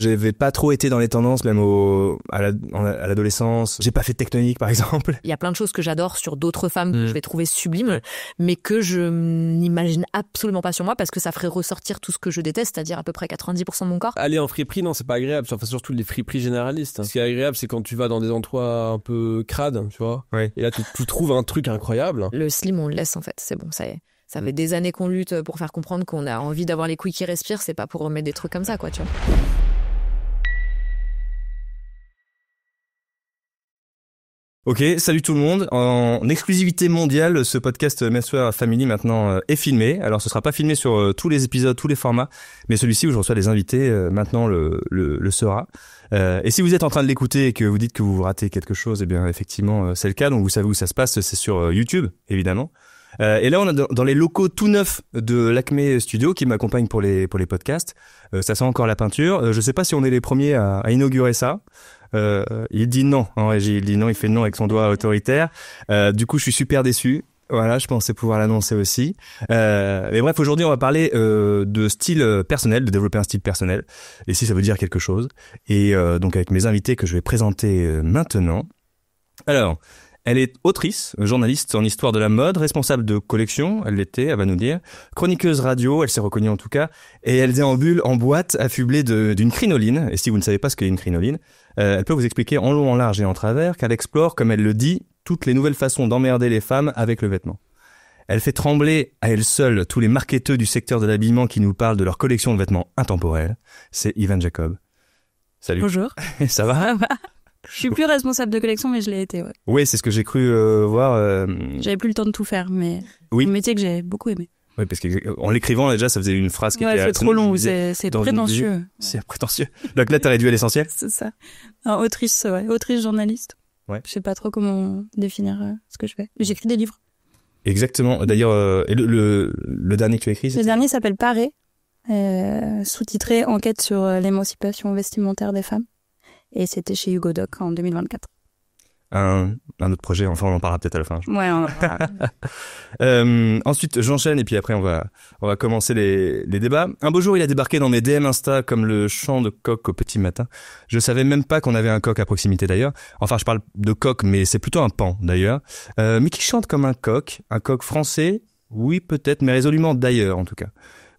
J'avais pas trop été dans les tendances, même à l'adolescence. J'ai pas fait de tectonique, par exemple. Il y a plein de choses que j'adore sur d'autres femmes que je vais trouver sublimes, mais que je n'imagine absolument pas sur moi parce que ça ferait ressortir tout ce que je déteste, c'est-à-dire à peu près 90% de mon corps. Aller en friperie, non, c'est pas agréable. Enfin, surtout les friperies généralistes. Ce qui est agréable, c'est quand tu vas dans des endroits un peu crades, tu vois. Oui. Et là, tu trouves un truc incroyable. Le slim, on le laisse en fait, c'est bon, ça y est. Ça fait des années qu'on lutte pour faire comprendre qu'on a envie d'avoir les couilles qui respirent, c'est pas pour remettre des trucs comme ça, quoi, tu vois. Ok, salut tout le monde. En exclusivité mondiale, ce podcast Menswear Family maintenant est filmé. Alors ce sera pas filmé sur tous les épisodes, tous les formats, mais celui-ci où je reçois des invités, maintenant le sera. Et si vous êtes en train de l'écouter et que vous dites que vous ratez quelque chose, eh bien effectivement c'est le cas. Donc vous savez où ça se passe, c'est sur YouTube évidemment. Et là on est dans les locaux tout neufs de l'Acme Studio qui m'accompagnent pour les podcasts. Ça sent encore la peinture. Je sais pas si on est les premiers à inaugurer ça. Il dit non en régie, il fait non avec son doigt autoritaire. Du coup, je suis super déçu. Voilà, je pensais pouvoir l'annoncer aussi. Mais bref, aujourd'hui, on va parler de style personnel, de développer un style personnel. Et si ça veut dire quelque chose. Et donc avec mes invités que je vais présenter maintenant. Alors, elle est autrice, journaliste en histoire de la mode, responsable de collection, elle l'était, elle va nous dire, chroniqueuse radio, elle s'est reconnue en tout cas, et elle déambule en boîte affublée d'une crinoline. Et si vous ne savez pas ce qu'est une crinoline, elle peut vous expliquer en long, en large et en travers qu'elle explore, comme elle le dit, toutes les nouvelles façons d'emmerder les femmes avec le vêtement. Elle fait trembler à elle seule tous les marketeurs du secteur de l'habillement qui nous parlent de leur collection de vêtements intemporels. C'est Ivan Jacob. Salut. Bonjour. Ça va? Je suis plus responsable de collection, mais je l'ai été, ouais. Oui, c'est ce que j'ai cru voir. J'avais plus le temps de tout faire, mais oui. Un métier que j'ai beaucoup aimé. Oui, parce qu'en l'écrivant, déjà, ça faisait une phrase qui était... c'est trop long, c'est prétentieux. C'est prétentieux. Donc là, t'as réduit à l'essentiel. C'est ça. Alors, autrice, journaliste. Ouais. Je sais pas trop comment définir ce que je fais. J'écris des livres. Exactement. D'ailleurs, et le dernier que tu as écrit, Le dernier s'appelle Paré, sous-titré Enquête sur l'émancipation vestimentaire des femmes. Et c'était chez Hugo Doc en 2024. Un autre projet, enfin on en parlera peut-être à la fin. Ouais, on en parlera. Ensuite, j'enchaîne et puis après on va commencer les débats. Un beau jour, il a débarqué dans mes DM Insta comme le chant de coq au petit matin. Je savais même pas qu'on avait un coq à proximité d'ailleurs. Enfin, je parle de coq, mais c'est plutôt un pan d'ailleurs. Mais qui chante comme un coq français, oui peut-être, mais résolument d'ailleurs en tout cas.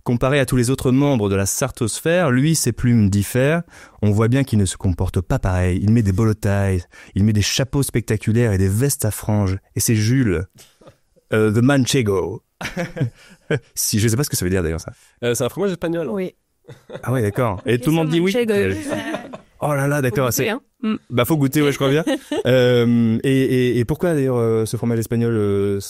Comparé à tous les autres membres de la sartosphère, lui, ses plumes diffèrent. On voit bien qu'il ne se comporte pas pareil. Il met des bolo ties, il met des chapeaux spectaculaires et des vestes à franges. Et c'est Jules, the Manchego. Si, je sais pas ce que ça veut dire d'ailleurs ça. C'est un fromage espagnol. Oui. Ah ouais, d'accord. Et tout le monde dit oui. Oh là là, d'accord. Faut goûter, hein. Bah faut goûter, ouais, je crois bien. Et pourquoi d'ailleurs ce fromage espagnol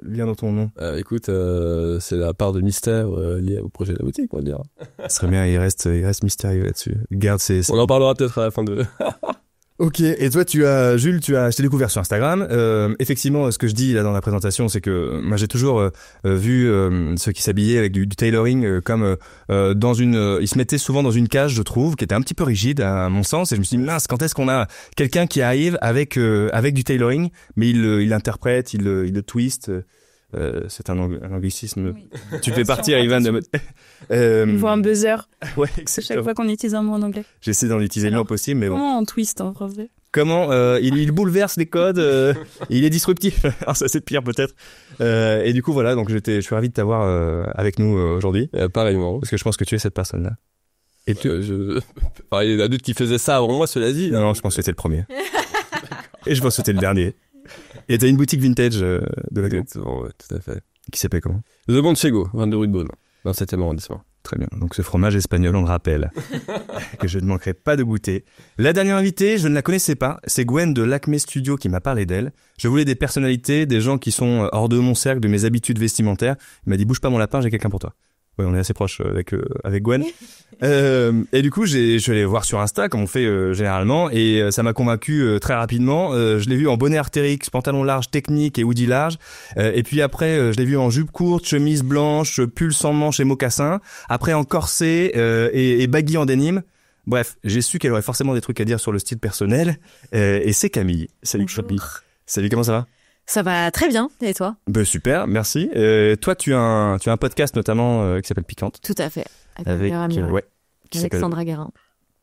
vient dans ton nom? Écoute, c'est la part de mystère liée au projet de la boutique, on va dire. Ce serait bien, il reste mystérieux là-dessus. Garde On en parlera peut-être à la fin de... Ok, et toi Jules, je t'ai découvert sur Instagram. Effectivement, ce que je dis là dans la présentation, c'est que moi j'ai toujours vu ceux qui s'habillaient avec du tailoring comme dans ils se mettaient souvent dans une cage, je trouve, qui était un petit peu rigide à mon sens. Et je me suis dit mince, quand est-ce qu'on a quelqu'un qui arrive avec du tailoring, mais il l'interprète, il le twist. C'est un anglicisme. Oui. Tu fais partir, Ivan. Il faut un buzzer. Ouais, exactement. Chaque fois qu'on utilise un mot en anglais. J'essaie d'en utiliser le moins possible, mais bon. Comment on twist en français? Comment il bouleverse les codes, il est disruptif. Alors ça c'est pire peut-être. Et du coup voilà, donc je suis ravi de t'avoir avec nous aujourd'hui. Pareillement. Parce que je pense que tu es cette personne-là. Et il y en a d'autres qui faisaient ça avant moi, cela dit. Non, je pense que c'était le premier. Et je pense que c'était le dernier. Et t'as une boutique vintage de la Exactement, ouais, tout à fait. Qui s'appelle comment? The Manchego, 22 rue de Beaune, dans le 7e arrondissement. Très bien. Donc ce fromage espagnol, on le rappelle, que je ne manquerai pas de goûter. La dernière invitée, je ne la connaissais pas. C'est Gwen de l'Acme Studio qui m'a parlé d'elle. Je voulais des personnalités, des gens qui sont hors de mon cercle, de mes habitudes vestimentaires. Il m'a dit bouge pas mon lapin, j'ai quelqu'un pour toi. Ouais, on est assez proche avec Gwen. Et du coup, je suis allé voir sur Insta, comme on fait généralement, et ça m'a convaincu très rapidement. Je l'ai vu en bonnet Artérix, pantalon large technique et hoodie large. Et puis après, je l'ai vu en jupe courte, chemise blanche, pull sans manches et mocassin. Après en corset et baggy en denim. Bref, j'ai su qu'elle aurait forcément des trucs à dire sur le style personnel. Et c'est Camille. Salut Camille. Salut, comment ça va? Ça va très bien, et toi? Ben super, merci. Toi, tu as un podcast notamment qui s'appelle Piquante. Tout à fait. Avec Sandra Guérin.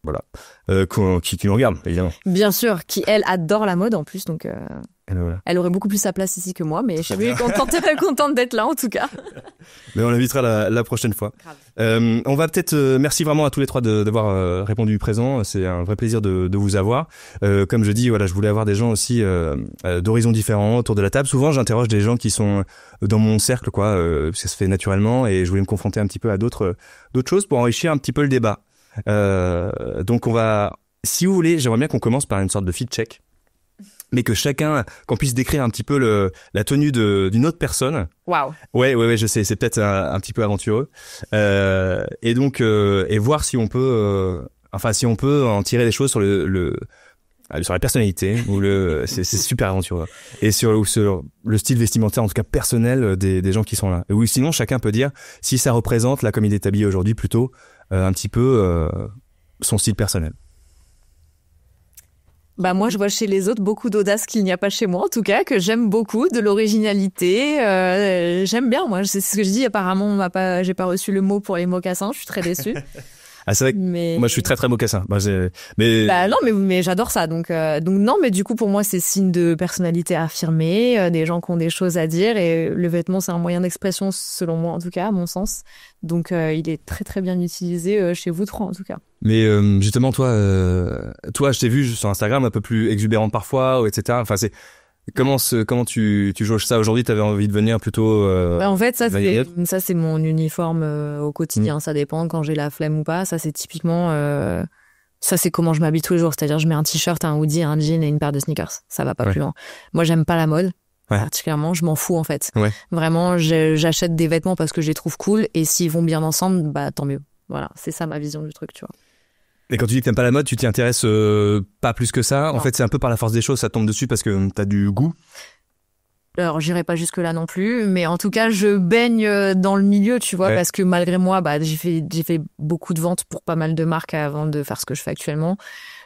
voilà, qui nous regarde, évidemment. Bien sûr, qui elle adore la mode en plus, donc Voilà. elle aurait beaucoup plus sa place ici que moi, mais je suis contente d'être là en tout cas. Mais on l'invitera la prochaine fois. On va peut-être merci vraiment à tous les trois d'avoir répondu présent. C'est un vrai plaisir de vous avoir. Comme je dis, voilà, je voulais avoir des gens aussi d'horizons différents autour de la table. Souvent, j'interroge des gens qui sont dans mon cercle, quoi. Ça se fait naturellement, et je voulais me confronter un petit peu à d'autres choses pour enrichir un petit peu le débat. Donc on va, si vous voulez, j'aimerais bien qu'on commence par une sorte de fit check, mais que qu'on puisse décrire un petit peu la tenue d'une autre personne. Waouh. Ouais, je sais, c'est peut-être un petit peu aventureux. Et donc et voir si on peut en tirer des choses sur sur la personnalité ou c'est super aventureux, et sur le style vestimentaire, en tout cas personnel, des gens qui sont là. Ou sinon chacun peut dire si ça représente, là comme il est habillé aujourd'hui, plutôt un petit peu son style personnel. Bah moi je vois chez les autres beaucoup d'audace qu'il n'y a pas chez moi, en tout cas, que j'aime beaucoup, de l'originalité. J'aime bien, moi, c'est ce que je dis. Apparemment j'ai pas reçu le mot pour les mocassins, je suis très déçue. Ah, c'est vrai que moi je suis très très mocassin. Mais j'adore ça, donc non, mais du coup pour moi c'est signe de personnalité affirmée, des gens qui ont des choses à dire, et le vêtement c'est un moyen d'expression, selon moi en tout cas, à mon sens. Donc il est très très bien utilisé chez vous trois en tout cas. Mais justement toi je t'ai vu sur Instagram un peu plus exubérante parfois, etc. Enfin comment tu jauges ça aujourd'hui? T'avais envie de venir plutôt en fait ça c'est mon uniforme au quotidien. Ça dépend quand j'ai la flemme ou pas. Ça c'est typiquement ça c'est comment je m'habille tous les jours. C'est-à-dire je mets un t-shirt, un hoodie, un jean et une paire de sneakers. Ça va pas plus loin. Moi j'aime pas la mode. Ouais. Particulièrement, je m'en fous en fait. Ouais. Vraiment, j'achète des vêtements parce que je les trouve cool, et s'ils vont bien ensemble, bah tant mieux. Voilà, c'est ça ma vision du truc, tu vois. Et quand tu dis que t'aimes pas la mode, tu t'y intéresses pas plus que ça. En fait, c'est un peu par la force des choses, ça tombe dessus parce que t'as du goût. Alors, j'irai pas jusque là non plus, mais en tout cas, je baigne dans le milieu, tu vois, parce que malgré moi, bah j'ai fait beaucoup de ventes pour pas mal de marques avant de faire ce que je fais actuellement.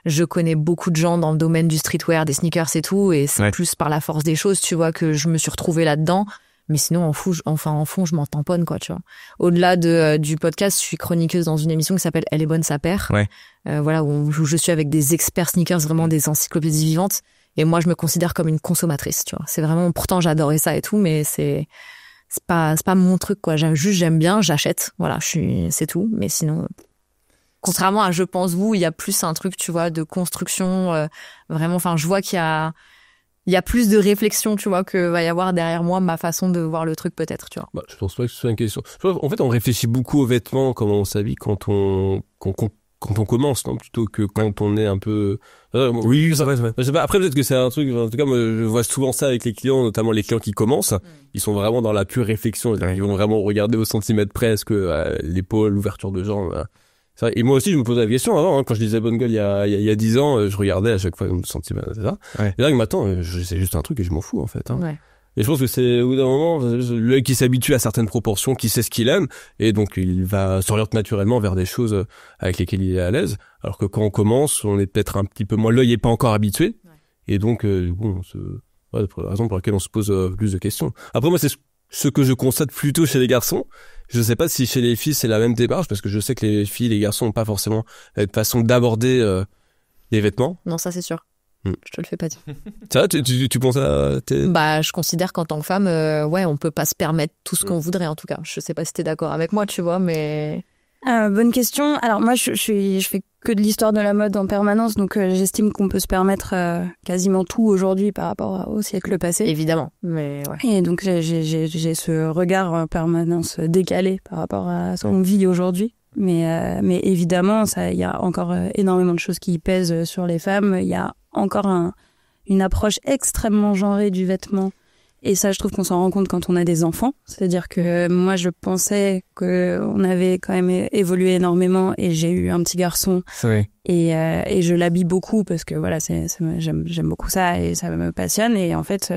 Je connais beaucoup de gens dans le domaine du streetwear, des sneakers et tout, et c'est plus par la force des choses, tu vois, que je me suis retrouvée là-dedans. Mais sinon, en fond, je m'en tamponne, quoi, tu vois. Au-delà du podcast, je suis chroniqueuse dans une émission qui s'appelle Elle est bonne, sa paire. Ouais. Voilà, où je suis avec des experts sneakers, vraiment des encyclopédies vivantes. Et moi, je me considère comme une consommatrice, tu vois. C'est vraiment, pourtant, j'adorais ça et tout, mais c'est pas mon truc, quoi. J'aime bien, j'achète. Voilà, c'est tout. Mais sinon, contrairement à Je pense vous, il y a plus un truc, tu vois, de construction, vraiment. Enfin, je vois qu'il y a plus de réflexion, tu vois, que va y avoir derrière moi ma façon de voir le truc, peut-être, tu vois. Bah, je pense pas que ce soit une question. En fait, on réfléchit beaucoup aux vêtements, comment on s'habille quand on commence, non, plutôt que quand on est un peu. Oui, c'est vrai. Je sais pas. Après, peut-être que c'est un truc. En tout cas, moi, je vois souvent ça avec les clients, notamment les clients qui commencent. Ils sont vraiment dans la pure réflexion. Ils vont vraiment regarder au centimètre près, est-ce que l'épaule, l'ouverture de jambe. C'est vrai. Et moi aussi, je me posais la question avant, quand je disais Bonne Gueule il y a 10 ans, je regardais à chaque fois un centimètre, c'est ça. Ouais. Et là, maintenant, c'est juste un truc et je m'en fous, en fait. Ouais. Et je pense que c'est, au bout d'un moment, l'œil qui s'habitue à certaines proportions, qui sait ce qu'il aime, et donc il va s'orienter naturellement vers des choses avec lesquelles il est à l'aise. Alors que quand on commence, on est peut-être un petit peu moins, l'œil est pas encore habitué. Ouais. Et donc, c'est la raison pour laquelle on se pose plus de questions. Après, moi, c'est ce que je constate plutôt chez les garçons. Je sais pas si chez les filles c'est la même démarche, parce que je sais que les filles, les garçons n'ont pas forcément la façon d'aborder les vêtements. Non, ça c'est sûr. Je te le fais pas dire. Ça, tu penses à Bah, je considère qu'en tant que femme, on peut pas se permettre tout ce qu'on voudrait, en tout cas. Je sais pas si t'es d'accord avec moi, tu vois, mais. Bonne question. Alors moi, je fais que de l'histoire de la mode en permanence, donc j'estime qu'on peut se permettre quasiment tout aujourd'hui par rapport au siècle passé. Évidemment, mais ouais. Et donc j'ai ce regard en permanence décalé par rapport à ce qu'on vit aujourd'hui. Mais évidemment, il y a encore énormément de choses qui pèsent sur les femmes. Il y a encore une approche extrêmement genrée du vêtement. Et ça, je trouve qu'on s'en rend compte quand on a des enfants. C'est-à-dire que moi, je pensais qu'on avait quand même évolué énormément, et j'ai eu un petit garçon. Oui. Et je l'habille beaucoup parce que voilà, j'aime beaucoup ça et ça me passionne. Et en fait,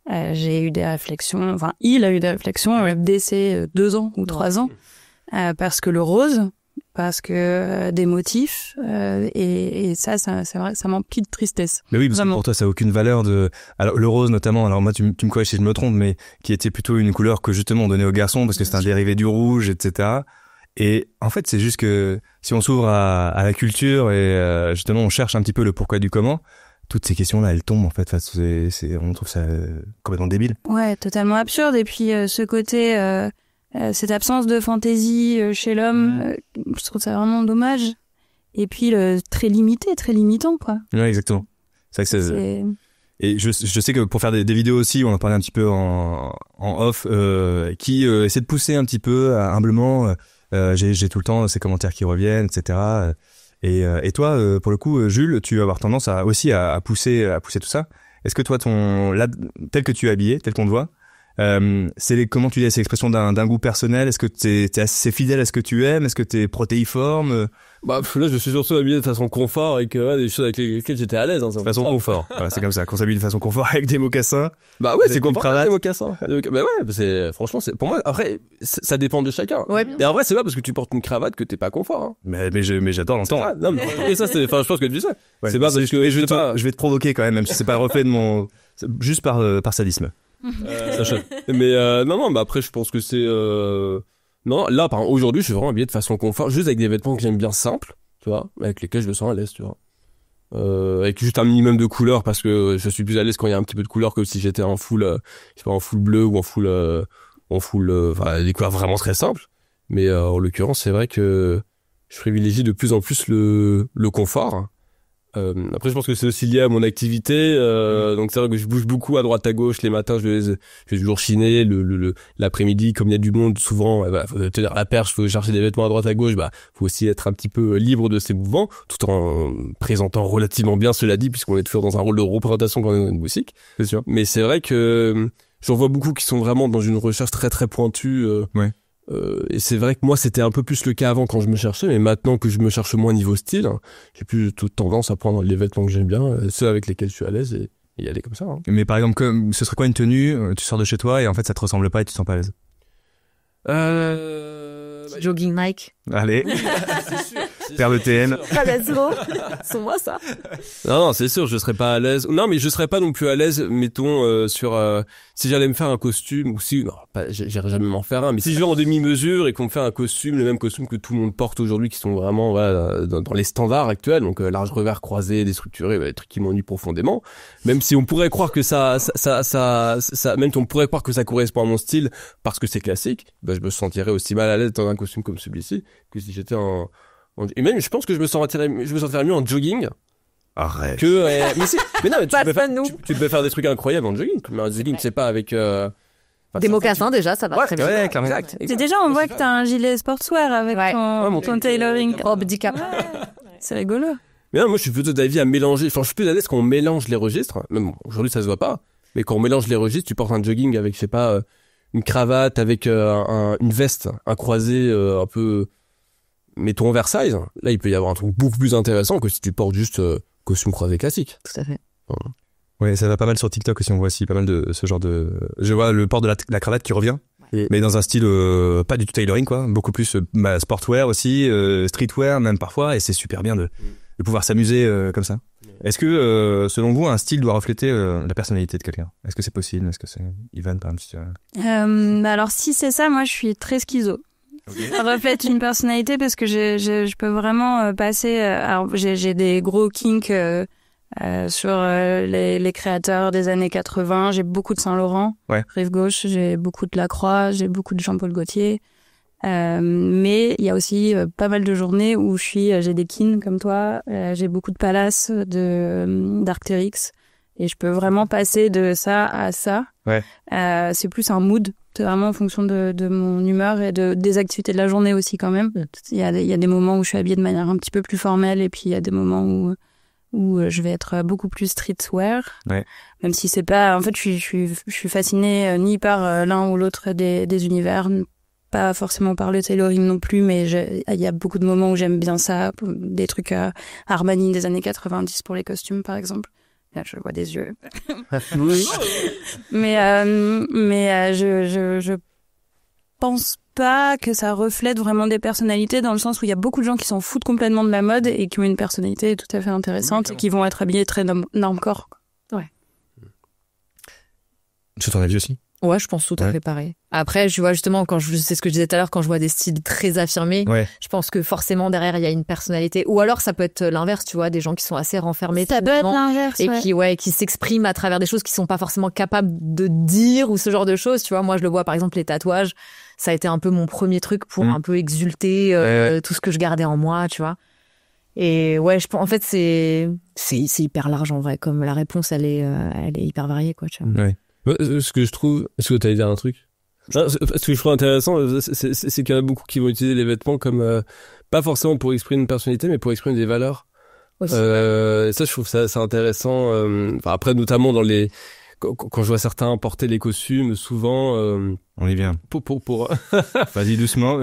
j'ai eu des réflexions. Enfin, il a eu des réflexions dès ses 2 ans ou 3 ans, parce que le rose, parce que des motifs, et ça c'est vrai, ça m'emplit de tristesse. Mais oui, parce que pour toi ça a aucune valeur alors le rose notamment, alors moi tu me corriges si je me trompe, mais qui était plutôt une couleur que justement on donnait aux garçons parce que c'est un dérivé du rouge, etc. Et en fait, c'est juste que si on s'ouvre à la culture et justement on cherche un petit peu le pourquoi du comment, toutes ces questions-là, elles tombent en fait. On trouve ça complètement débile. Ouais, totalement absurde. Et puis ce côté, cette absence de fantaisie chez l'homme, je trouve ça vraiment dommage. Et puis très limitant, quoi. Ouais, exactement. C'est vrai que et je sais que pour faire des vidéos aussi, on en parlait un petit peu en off, qui essaie de pousser un petit peu humblement. J'ai tout le temps ces commentaires qui reviennent, etc. Et toi, pour le coup, Jules, tu vas avoir tendance à pousser tout ça. Est-ce que toi, tel que tu es habillé, tel qu'on te voit, comment tu dis, c'est l'expression d'un goût personnel? Est-ce que t'es assez fidèle à ce que tu aimes? Est-ce que t'es protéiforme? Bah, là, je suis surtout habillé de façon confort et que, des choses avec lesquelles j'étais à l'aise, hein. De façon confort. Voilà, c'est comme ça. Qu'on s'habille de façon confort avec des mocassins. Bah ouais, c'est confort, des mocassins. Bah ouais, franchement, pour moi, après, ça dépend de chacun. Ouais. Et en vrai, c'est pas parce que tu portes une cravate que t'es pas confort, hein. Mais j'adore l'entendre. Non, mais, et ça, je pense que tu dis ça. Ouais, c'est pas parce que je vais te provoquer quand même si c'est pas le reflet de juste par sadisme. Mais non, bah après, je pense que c'est non, là, par exemple, aujourd'hui, je suis vraiment habillé de façon confort, juste avec des vêtements que j'aime bien simples, tu vois, avec lesquels je me sens à l'aise, tu vois. Avec juste un minimum de couleur, parce que je suis plus à l'aise quand il y a un petit peu de couleur que si j'étais en full, je sais pas, en full bleu ou en full, enfin, des couleurs vraiment très simples. Mais en l'occurrence, c'est vrai que je privilégie de plus en plus le confort. Après, je pense que c'est aussi lié à mon activité. Donc, c'est vrai que je bouge beaucoup à droite à gauche. Les matins, je vais toujours chiner. L'après-midi, comme il y a du monde, souvent, faut tenir la perche, faut chercher des vêtements à droite à gauche. Faut aussi être un petit peu libre de ses mouvements, tout en présentant relativement bien, cela dit, puisqu'on est toujours dans un rôle de représentation quand on est dans une boutique. C'est sûr. Mais c'est vrai que j'en vois beaucoup qui sont vraiment dans une recherche très très pointue. Ouais. Et c'est vrai que moi c'était un peu plus le cas avant quand je me cherchais, mais maintenant que je me cherche moins niveau style, j'ai plus toute tendance à prendre les vêtements que j'aime bien, ceux avec lesquels je suis à l'aise et y aller comme ça. Hein. Mais par exemple, ce serait quoi une tenue? Tu sors de chez toi et en fait ça te ressemble pas et tu te sens pas à l'aise. Jogging Nike. Allez. Paire de TN. C'est moi ça. Non, c'est sûr, je serais pas à l'aise. Non, mais je serais pas non plus à l'aise, mettons, sur si j'allais me faire un costume, ou si, non, j'irais jamais m'en faire un, mais si je vais en demi-mesure et qu'on me fait un costume, le même costume que tout le monde porte aujourd'hui, qui sont vraiment, voilà, dans les standards actuels, donc large revers croisé, déstructuré, des trucs qui m'ennuient profondément. Même si on pourrait croire que même si on pourrait croire que ça correspond à mon style, parce que c'est classique, je me sentirais aussi mal à l'aise dans un costume comme celui-ci, que si j'étais et même, je pense que je me sentirais mieux en jogging. Arrête. Mais non, mais tu peux faire des trucs incroyables en jogging. Mais en jogging, c'est pas avec, des mocassins, déjà, ça va très bien. Ouais, clairement. Exact. C'est déjà, on voit que t'as un gilet sportswear avec ton tailoring. Robe d'icap. C'est rigolo. Mais non, moi, je suis plutôt d'avis à mélanger. Enfin, je suis plus à l'aise quand on mélange les registres. Même aujourd'hui, ça se voit pas. Mais quand on mélange les registres, tu portes un jogging avec, je sais pas, une cravate, avec une veste, un croisé un peu, mettons oversize. Là, il peut y avoir un truc beaucoup plus intéressant que si tu portes juste costume croisé classique. Tout à fait. Voilà. Ouais, ça va pas mal sur TikTok aussi, on voit aussi pas mal de ce genre de... Je vois le port de la cravate qui revient, mais dans un style pas du tout tailoring, quoi. Beaucoup plus sportwear aussi, streetwear même parfois, et c'est super bien de pouvoir s'amuser comme ça. Est-ce que, selon vous, un style doit refléter la personnalité de quelqu'un? Est-ce que c'est possible? Est-ce que c'est... Yvan, par exemple, alors, si c'est ça, moi, je suis très schizo. Okay. Ça reflète une personnalité parce que je peux vraiment passer... alors, j'ai des gros kinks sur les créateurs des années 80. J'ai beaucoup de Saint-Laurent, rive gauche. J'ai beaucoup de Lacroix. J'ai beaucoup de Jean-Paul Gaultier. Mais il y a aussi pas mal de journées où j'ai des kins comme toi. J'ai beaucoup de Palace, d'Arc'teryx. Et je peux vraiment passer de ça à ça. Ouais. C'est plus un mood. C'est vraiment en fonction de mon humeur et des activités de la journée aussi quand même. Il y a des moments où je suis habillée de manière un petit peu plus formelle et puis il y a des moments où je vais être beaucoup plus streetwear. Ouais. Même si c'est pas... En fait, je suis fascinée ni par l'un ou l'autre des univers, pas forcément par le tailoring non plus, mais il y a beaucoup de moments où j'aime bien ça. Des trucs Armani des années 90 pour les costumes, par exemple. Là, je vois des yeux. Oui. mais je pense pas que ça reflète vraiment des personnalités, dans le sens où il y a beaucoup de gens qui s'en foutent complètement de la mode et qui ont une personnalité tout à fait intéressante et qui vont être habillés très normcore. Ouais. C'est ton avis aussi? Ouais, je pense tout à fait pareil. Après, je vois justement, c'est ce que je disais tout à l'heure, quand je vois des styles très affirmés, je pense que forcément derrière il y a une personnalité. Ou alors ça peut être l'inverse, tu vois, des gens qui sont assez renfermés. Ça peut être l'inverse, et qui s'expriment à travers des choses qu'ils sont pas forcément capables de dire ou ce genre de choses. Tu vois, moi je le vois par exemple les tatouages, ça a été un peu mon premier truc pour un peu exulter tout ce que je gardais en moi, tu vois. Et ouais, en fait c'est hyper large en vrai, comme la réponse elle est hyper variée quoi, tu vois. Ouais. Ce que je trouve, est-ce que t'allais dire un truc? Non, ce que je trouve intéressant, c'est qu'il y en a beaucoup qui vont utiliser les vêtements comme pas forcément pour exprimer une personnalité, mais pour exprimer des valeurs. Aussi, ça, je trouve ça c'est intéressant. Après, notamment dans les quand je vois certains porter les costumes, souvent. On est bien. Pour Vas-y doucement.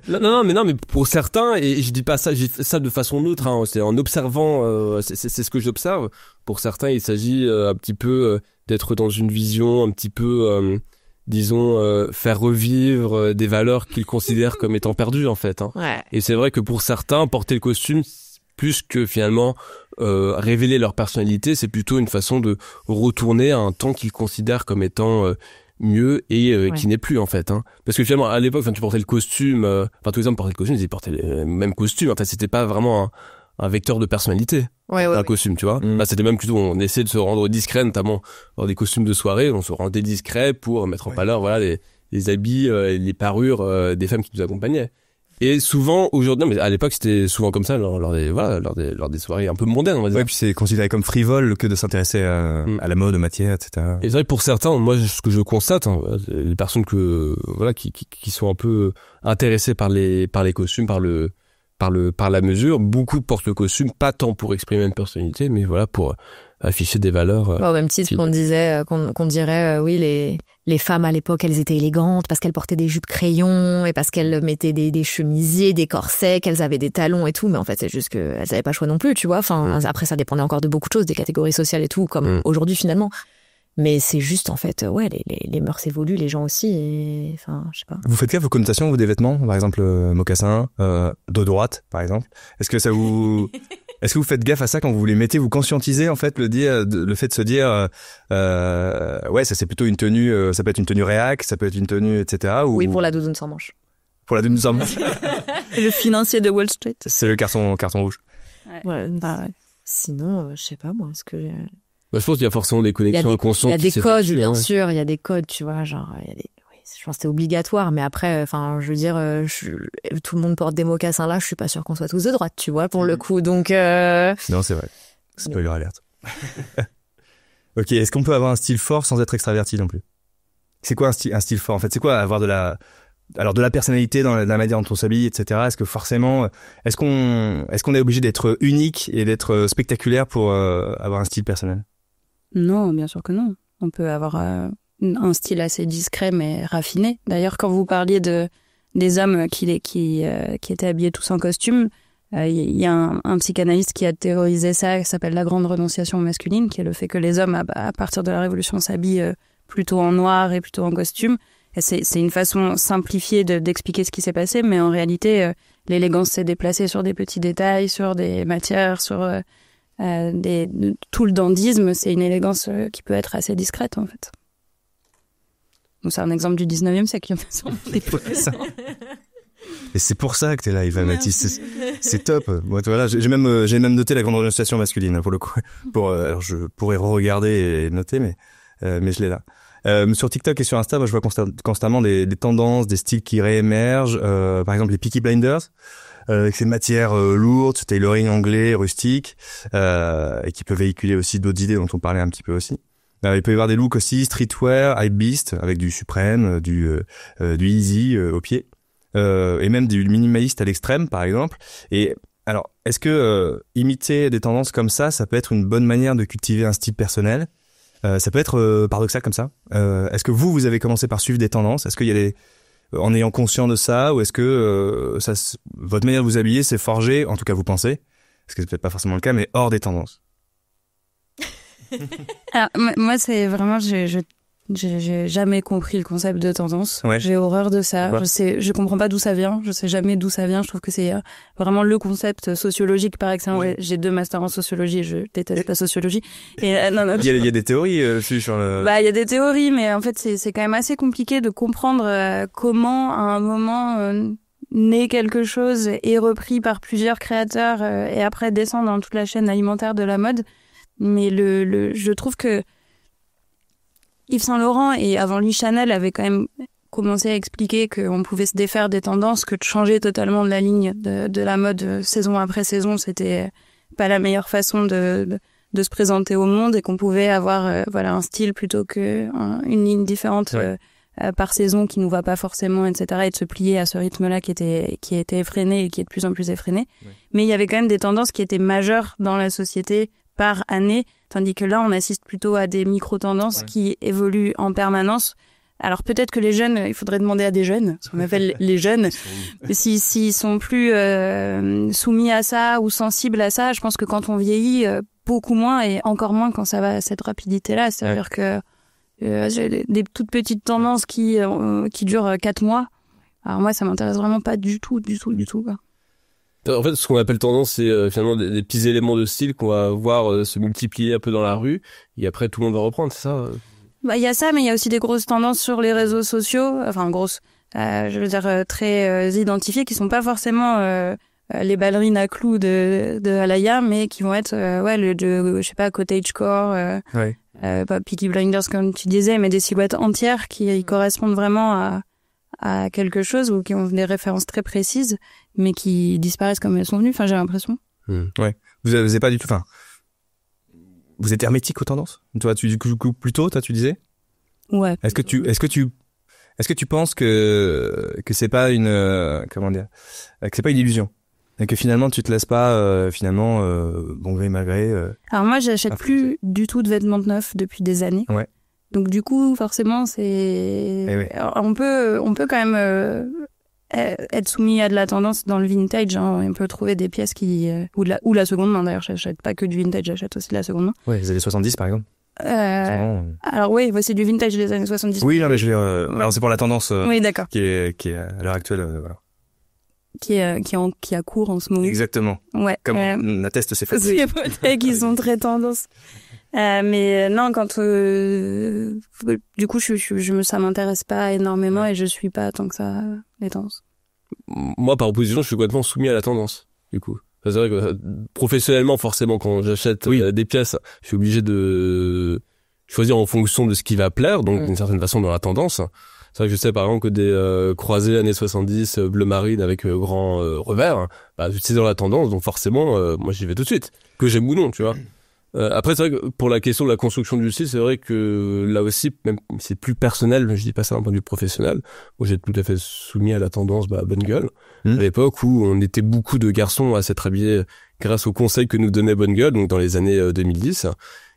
non, mais pour certains, et je dis pas ça, je dis ça de façon neutre. Hein, c'est en observant, c'est ce que j'observe. Pour certains, il s'agit un petit peu d'être dans une vision un petit peu, disons, faire revivre des valeurs qu'ils considèrent comme étant perdues en fait. Hein. Ouais. Et c'est vrai que pour certains, porter le costume, plus que finalement révéler leur personnalité, c'est plutôt une façon de retourner à un temps qu'ils considèrent comme étant mieux et qui n'est plus en fait. Hein. Parce que finalement à l'époque, tu portais le costume, tous les hommes portaient le costume, ils portaient le même costume. En fait, c'était pas vraiment un vecteur de personnalité. Un costume, tu vois. Là, c'était même plutôt, on essayait de se rendre discret, notamment dans des costumes de soirée, on se rendait discret pour mettre en valeur, voilà, les habits, les parures des femmes qui nous accompagnaient. Et souvent, aujourd'hui, mais à l'époque, c'était souvent comme ça, lors des soirées un peu mondaines, on va dire. Ouais, puis c'est considéré comme frivole que de s'intéresser à la mode, aux matières, etc. Et c'est vrai que pour certains, moi, ce que je constate, hein, les personnes qui sont un peu intéressées par les costumes, par la mesure, beaucoup portent le costume, pas tant pour exprimer une personnalité, mais voilà, pour afficher des valeurs. Au même titre qu'on disait, qu'on dirait, oui, les femmes à l'époque, elles étaient élégantes parce qu'elles portaient des jupes crayons et parce qu'elles mettaient des chemisiers, des corsets, qu'elles avaient des talons et tout. Mais en fait, c'est juste qu'elles n'avaient pas le choix non plus, tu vois. Enfin, après, ça dépendait encore de beaucoup de choses, des catégories sociales et tout, comme aujourd'hui finalement. Mais c'est juste, en fait, les mœurs évoluent, les gens aussi, et enfin, je sais pas. Vous faites gaffe aux connotations, vous, des vêtements? Par exemple, mocassin, dos droite, par exemple. Est-ce que vous faites gaffe à ça quand vous les mettez? Vous conscientisez, en fait, le fait de se dire, ouais, ça c'est plutôt une tenue, ça peut être une tenue réac, ça peut être une tenue, etc. Oui, pour la doudoune sans manche. Pour la doudoune sans manche. Le financier de Wall Street. C'est le carton rouge. Ouais, ouais. Sinon, je sais pas, moi, est-ce que... je pense qu'il y a forcément des connexions inconscientes. Il y a des codes, bien sûr, il y a des codes, tu vois, genre, je pense que c'est obligatoire, mais après, enfin, je veux dire, tout le monde porte des mocassins là, je suis pas sûre qu'on soit tous de droite, tu vois, pour le coup, donc... Non, c'est vrai. Spoiler alerte. Ok, est-ce qu'on peut avoir un style fort sans être extraverti non plus? C'est quoi un style fort, en fait? C'est quoi avoir de la personnalité dans la manière dont on s'habille, etc. Est-ce que forcément, est-ce qu'on est obligé d'être unique et d'être spectaculaire pour avoir un style personnel? Non, bien sûr que non. On peut avoir un style assez discret mais raffiné. D'ailleurs, quand vous parliez des hommes qui étaient habillés tous en costume, il y a un psychanalyste qui a théorisé ça, qui s'appelle la grande renonciation masculine, qui est le fait que les hommes, à partir de la Révolution, s'habillent plutôt en noir et plutôt en costume. Et c'est une façon simplifiée d'expliquer ce qui s'est passé, mais en réalité, l'élégance s'est déplacée sur des petits détails, sur des matières, sur tout le dandisme. C'est une élégance qui peut être assez discrète, en fait. Donc c'est un exemple du 19e siècle, il y en a sûrement des plus. Et c'est pour ça que t'es là, Eva Mathis. C'est top. Bon, voilà, j'ai même noté la grande renonciation masculine, pour le coup. Alors je pourrais re-regarder et noter, mais je l'ai là. Sur TikTok et sur Insta, moi, je vois constamment des tendances, des styles qui réémergent. Par exemple, les Peaky Blinders, avec ces matières lourdes, ce tailoring anglais, rustique, et qui peut véhiculer aussi d'autres idées dont on parlait un petit peu aussi. Il peut y avoir des looks aussi streetwear, hypebeast, avec du Supreme, du Easy au pied, et même du minimaliste à l'extrême, par exemple. Et alors, est-ce que imiter des tendances comme ça peut être une bonne manière de cultiver un style personnel? Ça peut être paradoxal comme ça. Est-ce que vous avez commencé par suivre des tendances? Est-ce qu'il y a en ayant conscience de ça, ou est-ce que votre manière de vous habiller s'est forgée, en tout cas vous pensez, parce que c'est peut-être pas forcément le cas, mais hors des tendances? Alors, moi, c'est vraiment, je J'ai jamais compris le concept de tendance. Ouais. J'ai horreur de ça. Ouais. Je comprends pas d'où ça vient. Je sais jamais d'où ça vient. Je trouve que c'est vraiment le concept sociologique par excellence. Ouais. J'ai 2 masters en sociologie et je déteste la sociologie. Et non, Il y a des théories sur le... Bah, il y a des théories, mais en fait, c'est quand même assez compliqué de comprendre comment, à un moment, naît quelque chose, est repris par plusieurs créateurs et après descend dans toute la chaîne alimentaire de la mode. Mais je trouve que Yves Saint Laurent et avant lui Chanel avaient quand même commencé à expliquer qu'on pouvait se défaire des tendances, que de changer totalement de la ligne de la mode saison après saison, c'était pas la meilleure façon de se présenter au monde et qu'on pouvait avoir un style plutôt que une ligne différente par saison qui nous va pas forcément, etc. et de se plier à ce rythme-là qui était effréné et qui est de plus en plus effréné. Ouais. Mais il y avait quand même des tendances qui étaient majeures dans la société par année, tandis que là, on assiste plutôt à des micro-tendances qui évoluent en permanence. Alors peut-être que les jeunes, il faudrait demander à des jeunes, ce qu'on appelle les jeunes, s'ils sont plus soumis à ça ou sensibles à ça. Je pense que quand on vieillit, beaucoup moins et encore moins quand ça va à cette rapidité-là. C'est-à-dire que j'ai des toutes petites tendances qui durent 4 mois. Alors moi, ça m'intéresse vraiment pas du tout, quoi. En fait, ce qu'on appelle tendance, c'est finalement des petits éléments de style qu'on va voir se multiplier un peu dans la rue, et après tout le monde va reprendre, c'est ça? Bah, il y a ça, mais il y a aussi des grosses tendances sur les réseaux sociaux, enfin grosses, je veux dire très identifiées, qui sont pas forcément les ballerines à clous de Alaya, mais qui vont être je sais pas, cottagecore, pas Peaky Blinders comme tu disais, mais des silhouettes entières qui correspondent vraiment à quelque chose ou qui ont des références très précises, mais qui disparaissent comme elles sont venues. Enfin, j'ai l'impression. Ouais. Vous avez pas du tout. Enfin, vous êtes hermétique aux tendances. Toi, du coup, plutôt, tu disais. Ouais. Est-ce que tu penses que c'est pas une comment dire, que c'est pas une illusion, et que finalement tu te laisses pas bon gré mal gré. Alors moi, j'achète plus du tout de vêtements neufs depuis des années. Ouais. Donc du coup, forcément, on peut quand même être soumis à de la tendance dans le vintage. Hein. On peut trouver des pièces ou la seconde main. D'ailleurs, j'achète pas que du vintage, j'achète aussi de la seconde main. Ouais, les années 70 par exemple. Alors oui, c'est du vintage des années 70. Oui, non, mais je veux dire, alors c'est pour la tendance. Oui, d'accord. Qui est à l'heure actuelle, voilà. Qui a cours en ce moment. Exactement. Ouais. Comme on atteste ces faits. C'est peut-être qu'ils sont très tendance. Mais non, quand du coup ça m'intéresse pas énormément et je suis pas tant que ça les tendances. Moi, par opposition, je suis complètement soumis à la tendance. Du coup, c'est vrai que professionnellement, forcément, quand j'achète des pièces, je suis obligé de choisir en fonction de ce qui va plaire, donc d'une certaine façon dans la tendance. C'est vrai que je sais par exemple que des croisés années 70 bleu marine avec grand revers, c'est dans la tendance, donc forcément, moi j'y vais tout de suite, que j'aime ou non, tu vois. Après, c'est vrai que pour la question de la construction du style, c'est vrai que là aussi, même si c'est plus personnel, je dis pas ça d'un point de vue professionnel, moi j'ai tout à fait soumis à la tendance Bonne Gueule, à l'époque où on était beaucoup de garçons à s'être habillés grâce aux conseils que nous donnait Bonne Gueule, donc dans les années 2010.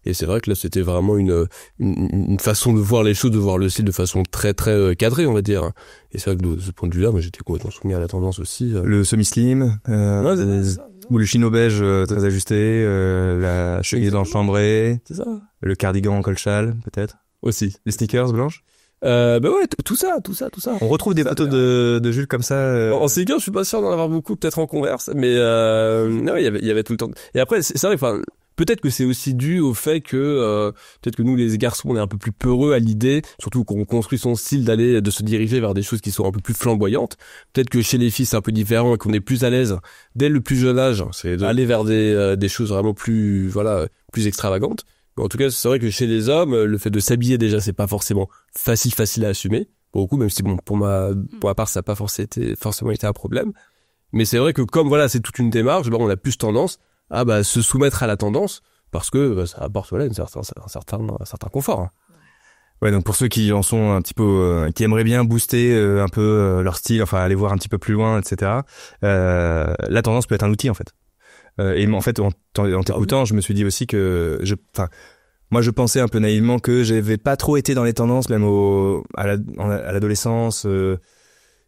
Et c'est vrai que là, c'était vraiment une façon de voir les choses, de voir le style de façon très très cadrée, on va dire. Et c'est vrai que de ce point de vue-là, moi j'étais complètement soumis à la tendance aussi. Le semi-slim, ou le chino beige très ajusté, la chemise blanche chambrée, c'est ça. Le cardigan en col châle, peut-être. Aussi. Les sneakers blanches. Ouais, tout ça. On retrouve des photos de Jules comme ça. En sneakers, je suis pas sûr d'en avoir beaucoup, peut-être en Converse, mais non, il y avait tout le temps. Et après, c'est vrai, enfin. Peut-être que c'est aussi dû au fait que peut-être que nous les garçons on est un peu plus peureux à l'idée, surtout qu'on construit son style de se diriger vers des choses qui sont un peu plus flamboyantes. Peut-être que chez les filles c'est un peu différent et qu'on est plus à l'aise dès le plus jeune âge, c'est d'aller vers des choses vraiment plus plus extravagantes. Mais en tout cas, c'est vrai que chez les hommes, le fait de s'habiller déjà c'est pas forcément facile à assumer. Pour beaucoup, même si bon pour ma part ça n'a pas forcément été un problème. Mais c'est vrai que comme c'est toute une démarche, on a plus tendance à se soumettre à la tendance parce que ça apporte un certain confort. Hein. Ouais, donc pour ceux qui en sont un petit peu qui aimeraient bien booster un peu leur style, enfin aller voir un petit peu plus loin, etc. La tendance peut être un outil en fait. Et en fait en t'écoutant, je me suis dit aussi que moi je pensais un peu naïvement que j'avais pas trop été dans les tendances même à l'adolescence.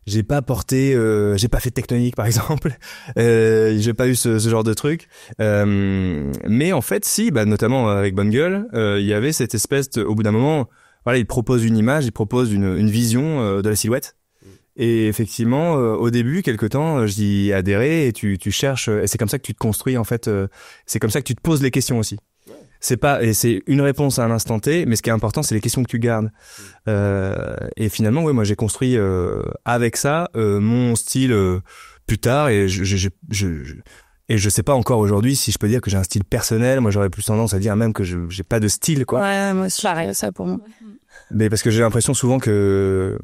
J'ai pas fait de tectonique par exemple, j'ai pas eu ce genre de truc, mais en fait si, notamment avec Bonne Gueule, il y avait cette espèce au bout d'un moment, voilà, il te propose une image, il te propose une vision de la silhouette. Et effectivement, au début, quelque temps, j'y ai adhéré et tu cherches. Et c'est comme ça que tu te construis en fait. C'est comme ça que tu te poses les questions aussi. C'est une réponse à un instant T, mais ce qui est important, c'est les questions que tu gardes. Et finalement, moi, j'ai construit avec ça mon style plus tard, et je sais pas encore aujourd'hui si je peux dire que j'ai un style personnel. Moi, j'aurais plus tendance à dire même que j'ai pas de style, quoi. Ouais, moi aussi, pareil, ça pour moi. Mais parce que j'ai l'impression souvent que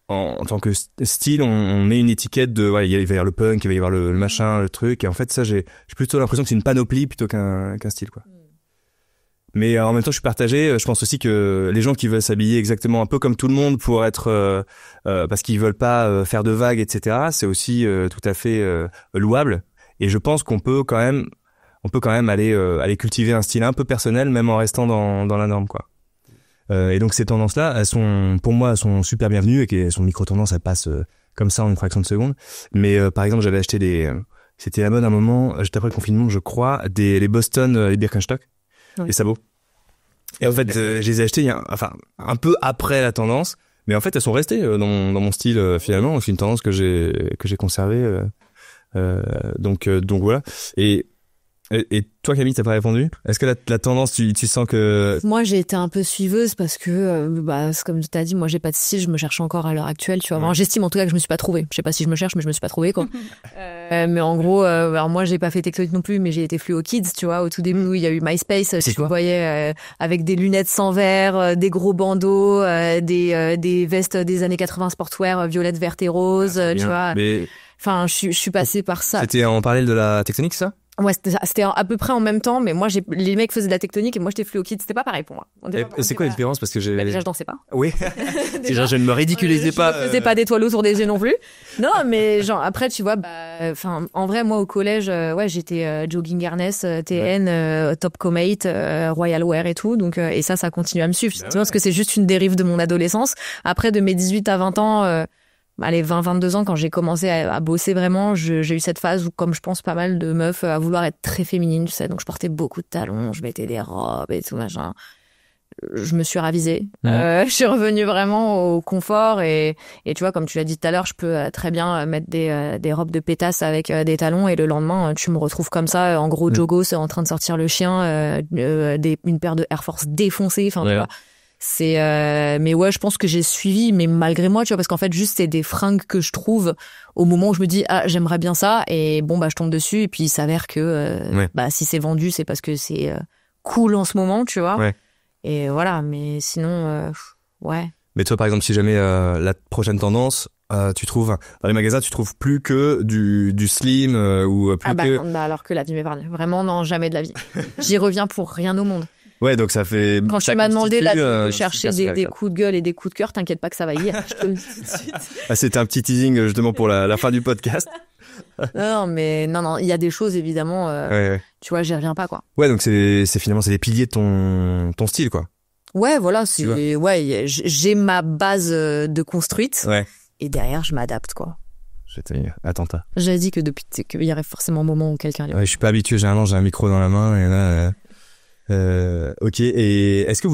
en tant que style, on met une étiquette de, ouais, il va y avoir le punk, il va y avoir le machin, le truc, et en fait, ça, j'ai plutôt l'impression que c'est une panoplie plutôt qu'un style, quoi. Mais en même temps, je suis partagé. Je pense aussi que les gens qui veulent s'habiller exactement un peu comme tout le monde pour être, parce qu'ils veulent pas faire de vagues, etc., c'est aussi tout à fait louable. Et je pense qu'on peut quand même aller cultiver un style un peu personnel, même en restant dans la norme, quoi. Et donc ces tendances-là, pour moi, elles sont super bienvenues, et qu'elles sont micro-tendances, elles passent comme ça en une fraction de seconde. Mais par exemple, j'avais acheté c'était la mode à un moment, juste après le confinement, je crois, les Boston, les Birkenstock. Oui. Les sabots. Et en fait, je les ai achetés un peu après la tendance, mais en fait, elles sont restées dans mon style finalement. C'est une tendance que j'ai conservée. Donc voilà. Et toi, Camille, t'as pas répondu? Est-ce que la tendance, tu sens que... Moi, j'ai été un peu suiveuse parce que, c'est comme tu as dit, moi, j'ai pas de style, je me cherche encore à l'heure actuelle, tu vois. Enfin, j'estime en tout cas que je me suis pas trouvée. Je sais pas si je me cherche, mais je me suis pas trouvée, quoi. Mais en gros, alors moi, j'ai pas fait tectonique non plus, mais j'ai été Fluo Kids, tu vois. Au tout début, il y a eu MySpace, tu voyais avec des lunettes sans verre, des gros bandeaux, des vestes des années 80 sportwear, violettes, vertes et roses, tu vois. Mais... Enfin, je suis passée par ça. C'était en parallèle de la tectonique, ça? Ouais, c'était à peu près en même temps, mais moi, les mecs faisaient de la tectonique et moi, j'étais Fluo Kids. C'était pas pareil pour moi. C'est quoi la différence? Parce que déjà, je dansais pas. Oui. Déjà, je ne me ridiculisais pas. Je faisais pas d'étoiles autour des yeux non plus. Non, mais genre, après, tu vois, en vrai, moi, au collège, j'étais jogging harness, TN, Top Comate, Royal Wear et tout. Donc, et ça continue à me suivre. Tu vois, parce que c'est juste une dérive de mon adolescence. Après, de mes 18 à 20 ans, allez, 20-22 ans, quand j'ai commencé à bosser vraiment, j'ai eu cette phase où, comme je pense pas mal de meufs, à vouloir être très féminine, tu sais, donc je portais beaucoup de talons, je mettais des robes et tout, machin. Je me suis ravisée. Je suis revenue vraiment au confort et tu vois, comme tu l'as dit tout à l'heure, je peux très bien mettre des robes de pétasse avec des talons et le lendemain, tu me retrouves comme ça, en gros jogos, en train de sortir le chien, une paire de Air Force défoncées, enfin, tu vois. Mais ouais, je pense que j'ai suivi, mais malgré moi, tu vois, parce qu'en fait, juste, c'est des fringues que je trouve au moment où je me dis, j'aimerais bien ça, et bon, je tombe dessus, et puis il s'avère que, si c'est vendu, c'est parce que c'est cool en ce moment, tu vois. Ouais. Et voilà, mais sinon, ouais. Mais toi, par exemple, si jamais la prochaine tendance, tu trouves, dans les magasins, tu trouves plus que du slim, ou plus que... alors que la vie m'épargne. Vraiment, non, jamais de la vie. J'y reviens pour rien au monde. Ouais, donc ça fait... Quand tu m'as demandé là, de chercher des coups de gueule et des coups de cœur, t'inquiète pas que ça va y être, je te le dis tout de suite. C'était un petit teasing justement pour la fin du podcast. Non, il y a des choses évidemment, tu vois, j'y reviens pas, quoi. Ouais, donc c'est finalement, c'est les piliers de ton style, quoi. Ouais, voilà, j'ai ma base de construite, et derrière, je m'adapte, quoi. Attentat. J'avais dit que qu'il y aurait forcément un moment où quelqu'un... Ouais, je suis pas habitué, généralement, j'ai un micro dans la main, et là... ok, et est-ce que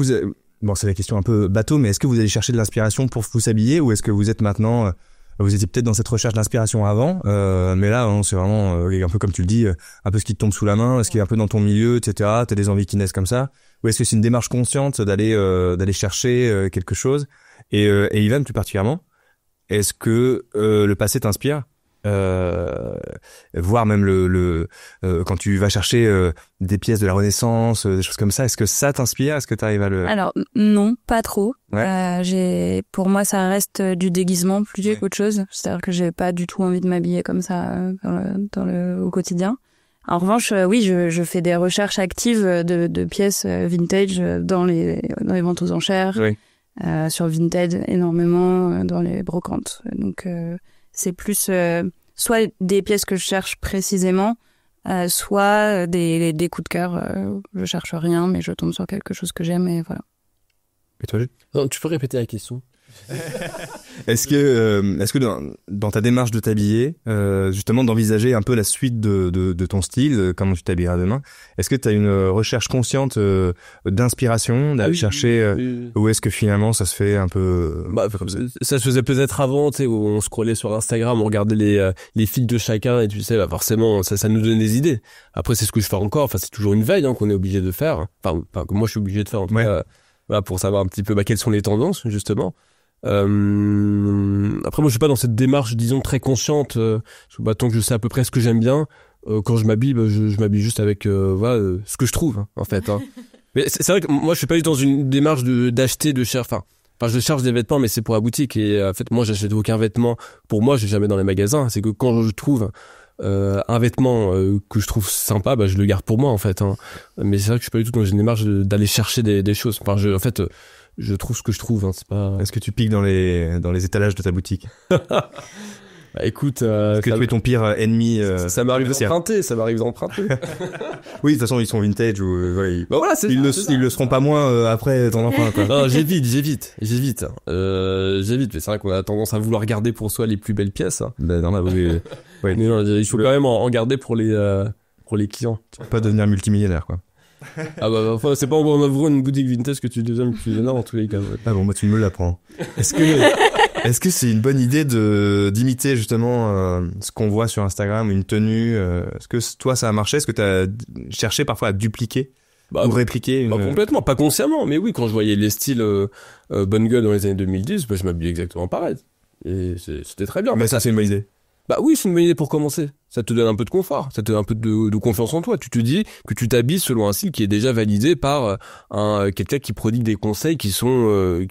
bon, c'est la question un peu bateau, mais est-ce que vous allez chercher de l'inspiration pour vous habiller, ou est-ce que vous êtes maintenant, vous étiez peut-être dans cette recherche d'inspiration avant, mais là, c'est vraiment un peu comme tu le dis, un peu ce qui te tombe sous la main, ce qui est un peu dans ton milieu, etc. T'as des envies qui naissent comme ça, ou est-ce que c'est une démarche consciente d'aller chercher quelque chose, et Ivan plus particulièrement, est-ce que le passé t'inspire? Voire même quand tu vas chercher des pièces de la Renaissance, des choses comme ça, est-ce que ça t'inspire? Est-ce que tu arrives à le... Alors non, pas trop. Pour moi, ça reste du déguisement plutôt qu'autre chose. C'est-à-dire que j'ai pas du tout envie de m'habiller comme ça au quotidien. En revanche, oui, je fais des recherches actives de pièces vintage dans les ventes aux enchères, sur Vinted énormément, dans les brocantes. Donc c'est plus soit des pièces que je cherche précisément, soit des coups de cœur. Je cherche rien, mais je tombe sur quelque chose que j'aime et voilà. Et toi, non, tu peux répéter la question? Est-ce que dans ta démarche de t'habiller, justement d'envisager un peu la suite de ton style, comment tu t'habilleras demain, est-ce que tu as une recherche consciente d'inspiration, d'aller chercher ou est-ce que finalement ça se fait un peu comme ça se faisait peut-être avant, tu sais, où on scrollait sur Instagram, on regardait les feeds de chacun et tu sais, bah forcément ça nous donne des idées. Après c'est ce que je fais encore, enfin c'est toujours une veille qu'on est obligé de faire, enfin que moi je suis obligé de faire en tout cas, voilà, pour savoir un petit peu quelles sont les tendances justement. Après moi je suis pas dans cette démarche disons très consciente, tant que je sais à peu près ce que j'aime bien, quand je m'habille je m'habille juste avec ce que je trouve en fait. Mais c'est vrai que moi je suis pas dans une démarche d'acheter de chercher, enfin je cherche des vêtements mais c'est pour la boutique et en fait moi j'achète aucun vêtement pour moi, je vais jamais dans les magasins, c'est que quand je trouve un vêtement que je trouve sympa, je le garde pour moi en fait. Mais c'est vrai que je suis pas du tout dans une démarche d'aller chercher des choses. Enfin je trouve ce que je trouve. C'est pas. Est-ce que tu piques dans les étalages de ta boutique? Écoute, est-ce que tu es ton pire ennemi? Ça m'arrive d'emprunter. Oui, de toute façon ils sont vintage ou ils le seront pas moins après ton emprunt. Quoi. Non, j'évite. Mais c'est vrai qu'on a tendance à vouloir garder pour soi les plus belles pièces. Normal, oui. Mais non, il faut quand même en garder pour les clients. Tu peux pas devenir multimillionnaire, quoi. C'est pas en ouvrant une boutique vintage que tu deviens multimillionnaire en tous les cas. Ouais. Ah bon, moi tu me l'apprends. Est-ce que c'est une bonne idée d'imiter justement ce qu'on voit sur Instagram, une tenue? Est-ce que toi ça a marché? Est-ce que t'as cherché parfois à dupliquer ou répliquer complètement, pas consciemment, mais oui, quand je voyais les styles Bonne Gueule dans les années 2010, je m'habillais exactement pareil. Et c'était très bien. Mais ça c'est une bonne idée. Oui, c'est une bonne idée pour commencer. Ça te donne un peu de confort, ça te donne un peu de confiance en toi. Tu te dis que tu t'habilles selon un style qui est déjà validé par quelqu'un qui prodigue des conseils qui sont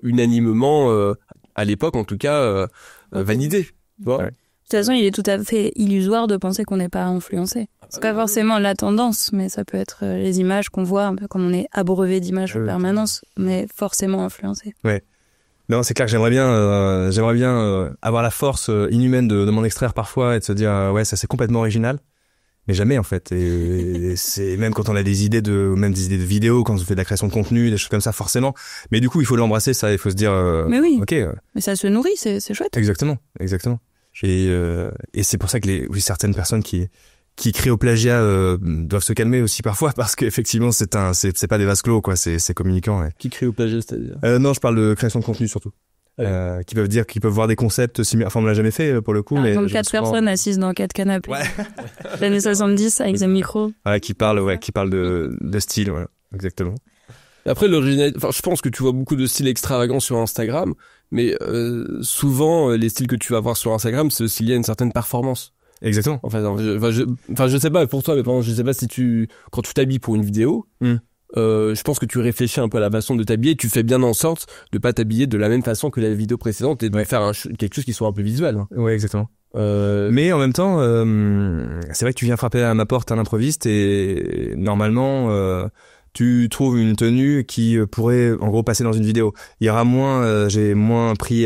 unanimement, à l'époque en tout cas, validés. Tu vois. De toute façon, il est tout à fait illusoire de penser qu'on n'est pas influencé. C'est pas forcément la tendance, mais ça peut être les images qu'on voit, un peu comme on est abreuvé d'images en permanence, mais forcément influencé. Ouais. Non, c'est clair que j'aimerais bien avoir la force inhumaine de m'en extraire parfois et de se dire ça c'est complètement original, mais jamais en fait. Et c'est même quand on a des idées de vidéos, quand on fait de la création de contenu, des choses comme ça forcément. Mais du coup, il faut l'embrasser ça, il faut se dire mais oui. OK. Mais ça se nourrit, c'est chouette. Exactement. Et c'est pour ça que certaines personnes qui crient au plagiat doivent se calmer aussi parfois parce qu'effectivement c'est pas des vases clos quoi, c'est communicant. Ouais. Qui crie au plagiat, c'est-à-dire non, je parle de création de contenu surtout. Qui peuvent voir des concepts similaires. Enfin, on l'a jamais fait pour le coup, mais donc 4 personnes assises dans 4 canapés. Ouais. L'année 70 avec des micros. Ouais, qui parlent de style, voilà, exactement. Après l'originalité, je pense que tu vois beaucoup de styles extravagants sur Instagram, mais souvent les styles que tu vas voir sur Instagram, c'est aussi lié à une certaine performance. Exactement. Je sais pas pour toi, mais par exemple, je sais pas si quand tu t'habilles pour une vidéo, je pense que tu réfléchis un peu à la façon de t'habiller, tu fais bien en sorte de pas t'habiller de la même façon que la vidéo précédente et de faire quelque chose qui soit un peu visuel. Ouais, exactement. Mais en même temps, c'est vrai que tu viens frapper à ma porte à l'improviste et normalement, tu trouves une tenue qui pourrait en gros passer dans une vidéo. Il y aura j'ai moins pris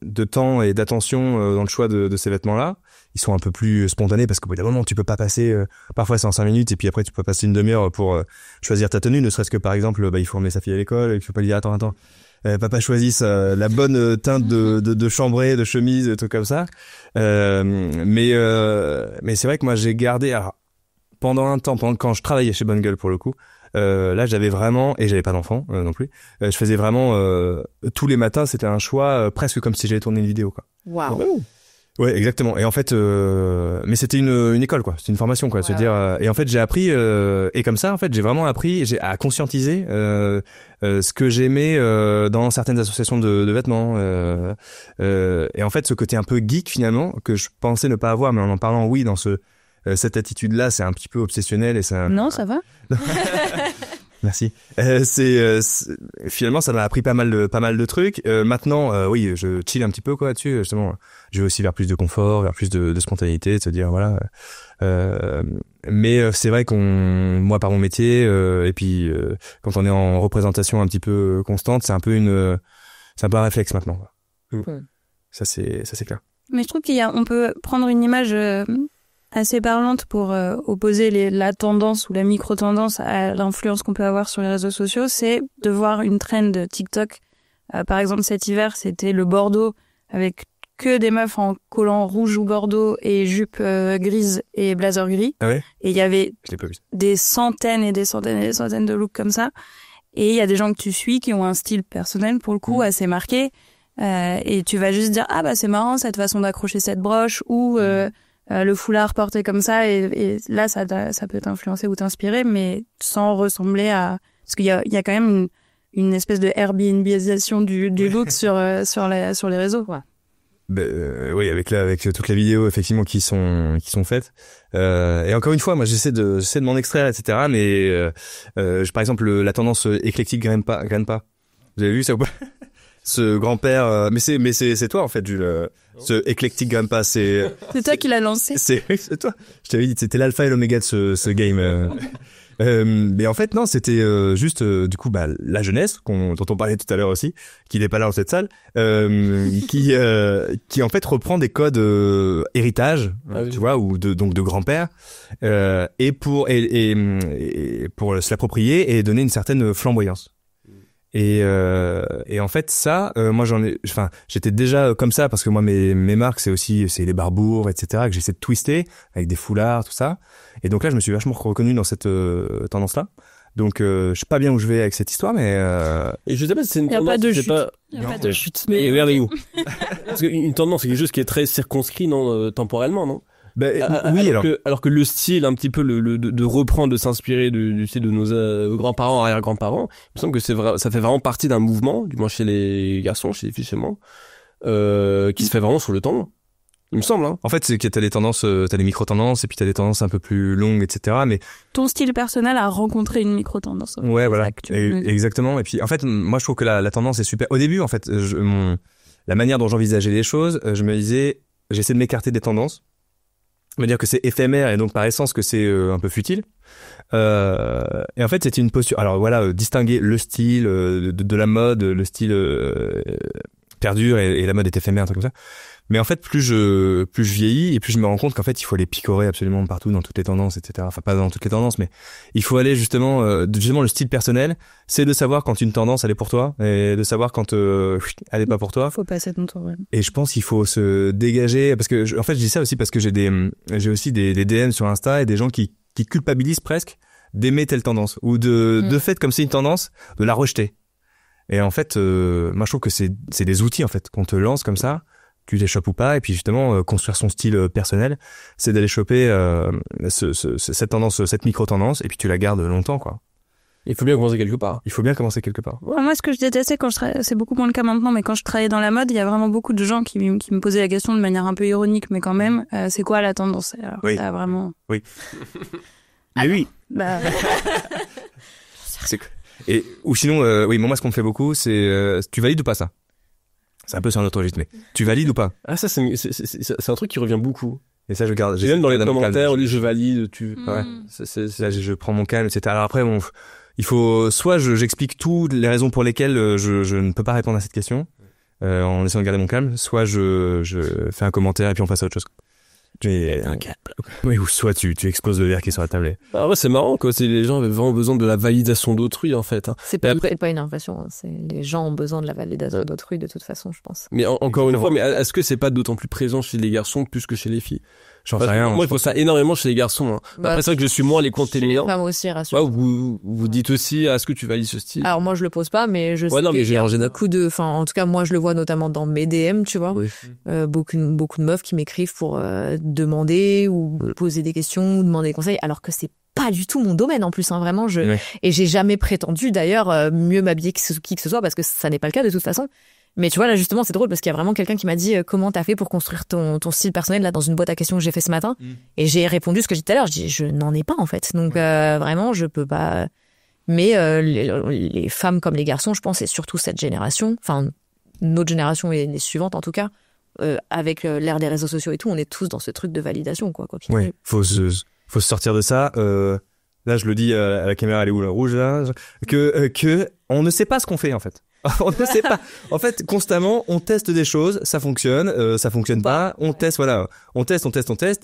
de temps et d'attention dans le choix de ces vêtements-là. Ils sont un peu plus spontanés parce qu'au bout d'un moment tu peux pas passer parfois c'est en 5 minutes et puis après tu peux passer une demi-heure pour choisir ta tenue, ne serait-ce que par exemple il faut emmener sa fille à l'école et tu peux pas lui dire attends papa choisit la bonne teinte de chambray, de chemise, des trucs comme ça. Mais c'est vrai que moi j'ai gardé pendant un temps quand je travaillais chez Bonne Gueule pour le coup. Là j'avais vraiment, et j'avais pas d'enfant non plus, je faisais vraiment tous les matins c'était un choix presque comme si j'allais tourner une vidéo quoi. Waouh. Ouais, exactement. Et en fait, mais c'était une école, quoi. C'était une formation, quoi. Ouais. Se dire. Et en fait, j'ai appris, et comme ça, en fait, j'ai vraiment appris, à conscientiser ce que j'aimais dans certaines associations de vêtements. Et en fait, ce côté un peu geek finalement que je pensais ne pas avoir, mais en parlant, oui, dans cette attitude-là, c'est un petit peu obsessionnel et ça. Non, ça va. Merci. Finalement, ça m'a appris pas mal de trucs. Maintenant, oui, je chill un petit peu quoi là-dessus. Justement, je vais aussi vers plus de confort, vers plus de spontanéité, de se dire voilà. Mais c'est vrai moi par mon métier et puis quand on est en représentation un petit peu constante, c'est un peu un réflexe maintenant. Ça c'est clair. Mais je trouve on peut prendre une image assez parlante pour opposer la tendance ou la micro-tendance à l'influence qu'on peut avoir sur les réseaux sociaux, c'est de voir une trend TikTok Par exemple, cet hiver, c'était le Bordeaux avec que des meufs en collant rouge ou bordeaux et jupe grise et blazer gris. Ah ouais? Et il y avait Je l'ai pas vu. des centaines et des centaines et des centaines de looks comme ça. Et il y a des gens que tu suis qui ont un style personnel, pour le coup, assez marqué. Et tu vas juste dire, ah bah c'est marrant cette façon d'accrocher cette broche ou le foulard porté comme ça. Et là, ça peut t'influencer ou t'inspirer, mais sans ressembler à... Parce qu'il y a quand même une espèce de Airbnbisation du look sur les réseaux. Ouais. Oui, avec toutes les vidéos effectivement qui sont faites. Et encore une fois, moi j'essaie de m'en extraire, etc. Mais par exemple la tendance éclectique graine pas. Vous avez vu ça ou pas? Ce grand-père, mais c'est toi en fait, Jules. Ce éclectique graine pas, c'est toi qui l'as lancé. C'est toi. Je t'avais dit, c'était l'alpha et l'oméga de ce game. Mais en fait non, c'était juste du coup la jeunesse dont on parlait tout à l'heure aussi, qui n'est pas là dans cette salle, qui en fait reprend des codes héritage, tu vois, ou donc de grand-père, et pour se l'approprier et donner une certaine flamboyance. Et en fait ça, moi j'étais déjà comme ça parce que moi mes marques c'est les barbours, etc. que j'essaie de twister avec des foulards, tout ça. Et donc là je me suis vachement reconnu dans cette tendance là. Donc je sais pas bien où je vais avec cette histoire, mais et je sais pas si c'est une tendance. Il y a pas de chute. Mais where are you? Parce qu'une tendance c'est quelque chose qui est très circonscrit, non, temporellement, non? Oui, alors que le style un petit peu de reprendre, de s'inspirer du style de nos grands-parents, arrière-grands-parents, il me semble que ça fait vraiment partie d'un mouvement, du moins chez les garçons, chez les filles, chez moi, qui se fait vraiment sur le temps. Il me semble, hein. En fait, c'est que t'as des tendances, t'as des micro-tendances, et puis t'as des tendances un peu plus longues, etc. Mais ton style personnel a rencontré une micro-tendance. Ouais, voilà. Exactement. Et puis, en fait, moi, je trouve que la tendance est super. Au début, en fait, la manière dont j'envisageais les choses, je me disais, j'essaie de m'écarter des tendances. Me dire que c'est éphémère et donc par essence que c'est un peu futile. Et en fait, c'était une posture. Alors voilà, distinguer le style de la mode, le style perdure et la mode est éphémère, un truc comme ça. Mais en fait, plus je vieillis et plus je me rends compte qu'en fait, il faut aller picorer absolument partout dans toutes les tendances, etc. Enfin, pas dans toutes les tendances, mais il faut aller justement le style personnel, c'est de savoir quand une tendance elle est pour toi et de savoir quand elle est pas pour toi. Faut passer ton tour. Ouais. Et je pense qu'il faut se dégager parce que en fait, je dis ça aussi parce que j'ai aussi des DM sur Insta et des gens qui culpabilisent presque d'aimer telle tendance ou de fait comme c'est une tendance de la rejeter. Et en fait, moi je trouve que c'est des outils en fait qu'on te lance comme ça. Tu les chopes ou pas, et puis justement construire son style personnel, c'est d'aller choper cette tendance, cette micro-tendance, et puis tu la gardes longtemps, quoi. Il faut bien commencer quelque part. Ouais, moi, ce que je détestais c'est beaucoup moins le cas maintenant, mais quand je travaillais dans la mode, il y a vraiment beaucoup de gens qui me posaient la question de manière un peu ironique, mais quand même, c'est quoi la tendance? Alors, oui. Ça, vraiment... Oui. Mais oui. Ou sinon, oui, moi, ce qu'on me fait beaucoup, c'est tu valides ou pas ça? C'est un peu sur un autre registre, mais tu valides ou pas? Ah, ça, c'est un truc qui revient beaucoup. Et ça, je garde. Même dans les commentaires, je valide, ouais. Là, je prends mon calme, etc. Alors après, il faut, soit j'explique toutes les raisons pour lesquelles je ne peux pas répondre à cette question, en essayant de garder mon calme, soit je fais un commentaire et puis on passe à autre chose. Un câble. Oui, ou soit tu exploses le verre qui est sur la table. Ah ouais, c'est marrant, quoi. Les gens avaient vraiment besoin de la validation d'autrui, en fait. Hein. C'est pas une innovation. Hein. Les gens ont besoin de la validation d'autrui de toute façon, je pense. Mais encore une fois, mais est-ce que c'est pas d'autant plus présent chez les garçons plus que chez les filles? J'en sais rien. Moi, je trouve ça énormément chez les garçons. Hein. Après, c'est vrai que je suis moins les comptes télé. Moi aussi, rassure. Ouais, vous dites aussi, est-ce que tu valides ce style? Alors moi, je le pose pas, mais je sais qu'il y a beaucoup de, en tout cas, moi, je le vois notamment dans mes DM, tu vois. Oui. Beaucoup de meufs qui m'écrivent pour demander ou poser des questions ou demander des conseils, alors que c'est pas du tout mon domaine en plus, hein, vraiment. Et j'ai jamais prétendu d'ailleurs mieux m'habiller que qui que ce soit parce que ça n'est pas le cas de toute façon. Mais tu vois, là, justement, c'est drôle parce qu'il y a vraiment quelqu'un qui m'a dit comment t'as fait pour construire ton style personnel là dans une boîte à questions que j'ai fait ce matin. Et j'ai répondu ce que j'ai dit tout à l'heure. Je dis, je n'en ai pas, en fait. Donc, vraiment, je peux pas. Mais les femmes comme les garçons, je pense, et surtout cette génération, enfin, notre génération et les suivantes en tout cas, avec l'ère des réseaux sociaux et tout, on est tous dans ce truc de validation, quoi. Oui, faut se sortir de ça. Là, je le dis à la caméra, elle est où, la rouge, là? Que on ne sait pas ce qu'on fait, en fait. On ne sait pas. En fait, constamment, on teste des choses, ça fonctionne pas, on teste, voilà, on teste,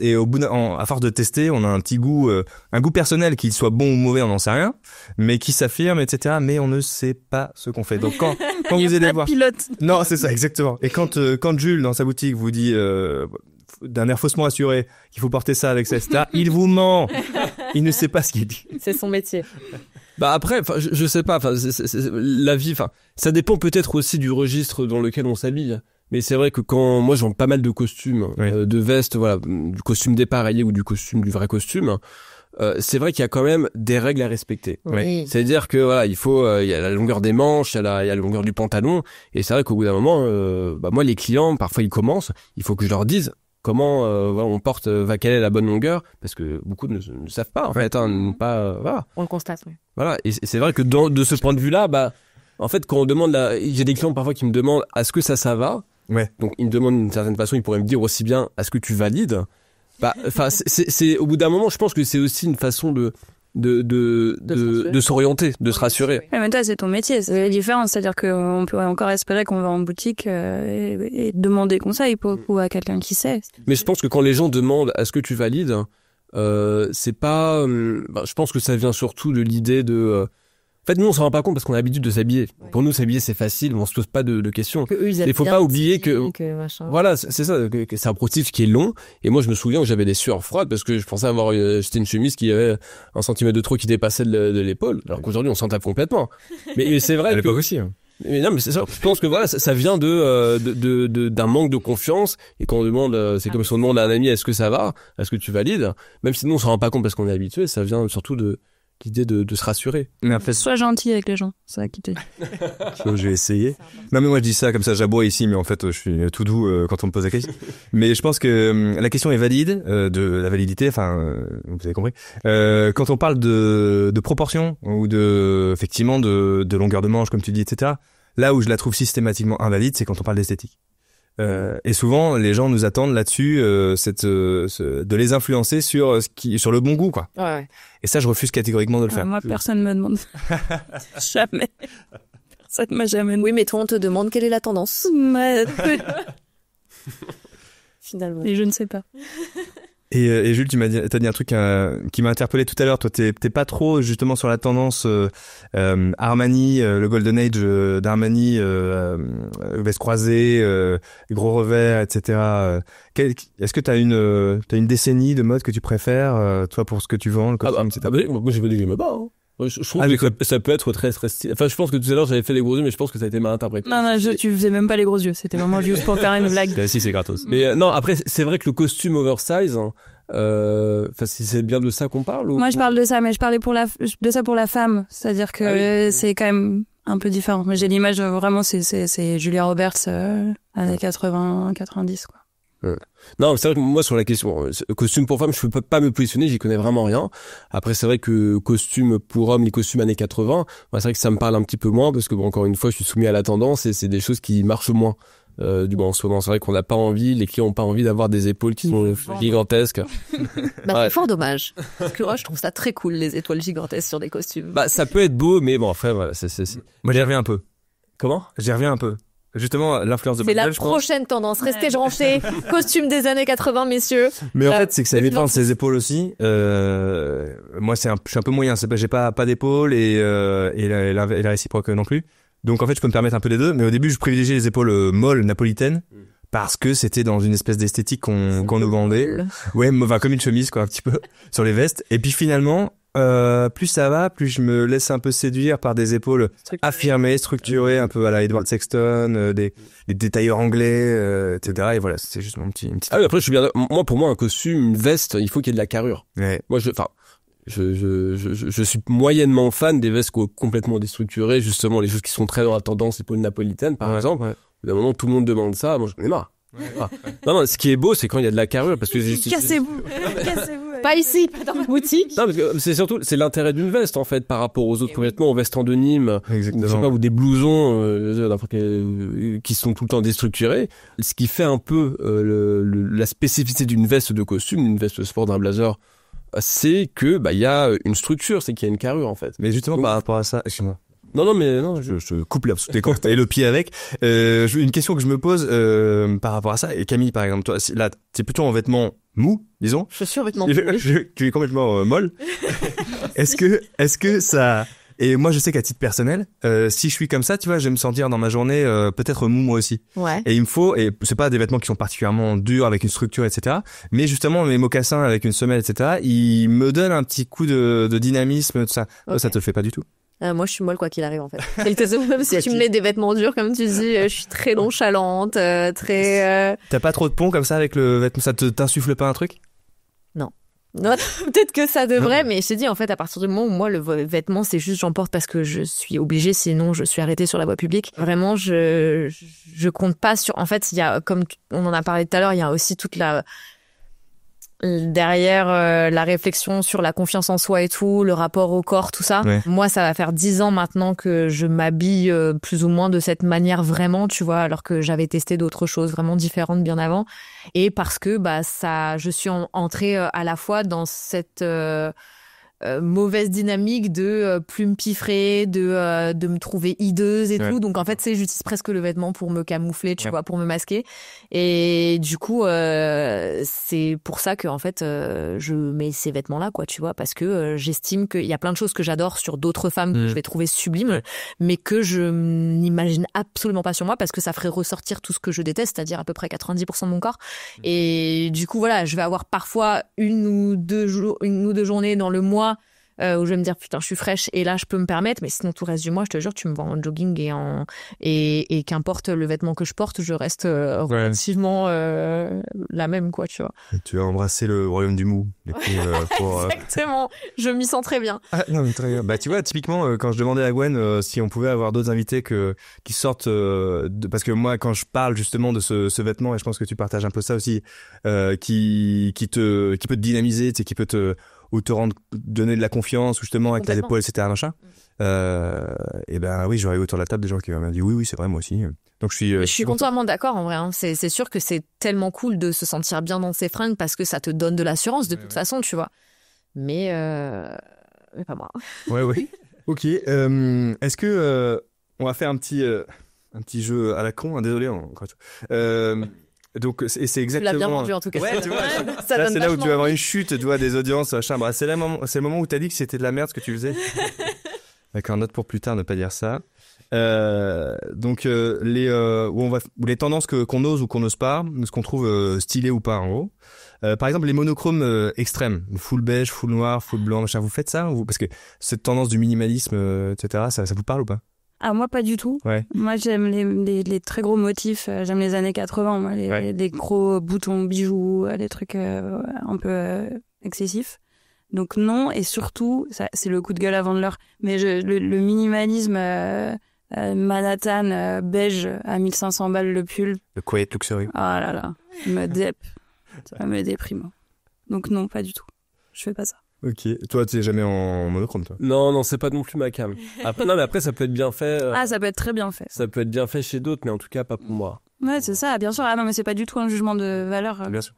et au bout à force de tester, on a un goût personnel, qu'il soit bon ou mauvais, on n'en sait rien, mais qui s'affirme, etc. Mais on ne sait pas ce qu'on fait. Donc quand vous allez voir, pilote. Non, c'est ça, exactement. Et quand Jules dans sa boutique vous dit d'un air faussement assuré qu'il faut porter ça avec ça, etc., il vous ment. Il ne sait pas ce qu'il dit. C'est son métier. Bah après, je sais pas, la vie, ça dépend peut-être aussi du registre dans lequel on s'habille. Mais c'est vrai que quand moi je vends pas mal de costumes, de vestes, voilà, du costume dépareillé ou du vrai costume, c'est vrai qu'il y a quand même des règles à respecter. Oui. C'est-à-dire que voilà, il y a la longueur des manches, il y a la longueur du pantalon, et c'est vrai qu'au bout d'un moment, moi les clients, parfois ils commencent, il faut que je leur dise comment on porte, quelle est la bonne longueur, parce que beaucoup ne savent pas en fait, voilà. On le constate, oui. Voilà, et c'est vrai que de ce point de vue-là, en fait, quand on demande, j'ai des clients parfois qui me demandent est-ce que ça va. Ouais. Donc ils me demandent d'une certaine façon, ils pourraient me dire aussi bien est-ce que tu valides. C'est au bout d'un moment, je pense que c'est aussi une façon de s'orienter, de se rassurer. Ouais, mais toi, c'est ton métier, c'est la différence. C'est-à-dire qu'on peut encore espérer qu'on va en boutique et demander conseil pour à quelqu'un qui sait. Mais je pense que quand les gens demandent est-ce que tu valides, c'est pas. Je pense que ça vient surtout de l'idée de. En fait, nous, on s'en rend pas compte parce qu'on a l'habitude de s'habiller. Ouais. Pour nous, s'habiller, c'est facile, on se pose pas de questions. Il faut pas oublier que voilà, c'est ça, que c'est un processus qui est long. Et moi, je me souviens que j'avais des sueurs froides parce que je pensais avoir acheté une chemise qui avait 1 centimètre de trop qui dépassait de l'épaule. Alors qu'aujourd'hui, on s'en tape complètement. Mais c'est vrai. À l'époque aussi. Hein. Mais non, mais c'est ça. Je pense que voilà, ça vient d'un manque de confiance. Et quand on demande, c'est comme si on demande à un ami, est-ce que ça va? Est-ce que tu valides? Même si nous, on s'en rend pas compte parce qu'on est habitué, ça vient surtout de l'idée de se rassurer. Mais après, sois gentil avec les gens, c'est ça qui te dit. Je vais essayer. Non mais moi je dis ça comme ça, j'aboie ici, mais en fait je suis tout doux quand on me pose la question. Mais je pense que la question est valide, de la validité, vous avez compris. Quand on parle de proportion ou effectivement de longueur de manche comme tu dis, etc. Là où je la trouve systématiquement invalide, c'est quand on parle d'esthétique. Et souvent, les gens nous attendent là-dessus, de les influencer sur le bon goût, quoi. Ouais. Et ça, je refuse catégoriquement de le faire. Moi, personne me demande. Jamais. Personne m'a jamais demandé. Oui, mais toi, on te demande quelle est la tendance. Ouais. Finalement. Et je ne sais pas. Et Jules, t'as dit un truc qui m'a interpellé tout à l'heure. Toi, t'es pas trop justement sur la tendance Armani, le Golden Age d'Armani, veste croisée, gros revers, etc. Est-ce que t'as une décennie de mode que tu préfères, toi, pour ce que tu vends, le costume, etc. Moi, j'ai pas dit que j'aimais pas. Hein. Je trouve que ça peut être très stylé. Enfin, je pense que tout à l'heure j'avais fait les gros yeux, mais je pense que ça a été mal interprété. Non, tu faisais même pas les gros yeux. C'était vraiment juste pour faire une blague. Si, c'est gratos. Mais non, après, c'est vrai que le costume oversize, si c'est bien de ça qu'on parle. Moi, je parle de ça, mais je parlais de ça pour la femme. C'est-à-dire que c'est quand même un peu différent. Mais j'ai l'image vraiment, c'est Julia Roberts, années 80, 90, quoi. Non, c'est vrai que moi sur la question costume pour femme, je peux pas me positionner, j'y connais vraiment rien. Après c'est vrai que costume pour homme, les costumes années 80, moi c'est vrai que ça me parle un petit peu moins parce que encore une fois, je suis soumis à la tendance et c'est des choses qui marchent moins. Du moins en ce moment, c'est vrai qu'on n'a pas envie, les clients ont pas envie d'avoir des épaules qui sont gigantesques. C'est fort dommage. Parce que moi, je trouve ça très cool, les étoiles gigantesques sur des costumes. Ça peut être beau, mais bon, après, voilà, c'est... Moi, j'y reviens un peu. Comment? J'y reviens un peu. Justement, l'influence de c'est la prochaine tendance. Restez branchés. Costume des années 80, messieurs. Mais en fait, c'est que ça dépend de ses épaules aussi. Moi, je suis un peu moyen. J'ai pas d'épaules et la réciproque non plus. Donc, en fait, je peux me permettre un peu des deux. Mais au début, je privilégiais les épaules molles napolitaines. Parce que c'était dans une espèce d'esthétique qu'on nous vendait. Ouais, comme une chemise, quoi, un petit peu, sur les vestes. Et puis finalement, plus ça va, plus je me laisse un peu séduire par des épaules affirmées, structurées, un peu à la Edward Sexton, des détailleurs anglais, etc. Et voilà, c'est juste mon petit. Ah oui, après, pour moi, un costume, une veste, il faut qu'il y ait de la carrure. Ouais. Moi, je suis moyennement fan des vestes complètement déstructurées, justement, les choses qui sont très dans la tendance épaules napolitaines, par exemple. Ouais. D'un moment, tout le monde demande ça, moi, j'en ai marre. Ouais. Non, ce qui est beau, c'est quand il y a de la carrure, parce que cassez-vous. Pas ici, pas dans la boutique. Non, parce que c'est l'intérêt d'une veste, en fait, par rapport aux autres vêtements, aux vestes en denim, je sais pas, ou des blousons, qui sont tout le temps déstructurés. Ce qui fait un peu, la spécificité d'une veste de costume, d'une veste sport, d'un blazer, c'est que, y a une structure, c'est qu'il y a une carrure, en fait. Mais justement, par rapport à ça, excuse-moi. Non, mais non. Je coupe l'herbe sous tes cordes et le pied avec. Une question que je me pose par rapport à ça. Et Camille, par exemple, toi, là, t'es plutôt en vêtements mous, disons. Je suis en vêtements Tu es complètement molle. Est-ce que ça... Et moi, je sais qu'à titre personnel, si je suis comme ça, tu vois, je vais me sentir dans ma journée peut-être mou moi aussi. Ouais. Et il me faut, et c'est pas des vêtements qui sont particulièrement durs avec une structure, etc. Mais justement, mes mocassins avec une semelle, etc. Ils me donnent un petit coup de dynamisme, tout ça. Okay. Ça te le fait pas du tout. Moi, je suis molle quoi qu'il arrive en fait. Même si tu me mets des vêtements durs, comme tu dis, je suis très nonchalante, très. T'as pas trop de pont comme ça avec le vêtement, ça t'insuffle pas un truc? Non, peut-être que ça devrait, mais je t'ai dit, en fait, à partir du moment où moi, le vêtement, c'est juste, j'en porte parce que je suis obligée, sinon je suis arrêtée sur la voie publique. Vraiment, je compte pas sur, en fait, il y a, comme on en a parlé tout à l'heure, il y a aussi toute derrière la réflexion sur la confiance en soi et tout, le rapport au corps, tout ça. Ouais. Moi, ça va faire 10 ans maintenant que je m'habille plus ou moins de cette manière vraiment, tu vois, alors que j'avais testé d'autres choses vraiment différentes bien avant. Et parce que je suis entrée à la fois dans cette mauvaise dynamique de plus me piffrer, de me trouver hideuse et tout. Donc en fait, j'utilise presque le vêtement pour me camoufler, tu vois, pour me masquer. Et du coup, c'est pour ça que en fait, je mets ces vêtements-là, quoi, tu vois, parce que j'estime qu'il y a plein de choses que j'adore sur d'autres femmes que je vais trouver sublimes, mais que je n'imagine absolument pas sur moi parce que ça ferait ressortir tout ce que je déteste, c'est-à-dire à peu près 90% de mon corps. Et du coup, voilà, je vais avoir parfois une ou deux journées dans le mois où je vais me dire putain je suis fraîche et là je peux me permettre, mais sinon tout le reste du mois je te jure tu me vois en jogging et qu'importe le vêtement que je porte je reste relativement la même quoi, tu vois. Tu as embrassé le royaume du mou Exactement, je m'y sens très bien. Ah, non, mais très bien. Bah tu vois typiquement quand je demandais à Gwen si on pouvait avoir d'autres invités qui sortent parce que moi quand je parle justement de ce vêtement, et je pense que tu partages un peu ça aussi, qui peut te dynamiser, tu sais, qui peut donner de la confiance justement avec ta épaule, etc. machin. Et ben oui, j'aurais eu autour de la table des gens qui m'ont dit oui c'est vrai moi aussi. Donc je suis complètement d'accord en vrai, hein. C'est sûr que c'est tellement cool de se sentir bien dans ses fringues parce que ça te donne de l'assurance de toute façon, tu vois. Mais pas moi. Ouais. Ok. Est-ce que on va faire un petit jeu à la con, hein, désolé encore. Donc c'est exactement. Tu l'as bien vendu en tout cas. Ouais, tu vois. Ça c'est là où tu vas avoir une chute, tu vois, des audiences, machin. Bah, c'est le moment où t'as dit que c'était de la merde ce que tu faisais. D'accord, note pour plus tard, ne pas dire ça. Donc les tendances qu'on ose ou qu'on n'ose pas, ce qu'on trouve stylé ou pas en gros. Par exemple les monochromes extrêmes, full beige, full noir, full blanc, machin. Vous faites ça parce que cette tendance du minimalisme, etc. Ça vous parle ou pas? Ah, moi, pas du tout. Ouais. Moi, j'aime les très gros motifs. J'aime les années 80, moi, les gros boutons, bijoux, les trucs un peu excessifs. Donc non, et surtout, ça, c'est le coup de gueule avant de l'heure, mais le minimalisme Manhattan beige à 1500 balles le pull. Le quiet luxury. Ah là là, ça me déprime. Donc non, pas du tout. Je fais pas ça. Ok. Toi, tu es jamais en monochrome, toi? Non, c'est pas non plus ma cam. Après, non, mais après, ça peut être bien fait. Ah, ça peut être très bien fait. Ça peut être bien fait chez d'autres, mais en tout cas, pas pour moi. Ouais, c'est ça, bien sûr. Ah non, mais c'est pas du tout un jugement de valeur. Bien sûr.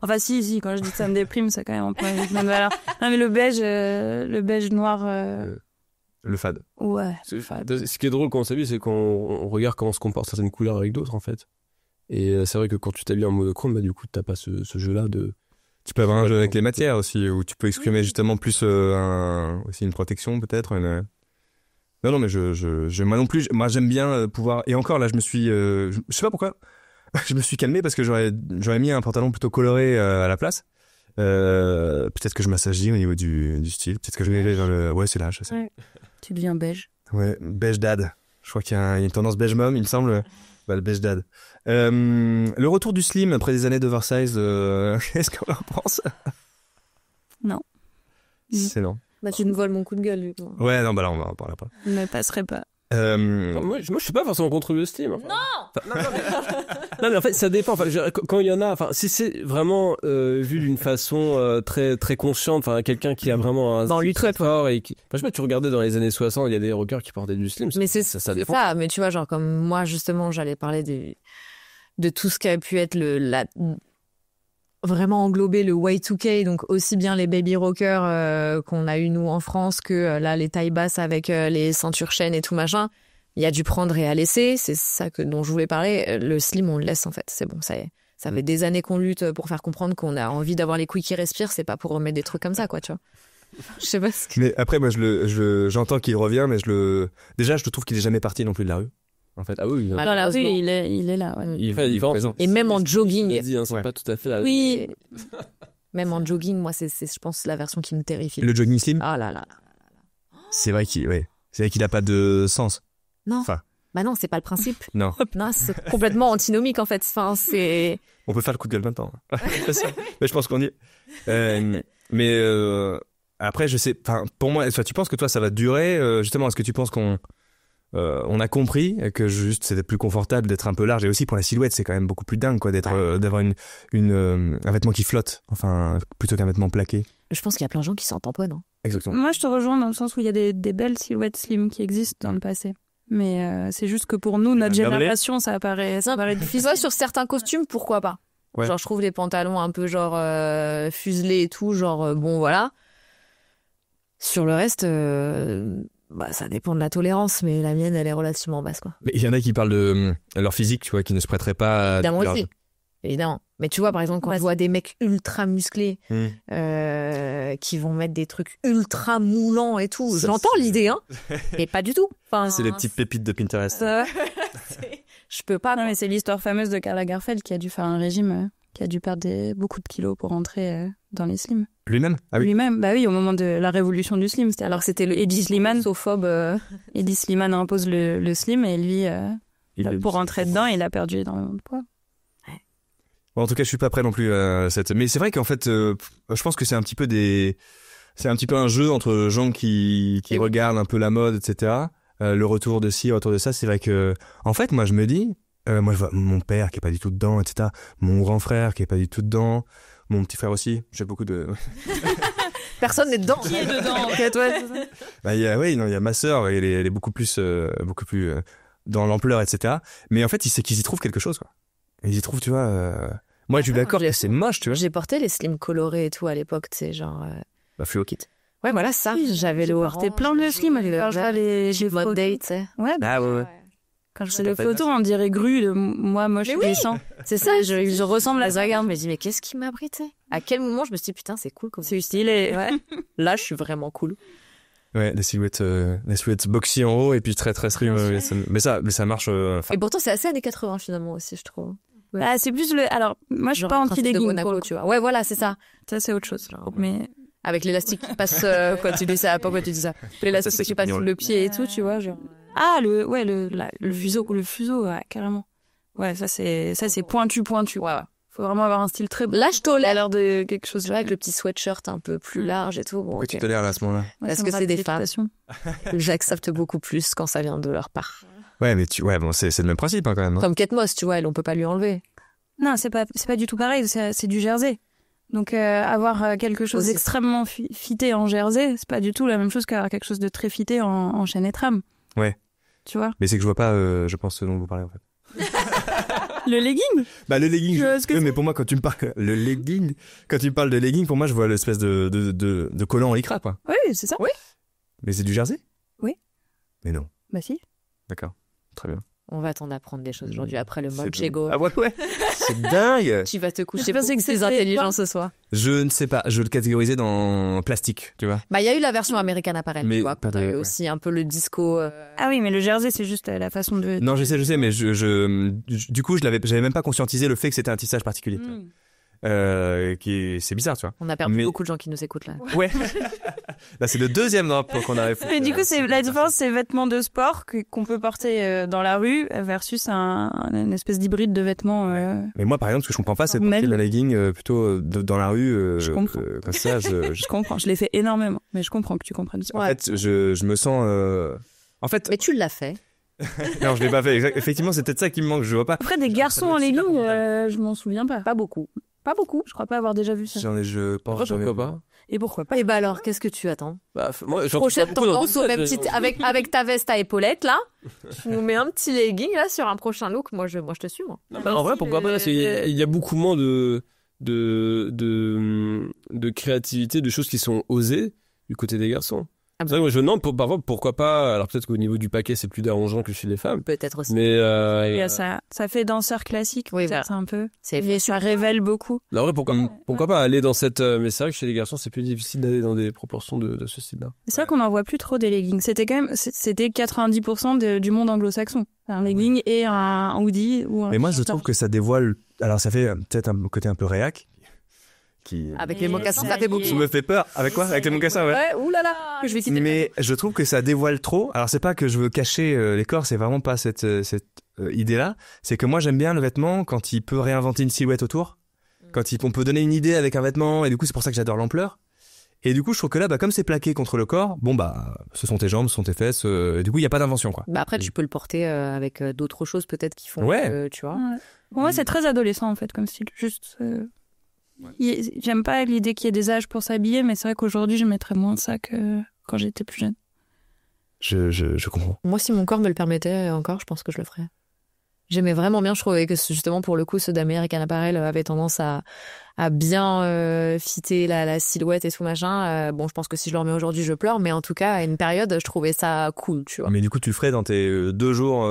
Enfin, si, quand je dis que ça me déprime, c'est quand même un peu un jugement de valeur. Non, mais le beige noir. Le fade. Ouais. Ce qui est drôle quand on s'habille, c'est qu'on regarde comment se comportent certaines couleurs avec d'autres, en fait. Et c'est vrai que quand tu t'habilles en monochrome, bah, du coup, t'as pas ce jeu-là de. Tu peux avoir un jeu avec les matières aussi, où tu peux exprimer justement plus aussi une protection peut-être. Non, mais moi non plus, moi j'aime bien pouvoir. Et encore là, je sais pas pourquoi, je me suis calmé parce que j'aurais mis un pantalon plutôt coloré à la place. Peut-être que je m'assagis au niveau du style. Peut-être que je vais aller vers le. Ouais, c'est là, je sais. Ouais. Tu deviens beige. Ouais, beige dad. Je crois qu'il y a une tendance beige mom, il me semble. Bah, le beige dad. Le retour du slim après des années d'oversize, qu'est-ce qu'on en pense? Non. C'est non. Bah, tu me voles mon coup de gueule, du coup. Ouais, non, bah là, on va en parler après. Ne passerait pas. Moi, je suis pas forcément contre le style. Enfin. Non, mais en fait, ça dépend. Enfin, quand il y en a, enfin, si c'est vraiment vu d'une façon très très consciente, enfin, quelqu'un qui a vraiment un style très fort et qui, enfin, je sais pas, tu regardais dans les années 60, il y a des rockers qui portaient du slim. Mais ça dépend. Ça, mais tu vois, genre comme moi justement, j'allais parler de tout ce qui a pu être vraiment englober le Y2K, donc aussi bien les baby rockers qu'on a eu nous en France que là les tailles basses avec les ceintures chaînes et tout machin. Il y a du prendre et à laisser, c'est ça dont je voulais parler. Le slim, on le laisse en fait, c'est bon, ça y est. Ça fait des années qu'on lutte pour faire comprendre qu'on a envie d'avoir les couilles qui respirent, c'est pas pour remettre des trucs comme ça, quoi, tu vois. Je sais pas ce que... Mais après, moi, j'entends qu'il revient, mais déjà, je trouve qu'il est jamais parti non plus de la rue. En fait. Ah oui. Dans la rue, il est là. Ouais. Il va présent. Et même en jogging. Il dit, hein, c'est pas tout à fait la... Oui. Même en jogging, moi, c'est je pense la version qui me terrifie. Le jogging slim. Ah là là. C'est vrai qu'il a pas de sens. Non. Enfin. Bah non, c'est pas le principe. Non. Non, c'est complètement antinomique en fait. Enfin, c'est. On peut faire le coup de gueule maintenant. Mais je pense qu'on y est. Mais après, je sais. Enfin, pour moi, tu penses que toi, ça va durer justement. Est-ce que tu penses qu'on a compris que juste c'était plus confortable d'être un peu large, et aussi pour la silhouette, c'est quand même beaucoup plus dingue, quoi, d'avoir un vêtement qui flotte, enfin, plutôt qu'un vêtement plaqué. Je pense qu'il y a plein de gens qui s'en tamponnent. Hein. Exactement. Moi, je te rejoins dans le sens où il y a des belles silhouettes slim qui existent dans le passé. Mais c'est juste que pour nous, notre génération, ça paraît difficile. Tu vois, sur certains costumes, pourquoi pas. Ouais. Genre, je trouve les pantalons un peu genre fuselés et tout, genre bon, voilà. Sur le reste, ça dépend de la tolérance, mais la mienne, elle est relativement basse, quoi. Mais il y en a qui parlent de leur physique, tu vois, qui ne se prêteraient pas à... Évidemment aussi. Évidemment. Mais tu vois, par exemple, quand je vois des mecs ultra musclés qui vont mettre des trucs ultra moulants et tout, j'entends l'idée, hein, mais pas du tout. Enfin, c'est les petites pépites de Pinterest. Je peux pas. Non, mais c'est l'histoire fameuse de Karl Lagerfeld qui a dû faire un régime, qui a dû perdre beaucoup de kilos pour rentrer dans les slims. Lui-même ? Ah oui. Lui-même, bah oui, au moment de la révolution du slim. Alors c'était le Eddie Sliman. Eddie Sliman impose le slim et lui, pour rentrer dedans, il a perdu énormément de poids. Bon, en tout cas, je suis pas prêt non plus à cette... Mais c'est vrai qu'en fait, je pense que c'est un petit peu c'est un petit peu un jeu entre gens qui regardent un peu la mode, etc. Le retour de ci, le retour de ça. C'est vrai que, en fait, moi, je me dis, moi, je vois mon père qui est pas du tout dedans, etc. Mon grand frère qui est pas du tout dedans. Mon petit frère aussi. J'ai beaucoup de... Personne n'est dedans. Qui est dedans, en fait, ouais. Bah, il y a ma sœur, elle est beaucoup plus dans l'ampleur, etc. Mais en fait, c'est qu'ils y trouvent quelque chose, quoi. Ils y trouvent, tu vois... Moi, je suis d'accord que c'est moche, tu vois. J'ai porté les slims colorés et tout à l'époque, tu sais, genre... Fluo Kit. Ouais, voilà, ça. Oui, j'avais porté plein de slims. J'ai mode date, tu sais. Ouais. Ah ouais. Quand je fais les photos, on dirait grue de moi moche et descend. C'est ça, je ressemble à ça. Regarde, je me dis, mais qu'est-ce qui m'abrite? À quel moment je me suis dit, putain, c'est cool comme ça. C'est stylé, ouais. Là, je suis vraiment cool. Ouais, les silhouettes boxy en haut et puis très très slim. Mais ça marche. Et pourtant, c'est assez années 80 finalement aussi, je trouve. Ouais. Ah, c'est plus alors, moi, je suis pas anti-legging, tu vois. Ouais, voilà, c'est ça. Ça, c'est autre chose. Genre, mais... Avec l'élastique qui passe, quand tu dis ça, pourquoi tu dis ça? L'élastique qui passe sur le pied et tout, tu vois, genre. Ah, le fuseau, ouais, carrément. Ouais, ça, c'est pointu. Ouais. Faut vraiment avoir un style très... Là, je tolère. À l'heure de quelque chose. Tu vois, avec le petit sweatshirt un peu plus large et tout. Bon, pourquoi tu tolères là, à ce moment-là? Parce que c'est des femmes. J'accepte beaucoup plus quand ça vient de leur part. Ouais, mais bon, c'est le même principe, hein, quand même. Hein. Comme Kate Moss, tu vois, on peut pas lui enlever. Non, c'est pas du tout pareil, c'est du jersey. Donc avoir quelque chose d'extrêmement fité en jersey, c'est pas du tout la même chose qu'avoir quelque chose de très fité en chaîne et trame. Ouais. Tu vois? Mais c'est que je vois pas, je pense, ce dont vous parlez en fait. Le legging? Bah le legging. Mais pour moi, quand tu me parles de legging, pour moi, je vois l'espèce de collant en lycra, quoi. Oui, c'est ça. Oui. Mais c'est du jersey? Oui. Mais non. Bah si. D'accord. Très bien. On va t'en apprendre des choses aujourd'hui après le mode Jego. Ah ouais. C'est dingue. Tu vas te coucher parce que c'est intelligent ce soir. Je ne sais pas. Je le catégorisais dans plastique, tu vois. Bah il y a eu la version American Apparel, mais tu vois. Il y a eu aussi un peu le disco. Ah oui, mais le jersey c'est juste la façon de. Non, je sais, mais du coup, j'avais même pas conscientisé le fait que c'était un tissage particulier. C'est bizarre, tu vois. On a perdu beaucoup de gens qui nous écoutent là. Ouais. Là, c'est le deuxième drap qu'on a réfléchi. Mais du coup, c'est la différence, c'est vêtements de sport qu'on peut porter dans la rue versus une espèce d'hybride de vêtements. Mais moi, par exemple, ce que je comprends pas, c'est porter la legging plutôt dans la rue. Je comprends. Comme ça, je comprends. Je l'ai fait énormément, mais je comprends que tu comprennes ça. En fait, je me sens. En fait. Mais tu l'as fait. Non, je l'ai pas fait. Effectivement, c'est peut-être ça qui me manque. Je vois pas. Après, des garçons en legging, je m'en souviens pas. Pas beaucoup. Je crois pas avoir déjà vu ça. Je pense. Pourquoi pas? Et pourquoi pas? Et bah alors, qu'est-ce que tu attends? Moi, prochaine tendance au même petit, avec ta veste à épaulettes là. Tu nous mets un petit legging là sur un prochain look. Moi je te suis, moi. En vrai, pourquoi pas? Il y a beaucoup moins de de créativité, de choses qui sont osées du côté des garçons. C'est vrai que moi je me demande parfois pourquoi pas. Alors peut-être qu'au niveau du paquet c'est plus dérangeant que chez les femmes. Peut-être aussi. Mais ça fait danseur classique, oui, peut-être un peu. Et ça révèle beaucoup. là, ouais, pourquoi pas aller dans cette. Mais c'est vrai que chez les garçons c'est plus difficile d'aller dans des proportions de ce style-là. C'est vrai qu'on n'en voit plus trop des leggings. C'était 90% du monde anglo-saxon. Un legging et un hoodie ou un. Mais moi je trouve que ça dévoile. Alors ça fait peut-être un côté un peu réac. Avec les mocassins, ça fait beaucoup. Ça me fait peur. Avec quoi? Avec les mocassins, ouais. Ouais, oulala, que je vais quitter. Mais je trouve que ça dévoile trop. Alors c'est pas que je veux cacher les corps, c'est vraiment pas cette idée-là. C'est que moi j'aime bien le vêtement quand il peut réinventer une silhouette autour, quand on peut donner une idée avec un vêtement, et du coup c'est pour ça que j'adore l'ampleur. Et du coup je trouve que là, comme c'est plaqué contre le corps, ce sont tes jambes, ce sont tes fesses, et du coup il y a pas d'invention quoi. Après tu peux le porter avec d'autres choses peut-être qui font, tu vois. Ouais. Pour moi c'est très adolescent en fait comme style, juste. J'aime pas l'idée qu'il y ait des âges pour s'habiller, mais c'est vrai qu'aujourd'hui je mettrais moins ça que quand j'étais plus jeune. Je comprends. Moi, si mon corps me le permettait encore, je pense que je le ferais. J'aimais vraiment bien, je trouvais que justement pour le coup ceux d'American Apparel avaient tendance à bien fitter la silhouette et tout machin. Je pense que si je le remets aujourd'hui je pleure, mais en tout cas à une période je trouvais ça cool, tu vois. Mais du coup tu le ferais dans tes 2 jours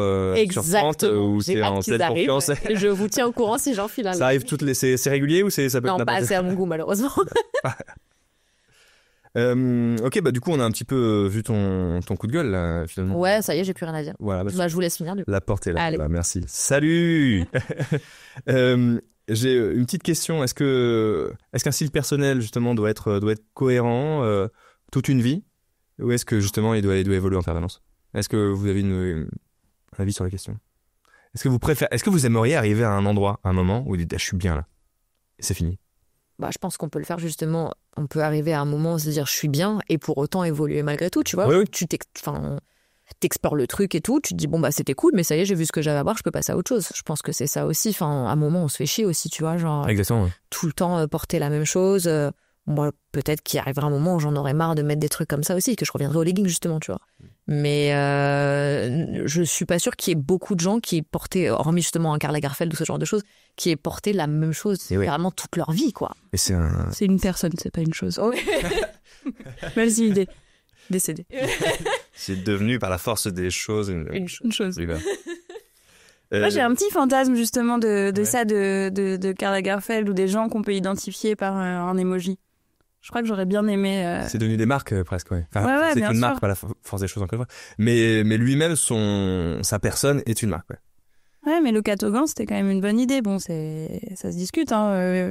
sur 30 où t'es en pleine confiance. Je vous tiens au courant si j'enfile un. Ça arrive c'est régulier ou ça peut être non, pas assez à mon goût malheureusement. Ok, du coup on a un petit peu vu ton coup de gueule là finalement. Ouais, ça y est, j'ai plus rien à dire. Voilà, je vous laisse finir du coup. La porte est là. Allez. Merci. Salut. J'ai une petite question. Est-ce qu'un style personnel justement doit être cohérent toute une vie, ou est-ce que justement il doit évoluer en permanence? Est-ce que vous avez un avis sur la question? Est-ce que vous aimeriez arriver à un endroit, à un moment où vous dites je suis bien là et c'est fini? Je pense qu'on peut le faire justement. On peut arriver à un moment où se dire je suis bien et pour autant évoluer malgré tout, tu vois. Oui. Tu t'explores le truc et tout, tu te dis c'était cool, mais ça y est, j'ai vu ce que j'avais à voir, je peux passer à autre chose. Je pense que c'est ça aussi. Enfin, à un moment on se fait chier aussi, tu vois, genre Exactement. Ouais. tout le temps porter la même chose. Moi, peut-être qu'il arrivera un moment où j'en aurais marre de mettre des trucs comme ça aussi, que je reviendrai au legging justement, tu vois. Mais je suis pas sûre qu'il y ait beaucoup de gens qui aient porté, hormis justement un Karl Lagerfeld ou ce genre de choses, qui aient porté la même chose vraiment toute leur vie, quoi. Et c'est une personne, c'est pas une chose. Oh. Vas-y, idée. Décédé. C'est devenu par la force des choses une chose. Moi, j'ai un petit fantasme justement de ça, de Karl Lagerfeld ou des gens qu'on peut identifier par un emoji. Je crois que j'aurais bien aimé. C'est devenu des marques presque, ouais. Enfin, c'est bien une sûr. marque, pas la force des choses encore une fois. Mais lui-même, sa personne est une marque, ouais. Ouais, mais le catogan, c'était quand même une bonne idée. Bon, ça se discute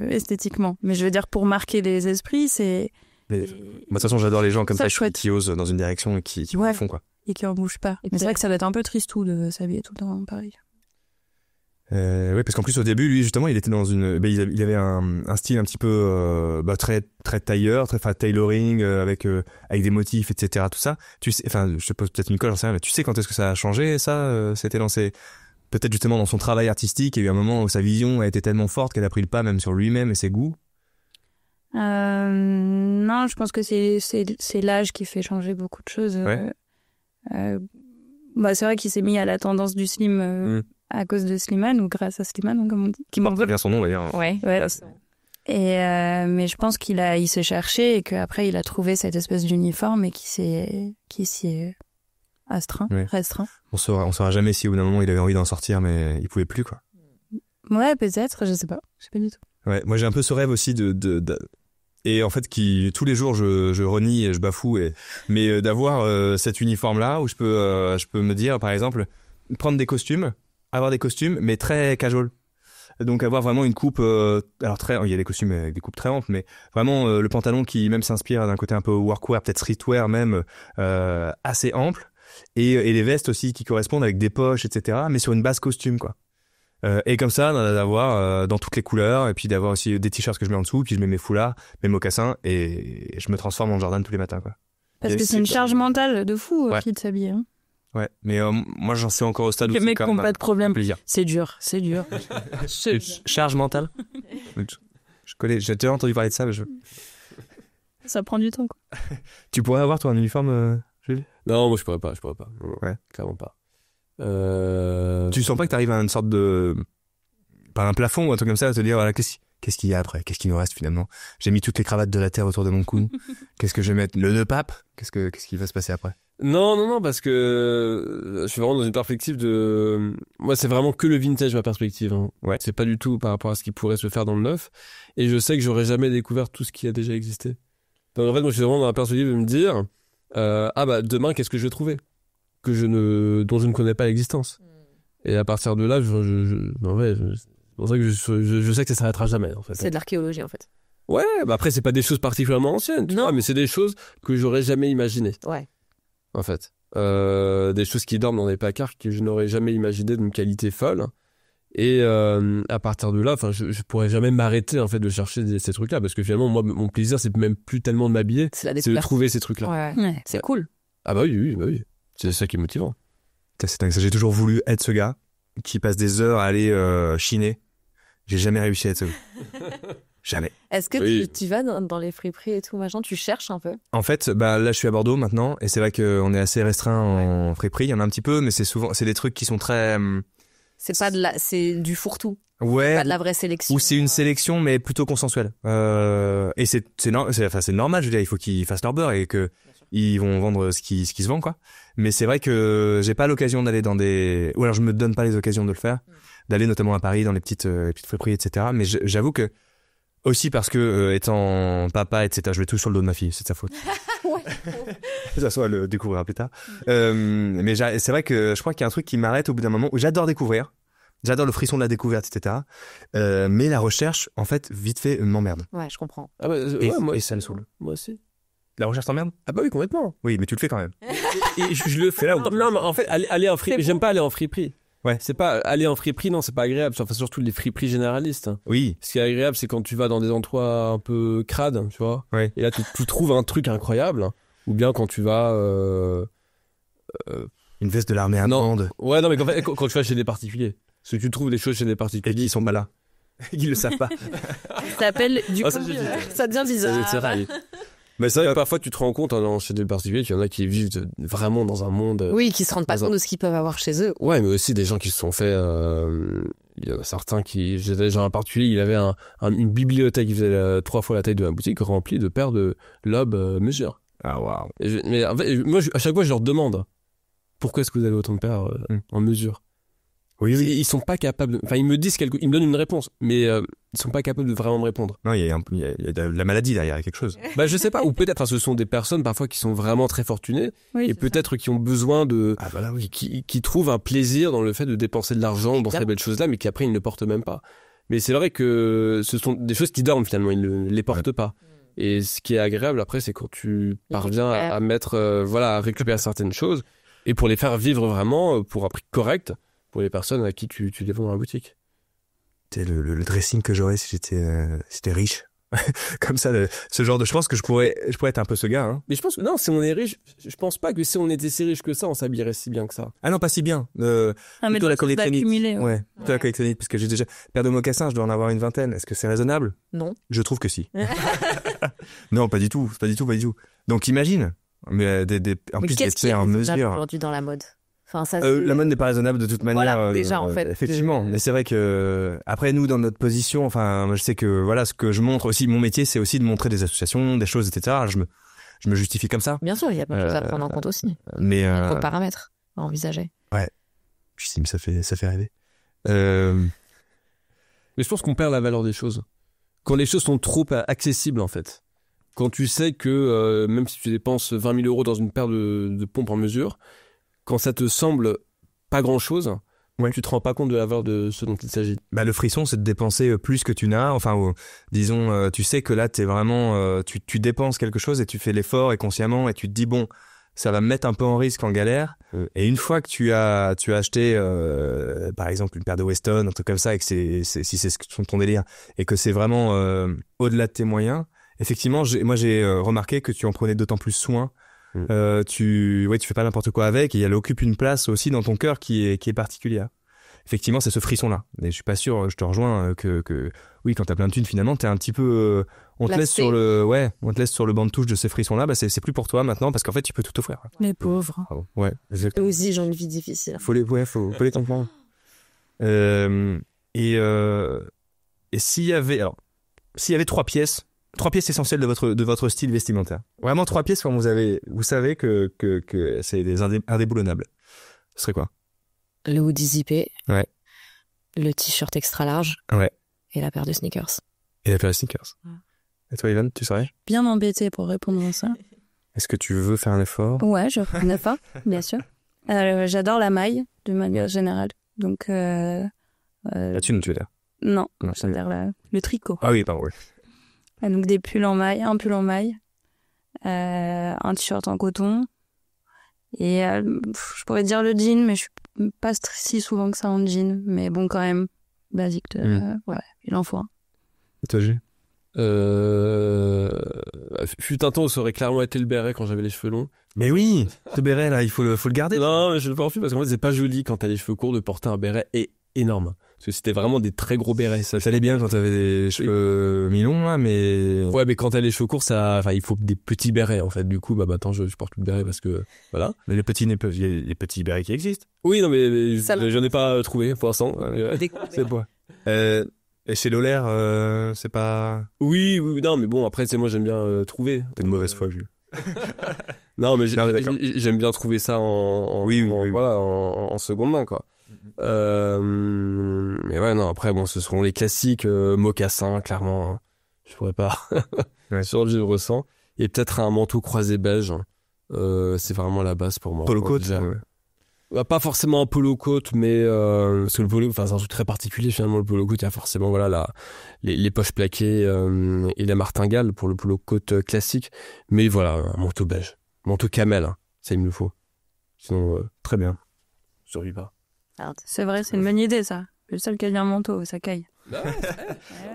esthétiquement. Mais je veux dire, pour marquer les esprits, c'est. Moi, de toute façon, j'adore les gens comme ça chouette. qui osent dans une direction et qui font, quoi. Et qui en bougent pas. Mais c'est vrai que ça doit être un peu tristou de s'habiller tout le temps pareil. Oui, parce qu'en plus au début, lui justement, il était dans il avait un style un petit peu très très tailleur, très tailoring avec des motifs, etc. Tout ça. Tu sais, je te pose peut-être une colle, j'en sais rien, mais tu sais quand est-ce que ça a changé ça c'était lancé peut-être justement dans son travail artistique. Il y a eu un moment où sa vision a été tellement forte qu'elle a pris le pas même sur lui-même et ses goûts. Non, je pense que c'est l'âge qui fait changer beaucoup de choses. Ouais. C'est vrai qu'il s'est mis à la tendance du slim à cause de Slimane ou grâce à Slimane, comme on dit. Qui porte très bien son nom d'ailleurs. Ouais. Et mais je pense qu'il s'est cherché et qu'après il a trouvé cette espèce d'uniforme et qui s'y est restreint. On saura jamais si au bout d'un moment il avait envie d'en sortir, mais il pouvait plus, quoi. Ouais, peut-être, je sais pas du tout. Ouais, moi j'ai un peu ce rêve aussi et en fait tous les jours je renie et je bafoue mais d'avoir cet uniforme là où je peux me dire par exemple prendre des costumes, avoir des costumes mais très casual. Donc avoir vraiment une coupe il y a des costumes avec des coupes très amples, mais vraiment le pantalon qui même s'inspire d'un côté un peu workwear, peut-être streetwear même, assez ample, et les vestes aussi qui correspondent avec des poches, etc., mais sur une base costume, quoi. Et comme ça, d'avoir dans toutes les couleurs, et puis d'avoir aussi des t-shirts que je mets en dessous, puis je mets mes foulards, mes mocassins, et je me transforme en Jordan tous les matins, quoi. Parce que c'est une charge mentale de fou ouais. de s'habiller. Hein. Ouais, mais moi j'en sais encore au stade où les mecs n'ont pas de problème. Plaisir. C'est dur. Charge mentale. J'ai déjà entendu parler de ça, mais ça prend du temps, quoi. Tu pourrais avoir toi un uniforme, Jules? Non, moi je pourrais pas. Non, ouais, clairement pas. Tu sens pas que t'arrives à une sorte de, pas un plafond ou un truc comme ça, à te dire voilà, qu'est-ce Qu'est-ce qu'il y a après? Qu'est-ce qui nous reste finalement? J'ai mis toutes les cravates de la terre autour de mon cou. Qu'est-ce que je vais mettre? Le nœud pape? Qu'est-ce qui va se passer après? Non, parce que je suis vraiment dans une perspective de... Moi, c'est vraiment que le vintage, ma perspective. Hein. Ouais. C'est pas du tout par rapport à ce qui pourrait se faire dans le neuf. Et je sais que j'aurais jamais découvert tout ce qui a déjà existé. Donc en fait, moi, je suis vraiment dans la perspective de me dire, demain, qu'est-ce que je vais trouver dont je ne connais pas l'existence. Et à partir de là, c'est pour ça que je sais que ça s'arrêtera jamais, en fait. C'est de l'archéologie, en fait. Ouais, après, c'est pas des choses particulièrement anciennes, tu vois, mais c'est des choses que j'aurais jamais imaginées. Ouais. En fait. Des choses qui dorment dans des placards que je n'aurais jamais imaginé d'une qualité folle. Et à partir de là, je pourrais jamais m'arrêter, en fait, de chercher ces trucs-là. Parce que finalement, moi, mon plaisir, c'est même plus tellement de m'habiller, c'est de trouver ces trucs-là. Ouais. C'est cool. Ah bah oui. C'est ça qui est motivant. C'est dingue, ça, j'ai toujours voulu être ce gars qui passe des heures à aller chiner. J'ai jamais réussi à être ce gars. Jamais. Est-ce que tu vas dans les friperies et tout, machin, tu cherches un peu? En fait, là, je suis à Bordeaux maintenant, et c'est vrai qu'on est assez restreint en friperie. Il y en a un petit peu, mais c'est des trucs qui sont très... c'est du fourre-tout. Ouais. Pas de la vraie sélection. Ou c'est une sélection, mais plutôt consensuelle. Et c'est normal, je veux dire, il faut qu'ils fassent leur beurre et que ils vont vendre ce qui se vend, quoi. Mais c'est vrai que j'ai pas l'occasion d'aller dans ou alors je me donne pas les occasions de le faire, d'aller notamment à Paris dans les petites friperies, etc. Mais j'avoue que aussi parce que étant papa, etc., je vais tout sur le dos de ma fille, c'est de sa faute. Ouais. Ça soit le découvrira plus tard. Mais c'est vrai que je crois qu'il y a un truc qui m'arrête au bout d'un moment où j'adore découvrir. J'adore le frisson de la découverte, etc. Mais la recherche, en fait, vite fait, m'emmerde. Ouais, je comprends. Ah bah, et ça me saoule. Moi aussi. La recherche t'emmerde? Ah bah oui, complètement. Oui, mais tu le fais quand même. Et je le fais là. Non, mais en fait, aller en friperie, j'aime pas aller en friperie. Ouais. C'est pas aller en friperie, non, c'est pas agréable. Enfin, surtout les friperies généralistes. Oui. Ce qui est agréable, c'est quand tu vas dans des endroits un peu crades, tu vois. Ouais. Et là, tu trouves un truc incroyable. Ou bien quand tu vas. Une veste de l'armée allemande. Ouais, non, mais quand tu vas chez des particuliers. Parce que tu trouves des choses chez des particuliers. Et ils sont malins. Ils le savent pas. Ça s'appelle du coup. Ça devient bizarre. C'est vrai. Mais c'est vrai que parfois tu te rends compte chez des particuliers qu'il y en a qui vivent vraiment dans un monde. Oui, qui se rendent pas compte de ce qu'ils peuvent avoir chez eux. Ouais, mais aussi des gens qui se sont fait. Il y en a certains qui. J'ai déjà un particulier, il avait une bibliothèque qui faisait 3 fois la taille de ma boutique, remplie de paires de lobes mesure. Ah waouh. Mais en fait, moi, à chaque fois, je leur demande pourquoi est-ce que vous avez autant de paires en mesure. Oui. Ils sont pas capables. Enfin, ils me disent ils me donnent une réponse, mais ils sont pas capables de vraiment me répondre. Non, il y a de la maladie derrière, il y a quelque chose. Bah, je sais pas. Ou peut-être, ce sont des personnes parfois qui sont vraiment très fortunées et peut-être qui ont besoin de, qui trouvent un plaisir dans le fait de dépenser de l'argent dans ces belles choses-là, mais qui après ils ne portent même pas. Mais c'est vrai que ce sont des choses qui dorment finalement, ils ne les portent pas. Et ce qui est agréable après, c'est quand tu parviens à mettre, à récupérer certaines choses et pour les faire vivre vraiment pour un prix correct. Pour les personnes à qui tu les vends dans la boutique. C'est le dressing que j'aurais si j'étais riche. Comme ça, ce genre de... Je pense que je pourrais être un peu ce gars. Hein. Mais je pense que non, si on est riche, je pense pas que si on était si riche que ça, on s'habillerait si bien que ça. Ah non, pas si bien. Plutôt la collectionnite. Plutôt la collectionnite, parce que j'ai déjà... Paire de mocassins, je dois en avoir une vingtaine. Est-ce que c'est raisonnable? Non. Je trouve que si. Non, pas du tout. Pas du tout. Donc imagine. Mais en plus, c'est en mesure. Aujourd'hui dans la mode. Enfin, ça, la mode n'est pas raisonnable de toute manière. Voilà, déjà, en fait. Effectivement. Mais c'est vrai que, après, nous, dans notre position, enfin, moi, je sais que, ce que je montre aussi, mon métier, c'est aussi de montrer des associations, des choses, etc. Je me justifie comme ça. Bien sûr, il y a plein de choses à prendre en compte aussi. Mais, d'autres paramètres à envisager. Ouais. Je sais, mais ça fait rêver. Mais je pense qu'on perd la valeur des choses. Quand les choses sont trop accessibles, en fait. Quand tu sais que, même si tu dépenses 20 000 € dans une paire de pompes en mesure, quand ça te semble pas grand-chose, tu te rends pas compte de la valeur de ce dont il s'agit. Bah, le frisson, c'est de dépenser plus que tu n'as. Enfin, disons, tu sais que là, t'es vraiment, tu dépenses quelque chose et tu fais l'effort et consciemment et tu te dis bon, ça va me mettre un peu en risque, en galère. Et une fois que tu as acheté, par exemple, une paire de Weston, un truc comme ça, et que si c'est ton délire, et que c'est vraiment au-delà de tes moyens, effectivement, moi j'ai remarqué que tu en prenais d'autant plus soin. Tu fais pas n'importe quoi avec et elle occupe une place aussi dans ton cœur qui est particulière. Effectivement, c'est ce frisson là. Et je suis pas sûr, je te rejoins que oui, quand t'as plein de thunes finalement, t'es un petit peu on te laisse sur le banc de touche de ces frissons là, c'est plus pour toi maintenant parce qu'en fait, tu peux tout offrir. Les pauvres. Ah bon. Ouais, exactement. Eux aussi, ils ont une vie difficile. Faut les comprendre. Et s'il y avait alors s'il y avait 3 pièces essentielles de votre style vestimentaire. Vraiment 3 pièces quand vous savez que c'est des indéboulonnables. Ce serait quoi? Le hoodie zippé. Ouais. Le t-shirt extra large. Ouais. Et la paire de sneakers. Et la paire de sneakers. Ouais. Et toi, Yvan, tu saurais? Bien embêté pour répondre à ça. Est-ce que tu veux faire un effort? Ouais, je ferai un effort, bien sûr. J'adore la maille, de manière générale. Donc, la thune, tu veux dire? Non, c'est-à-dire le tricot. Ah oui, pardon, oui. Donc des pulls en maille, un pull en maille, un t-shirt en coton, et je pourrais dire le jean, mais je suis pas si souvent que ça en jean, mais bon, quand même, basique, ouais, il en faut un. Et toi, Gilles? Fut un temps où ça aurait clairement été le béret quand j'avais les cheveux longs. Mais oui, ce béret là, il faut le garder. Non, mais je le porte plus parce qu'en fait c'est pas joli quand t'as les cheveux courts de porter un béret énorme. Parce que c'était vraiment des très gros bérets. Ça allait bien quand t'avais des cheveux mi-longs là, mais... Ouais, mais quand t'as les cheveux courts, il faut des petits bérets en fait. Du coup, maintenant je porte plus de béret parce que voilà. Mais il y a les petits bérets qui existent. Oui, non mais j'en ai pas trouvé pour l'instant. C'est quoi? Et chez Lolaire, c'est pas... Oui, non, mais bon, après, moi, j'aime bien trouver. T'as une mauvaise foi, Jules. Non, mais j'aime bien trouver ça en seconde main, quoi. Mais ouais, non, après, bon, ce seront les classiques mocassins, clairement. Hein. Je pourrais pas. Sur le je ressens. Et peut-être un manteau croisé beige. C'est vraiment la base pour moi. Polo coat, ouais. Pas forcément un polo coat, mais parce que le polo, c'est un truc très particulier finalement. Le polo coat, il y a forcément les poches plaquées et la martingale pour le polo coat classique. Mais voilà, un manteau beige, manteau camel, hein, ça il me le faut. Sinon, très bien, je survis pas. C'est vrai, c'est une bonne idée ça. Le seul qui a un manteau, ça caille.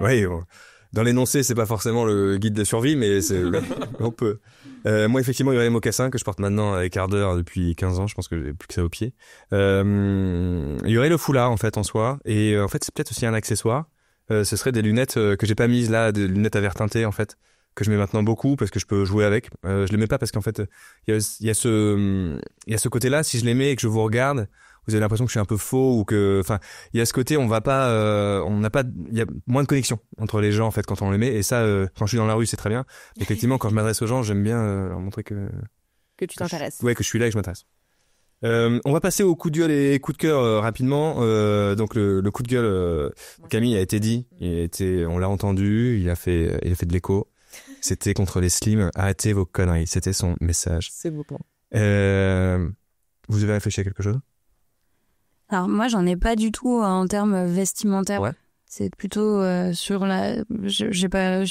Oui, bon. Dans l'énoncé, c'est pas forcément le guide de survie, mais on peut. Moi, effectivement, il y aurait les mocassins que je porte maintenant avec ardeur depuis 15 ans. Je pense que j'ai plus que ça au pied. Il y aurait le foulard, en fait, en soi. Et en fait, c'est peut-être aussi un accessoire. Ce serait des lunettes que j'ai pas mises là, des lunettes à verre teinté, en fait, que je mets maintenant beaucoup parce que je peux jouer avec. Je les mets pas parce qu'en fait, il y a ce côté-là. Si je les mets et que je vous regarde, vous avez l'impression que je suis un peu faux ou que, enfin, il y a ce côté, il y a moins de connexion entre les gens, en fait, quand on les met. Et ça, quand je suis dans la rue, c'est très bien. Mais effectivement, quand je m'adresse aux gens, j'aime bien leur montrer que tu t'intéresses. Ouais, que je suis là et que je m'intéresse. On va passer au coup de gueule et coup de cœur rapidement. Donc le coup de gueule, Camille a été dit, on l'a entendu, il a fait de l'écho. C'était contre les slims. Arrêtez vos conneries. C'était son message. C'est beau. Vous avez réfléchi à quelque chose? Alors moi, j'en ai pas du tout en termes vestimentaires. Ouais. C'est plutôt sur la. J'ai pas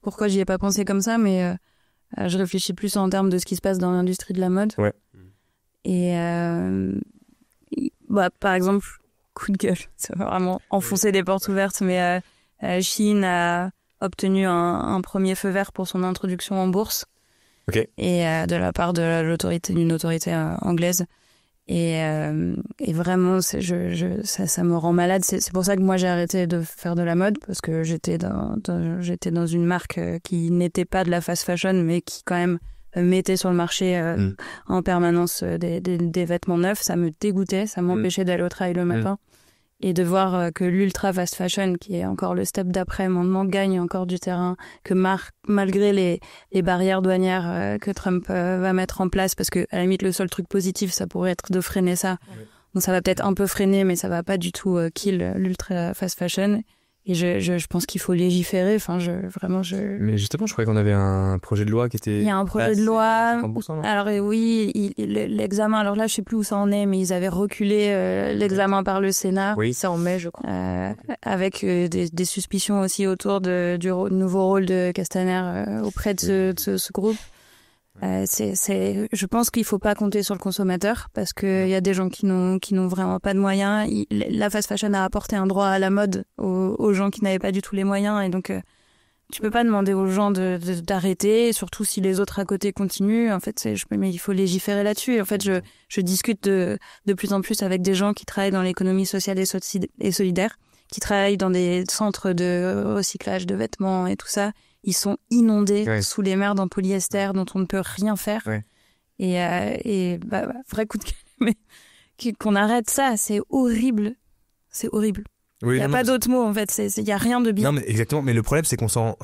pourquoi j'y ai pas pensé comme ça, mais je réfléchis plus en termes de ce qui se passe dans l'industrie de la mode. Ouais. Et par exemple, coup de gueule, ça va vraiment enfoncer des portes ouvertes, mais Shein a obtenu un premier feu vert pour son introduction en bourse. Ok. Et de la part d'une autorité anglaise. Et vraiment, ça me rend malade. C'est pour ça que moi j'ai arrêté de faire de la mode, parce que j'étais dans une marque qui n'était pas de la fast fashion, mais qui quand même mettait sur le marché en permanence des vêtements neufs. Ça me dégoûtait, ça m'empêchait d'aller au travail le matin. Et de voir que l'ultra fast fashion, qui est encore le step d'après, maintenant gagne encore du terrain, que malgré les barrières douanières que Trump va mettre en place, parce que à la limite le seul truc positif, ça pourrait être de freiner ça. Ouais. Donc ça va peut-être un peu freiner, mais ça va pas du tout kill l'ultra fast fashion. Et je pense qu'il faut légiférer. Enfin, Mais justement, je croyais qu'on avait un projet de loi qui était... Il y a un projet de loi. 30%, alors oui, l'examen, alors là, je sais plus où ça en est, mais ils avaient reculé l'examen par le Sénat. Oui, c'est en mai, je crois. Avec des suspicions aussi autour du nouveau rôle de Castaner auprès de ce groupe. Je pense qu'il faut pas compter sur le consommateur, parce que il y a des gens qui n'ont vraiment pas de moyens. La fast fashion a apporté un droit à la mode aux gens qui n'avaient pas du tout les moyens, et donc tu peux pas demander aux gens d'arrêter, surtout si les autres à côté continuent. En fait, mais il faut légiférer là-dessus. Et en fait, je discute de plus en plus avec des gens qui travaillent dans l'économie sociale et solidaire, qui travaillent dans des centres de recyclage de vêtements et tout ça. Ils sont inondés sous les merdes en polyester dont on ne peut rien faire. Ouais. Et vrai coup de gueule, mais qu'on arrête ça, c'est horrible. C'est horrible. Oui, Il y a pas d'autre mot en fait, il y a rien de bien. Non mais exactement, mais le problème c'est qu'on s'en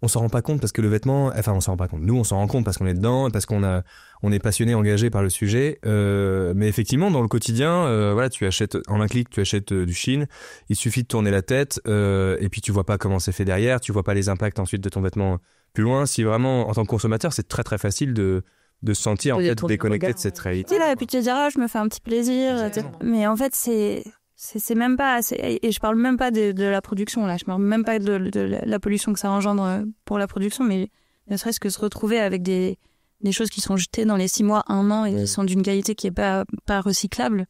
rend pas compte parce que le vêtement, on s'en rend pas compte. Nous on s'en rend compte parce qu'on est dedans, parce qu'on est passionné, engagé par le sujet. Mais effectivement dans le quotidien, voilà, tu achètes en un clic, tu achètes du Shein, il suffit de tourner la tête et puis tu vois pas comment c'est fait derrière, tu vois pas les impacts ensuite de ton vêtement plus loin. Si vraiment en tant que consommateur, c'est très très facile de se sentir en fait déconnecté de cette réalité. Tu là et puis tu te diras je me fais un petit plaisir, mais en fait c'est même pas et je parle même pas de la production là, je parle même pas de la pollution que ça engendre pour la production, mais ne serait-ce que se retrouver avec des choses qui sont jetées dans les 6 mois, 1 an et sont d'une qualité qui est pas recyclable,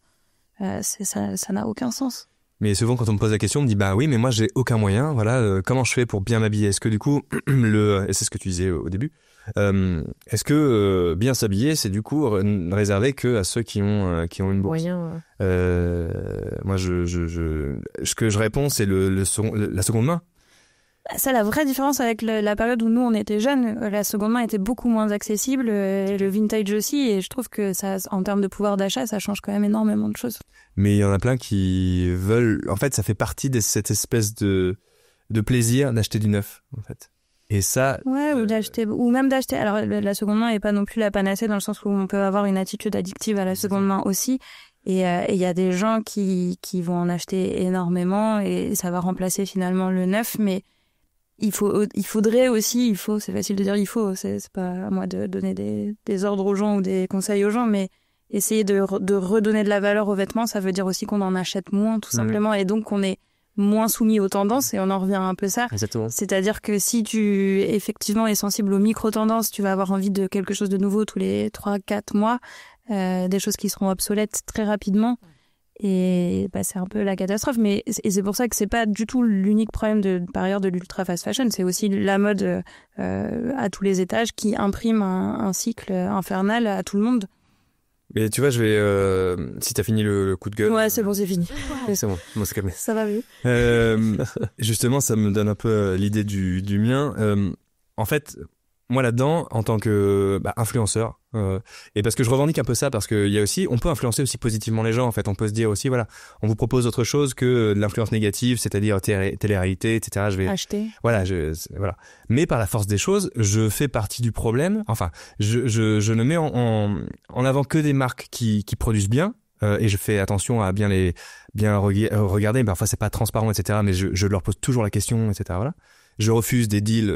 ça n'a aucun sens. Mais souvent quand on me pose la question, on me dit bah oui mais moi j'ai aucun moyen, voilà, comment je fais pour bien m'habiller? Est-ce que du coup et c'est ce que tu disais au début, est-ce que bien s'habiller c'est du coup réservé que à ceux qui ont une bourse? Moyen. Moi ce que je réponds c'est la seconde main. Ça, la vraie différence avec la période où nous on était jeunes, la seconde main était beaucoup moins accessible, et le vintage aussi, et je trouve que ça, en termes de pouvoir d'achat, ça change quand même énormément de choses. Mais il y en a plein qui veulent, en fait ça fait partie de cette espèce de plaisir d'acheter du neuf en fait. Et ça ouais, ou même d'acheter, alors la seconde main est pas non plus la panacée dans le sens où on peut avoir une attitude addictive à la seconde main aussi, et il y a des gens qui vont en acheter énormément et ça va remplacer finalement le neuf, mais c'est facile de dire c'est pas à moi de donner des ordres aux gens ou des conseils aux gens, mais essayer de redonner de la valeur aux vêtements, ça veut dire aussi qu'on en achète moins tout simplement, et donc qu'on est moins soumis aux tendances, et on en revient un peu ça. Exactement. C'est-à-dire que si tu effectivement es sensible aux micro-tendances, tu vas avoir envie de quelque chose de nouveau tous les 3-4 mois, des choses qui seront obsolètes très rapidement. Et c'est un peu la catastrophe, et c'est pour ça que c'est pas du tout l'unique problème par ailleurs de l'ultra fast fashion, c'est aussi la mode à tous les étages qui imprime un cycle infernal à tout le monde. Mais tu vois, je vais si t'as fini le coup de gueule. Ouais, c'est bon, c'est fini. C'est bon, c'est calmé. Ça va mieux. Justement, ça me donne un peu l'idée du mien. En fait, moi là-dedans, en tant que influenceur, et parce que je revendique un peu ça, parce que il y a aussi, on peut influencer aussi positivement les gens. En fait, on peut se dire aussi, voilà, on vous propose autre chose que de l'influence négative, c'est-à-dire télé-réalité, etc. Je vais acheter. Voilà, voilà. Mais par la force des choses, je fais partie du problème. Enfin, je ne mets en avant que des marques qui produisent bien. Et je fais attention à bien regarder. Parfois c'est pas transparent, etc. Mais je leur pose toujours la question, etc. Voilà. Je refuse des deals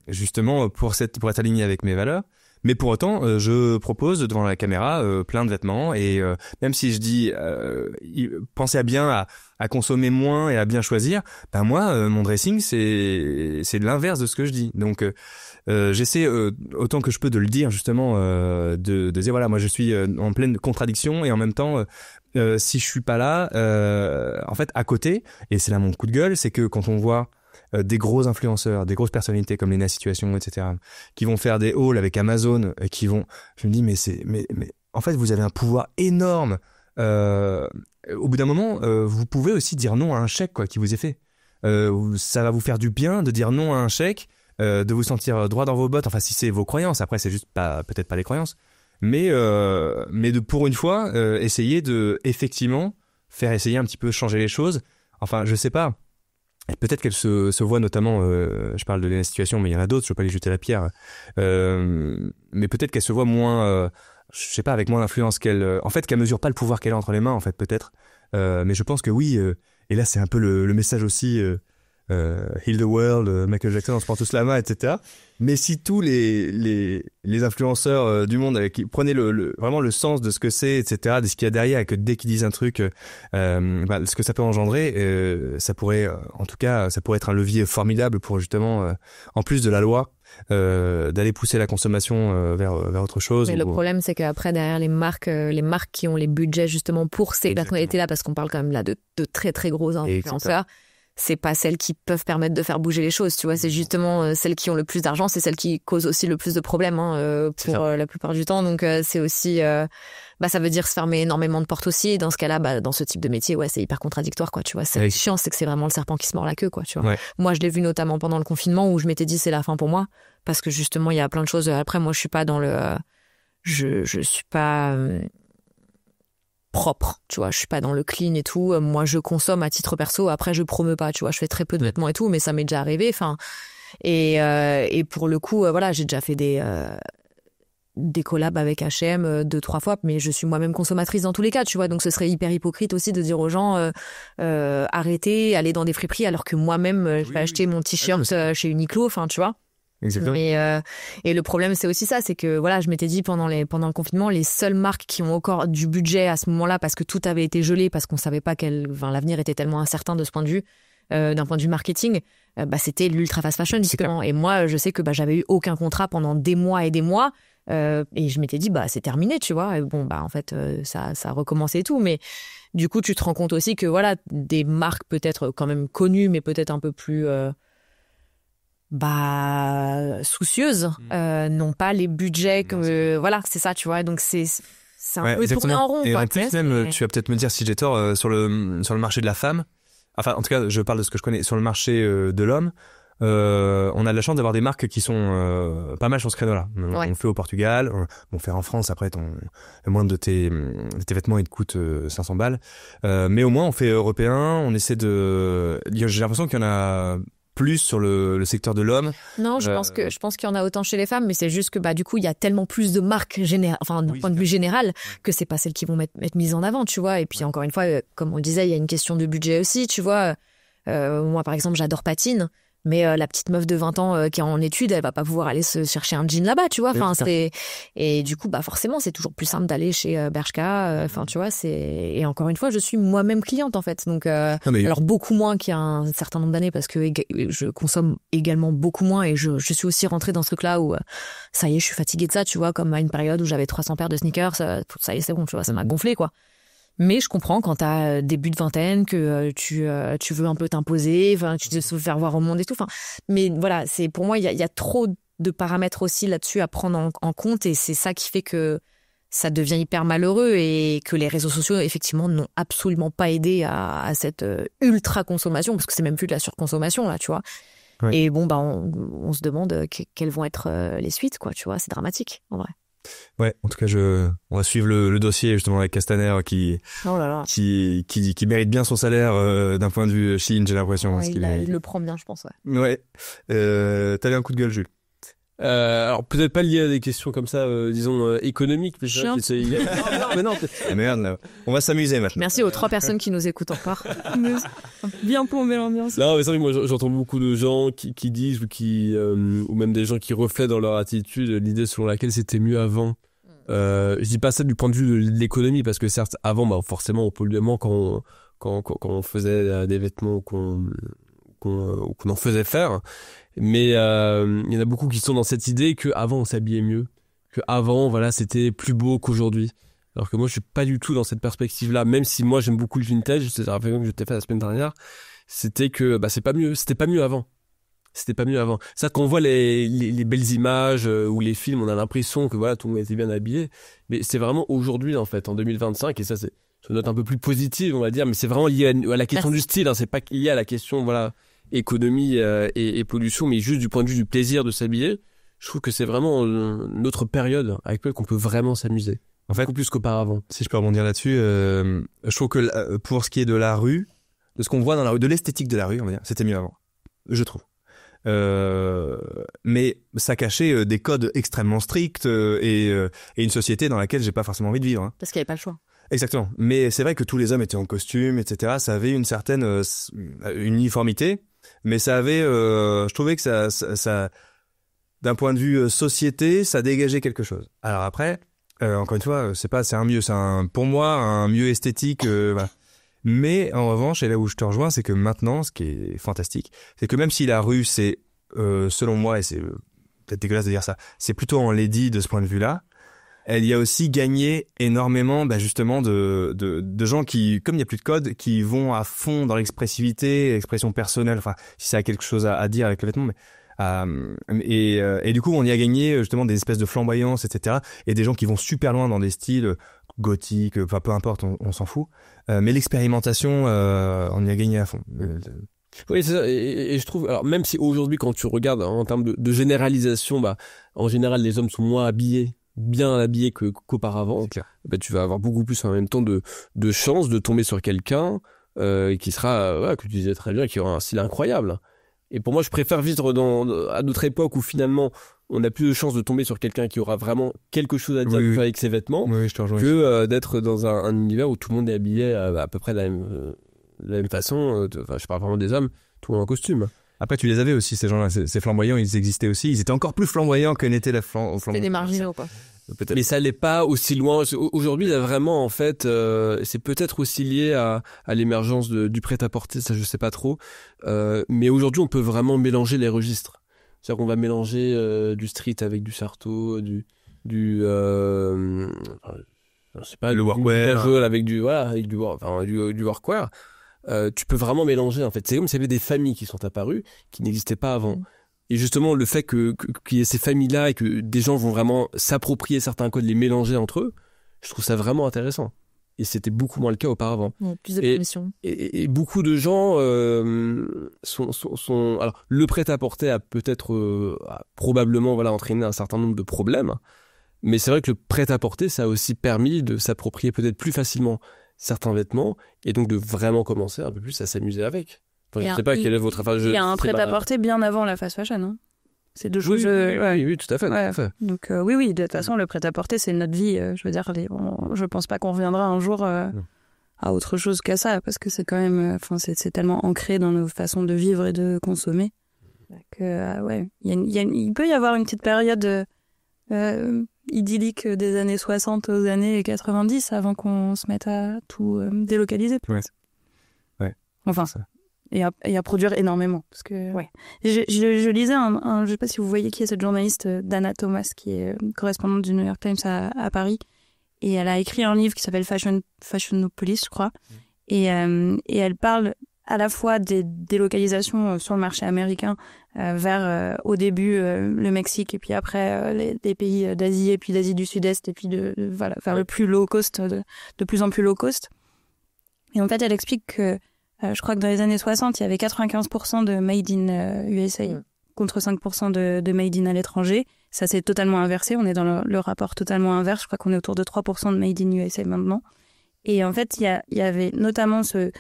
justement pour être aligné avec mes valeurs. Mais pour autant, je propose devant la caméra plein de vêtements, et même si je dis pensez à consommer moins et à bien choisir, moi mon dressing c'est l'inverse de ce que je dis. Donc j'essaie autant que je peux de le dire justement, de dire voilà, moi je suis en pleine contradiction, et en même temps si je suis pas là en fait à côté, et c'est là mon coup de gueule, c'est que quand on voit des gros influenceurs, des grosses personnalités comme Lena Situation, etc., qui vont faire des hauls avec Amazon, et je me dis mais en fait vous avez un pouvoir énorme. Au bout d'un moment, vous pouvez aussi dire non à un chèque qui vous est fait. Ça va vous faire du bien de dire non à un chèque, de vous sentir droit dans vos bottes. Enfin, si c'est vos croyances, après c'est juste peut-être pas les croyances, mais pour une fois essayer de effectivement faire essayer un petit peu changer les choses. Enfin, je sais pas. Peut-être qu'elle se voit notamment, je parle de la situation, mais il y en a d'autres, je veux pas les jeter la pierre, mais peut-être qu'elle se voit moins, je sais pas, avec moins d'influence qu'elle mesure pas le pouvoir qu'elle a entre les mains, en fait, peut-être, mais je pense que oui, et là c'est un peu le message aussi, Heal the World, Michael Jackson, on se porte tous la main, etc. Mais si tous les influenceurs du monde qui prenaient vraiment le sens de ce que c'est, etc., de ce qu'il y a derrière, et que dès qu'ils disent un truc, ce que ça peut engendrer, ça pourrait, en tout cas, ça pourrait être un levier formidable pour justement, en plus de la loi, d'aller pousser la consommation vers autre chose. Mais le problème, c'est qu'après, derrière les marques qui ont les budgets justement pour ces qualités-là, parce qu'on parle quand même là de très très gros influenceurs. C'est pas celles qui peuvent permettre de faire bouger les choses, tu vois. C'est justement celles qui ont le plus d'argent, c'est celles qui causent aussi le plus de problèmes pour la plupart du temps. Donc c'est aussi, ça veut dire se fermer énormément de portes aussi. Et dans ce cas-là, dans ce type de métier, c'est hyper contradictoire, quoi. Tu vois, c'est chiant, c'est que c'est vraiment le serpent qui se mord la queue, quoi. Tu vois. Ouais. Moi, je l'ai vu notamment pendant le confinement où je m'étais dit c'est la fin pour moi, parce que justement il y a plein de choses. Après, moi, je suis pas dans le, je suis pas propre, tu vois, je suis pas dans le clean et tout. Moi, je consomme à titre perso. Après, je promeux pas, tu vois, je fais très peu de vêtements et tout, mais ça m'est déjà arrivé. Enfin, et pour le coup, voilà, j'ai déjà fait des collabs avec H&M 2-3 fois, mais je suis moi-même consommatrice dans tous les cas, tu vois. Donc, ce serait hyper hypocrite aussi de dire aux gens arrêtez, allez dans des friperies, alors que moi-même, je vais acheter mon t-shirt chez Uniqlo, enfin, tu vois. Exactement. Et le problème, c'est aussi ça, c'est que voilà, je m'étais dit pendant le confinement, les seules marques qui ont encore du budget à ce moment-là, parce que tout avait été gelé, parce qu'on savait pas l'avenir était tellement incertain de ce point de vue, d'un point de vue marketing, c'était l'ultra fast fashion justement. Et moi, je sais que j'avais eu aucun contrat pendant des mois et des mois, et je m'étais dit c'est terminé, tu vois. Et bon en fait, ça a recommencé et tout, mais du coup, tu te rends compte aussi que voilà, des marques peut-être quand même connues, mais peut-être un peu plus soucieuses n'ont pas les budgets que voilà, c'est ça, tu vois. Donc c'est un peu tourné en rond, et quoi. en plus même tu vas peut-être me dire si j'ai tort, sur le marché de la femme, enfin en tout cas je parle de ce que je connais, sur le marché de l'homme, on a de la chance d'avoir des marques qui sont pas mal sur ce créneau-là. On fait au Portugal, on fait en France, après le moindre de tes vêtements il te coûte 500 balles, mais au moins on fait européen, on essaie j'ai l'impression qu'il y en a plus sur le secteur de l'homme. Non, je pense qu'il y en a autant chez les femmes, mais c'est juste que du coup il y a tellement plus de marques d'un point de vue général, que c'est pas celles qui vont être mises en avant, tu vois. Et puis encore une fois, comme on le disait, il y a une question de budget aussi, tu vois. Moi par exemple, j'adore Patine, mais la petite meuf de 20 ans qui est en études, elle va pas pouvoir aller se chercher un jean là-bas, tu vois. Enfin, et du coup, forcément, c'est toujours plus simple d'aller chez Bershka. Enfin, tu vois, et encore une fois, je suis moi-même cliente en fait. Donc, alors beaucoup moins qu'il y a un certain nombre d'années, parce que je consomme également beaucoup moins, et je suis aussi rentrée dans ce truc-là où ça y est, je suis fatiguée de ça, tu vois, comme à une période où j'avais 300 paires de sneakers, ça y est, c'est bon, tu vois, ça m'a gonflé, quoi. Mais je comprends quand t'as début de vingtaine que tu veux un peu t'imposer, tu te veux faire voir au monde et tout. Mais voilà, c'est pour moi il y a trop de paramètres aussi là-dessus à prendre en compte, et c'est ça qui fait que ça devient hyper malheureux, et que les réseaux sociaux effectivement n'ont absolument pas aidé à cette ultra consommation, parce que c'est même plus de la surconsommation là, tu vois. Oui. Et bon on se demande quelles vont être les suites, quoi, tu vois. C'est dramatique en vrai. Ouais, en tout cas, on va suivre le dossier justement avec Castaner qui mérite bien son salaire d'un point de vue Shein, j'ai l'impression. Ouais, il le prend bien, je pense. Ouais. T'as eu un coup de gueule, Jules? Alors peut-être pas lié à des questions comme ça, disons économiques. Mais non, mais non. Merde, là. On va s'amuser maintenant. Merci aux 3 personnes qui nous écoutent encore. Bien plomber l'ambiance. Non, mais c'est vrai que moi j'entends beaucoup de gens qui disent ou même des gens qui reflètent dans leur attitude l'idée selon laquelle c'était mieux avant. Je dis pas ça du point de vue de l'économie, parce que certes avant forcément on polluait quand on faisait des vêtements qu'on en faisait faire. Mais il y en a beaucoup qui sont dans cette idée que avant on s'habillait mieux, que avant voilà c'était plus beau qu'aujourd'hui. Alors que moi je suis pas du tout dans cette perspective-là, même si moi j'aime beaucoup le vintage. C'est un réflexion que je t'ai fait la semaine dernière. C'était que c'est pas mieux, c'était pas mieux avant. C'était pas mieux avant. Ça, quand on voit les belles images ou les films, on a l'impression que voilà tout le monde était bien habillé. Mais c'est vraiment aujourd'hui en fait, en 2025, et ça c'est une note un peu plus positive on va dire, mais c'est vraiment lié à la question du style. C'est pas lié à la question économie et pollution, mais juste du point de vue du plaisir de s'habiller. Je trouve que c'est vraiment notre période actuelle qu'on peut vraiment s'amuser. En fait, beaucoup plus qu'auparavant. Si je peux rebondir là-dessus, je trouve que pour ce qui est de la rue, de ce qu'on voit dans la rue, de l'esthétique de la rue, on va dire, c'était mieux avant. Je trouve. Mais ça cachait des codes extrêmement stricts et une société dans laquelle j'ai pas forcément envie de vivre. Parce qu'il n'y avait pas le choix. Exactement. Mais c'est vrai que tous les hommes étaient en costume, etc. Ça avait une certaine uniformité. Mais ça avait, je trouvais que ça, d'un point de vue société, ça dégageait quelque chose. Alors après, encore une fois, c'est un mieux, pour moi, un mieux esthétique, voilà. Mais en revanche, et là où je te rejoins, c'est que maintenant, ce qui est fantastique, c'est que même si la rue, c'est, selon moi, et c'est peut-être dégueulasse de dire ça, c'est plutôt enlaidi de ce point de vue-là, elle y a aussi gagné énormément, justement, de gens qui, comme il n'y a plus de code, qui vont à fond dans l'expressivité, l'expression personnelle, enfin, si ça a quelque chose à dire avec le vêtement, et du coup, on y a gagné, justement, des espèces de flamboyance, etc., et des gens qui vont super loin dans des styles gothiques, enfin, peu importe, on s'en fout. Mais l'expérimentation, on y a gagné à fond. Oui, c'est ça. Et je trouve, alors même si aujourd'hui, quand tu regardes en termes de généralisation, en général, les hommes sont moins habillés bien habillé qu'auparavant, bah, tu vas avoir beaucoup plus en même temps de chances de tomber sur quelqu'un qui sera, que tu disais très bien, qui aura un style incroyable. Et pour moi, je préfère vivre à notre époque où finalement on a plus de chances de tomber sur quelqu'un qui aura vraiment quelque chose à dire avec ses vêtements que d'être dans un univers où tout le monde est habillé à peu près de la même façon. Je parle vraiment des hommes, tout le monde en costume. Après, tu les avais aussi, ces gens-là, ces flamboyants, ils existaient aussi. Ils étaient encore plus flamboyants que n'était la flamboyant. C'était des marginaux, quoi. Peut-être. Mais ça l'est pas aussi loin. Aujourd'hui, il y a vraiment, en fait, c'est peut-être aussi lié à l'émergence du prêt-à-porter, ça je sais pas trop. Mais aujourd'hui, on peut vraiment mélanger les registres. C'est-à-dire qu'on va mélanger du street avec du sarto, je sais pas, le workwear, avec du workwear. Tu peux vraiment mélanger, en fait. C'est comme s'il y avait des familles qui sont apparues, qui n'existaient pas avant. Et justement, le fait qu'il y ait ces familles-là et que des gens vont vraiment s'approprier certains codes, les mélanger entre eux, je trouve ça vraiment intéressant. Et c'était beaucoup moins le cas auparavant. Plus de permission. Et beaucoup de gens sont... Alors, le prêt-à-porter a peut-être probablement entraîné un certain nombre de problèmes. Mais c'est vrai que le prêt-à-porter, ça a aussi permis de s'approprier peut-être plus facilement certains vêtements et donc de vraiment commencer un peu plus à s'amuser avec. Enfin, je ne sais pas quel est votre... Il y a un prêt-à-porter bien avant la fast fashion. Hein. C'est deux choses... Oui, tout à fait. Ouais. Tout à fait. Donc oui, de toute façon, le prêt-à-porter, c'est notre vie. Je veux dire, je pense pas qu'on reviendra un jour à autre chose qu'à ça, parce que c'est quand même... c'est tellement ancré dans nos façons de vivre et de consommer. Que, il peut y avoir une petite période idyllique des années 60 aux années 90 avant qu'on se mette à tout délocaliser. Ouais. Enfin, ça. Et à produire énormément. Parce que, je lisais je sais pas si vous voyez qui est cette journaliste, Dana Thomas, qui est correspondante du New York Times à Paris. Et elle a écrit un livre qui s'appelle Fashionopolis, je crois. Et elle parle à la fois des délocalisations sur le marché américain vers, au début, le Mexique, et puis après, les pays d'Asie, et puis d'Asie du Sud-Est, et puis vers le plus low cost, de plus en plus low cost. Et en fait, elle explique que je crois que dans les années 60, il y avait 95% de made in USA contre 5% de made in à l'étranger. Ça s'est totalement inversé. On est dans le rapport totalement inverse. Je crois qu'on est autour de 3% de made in USA maintenant. Et en fait, il y avait notamment ce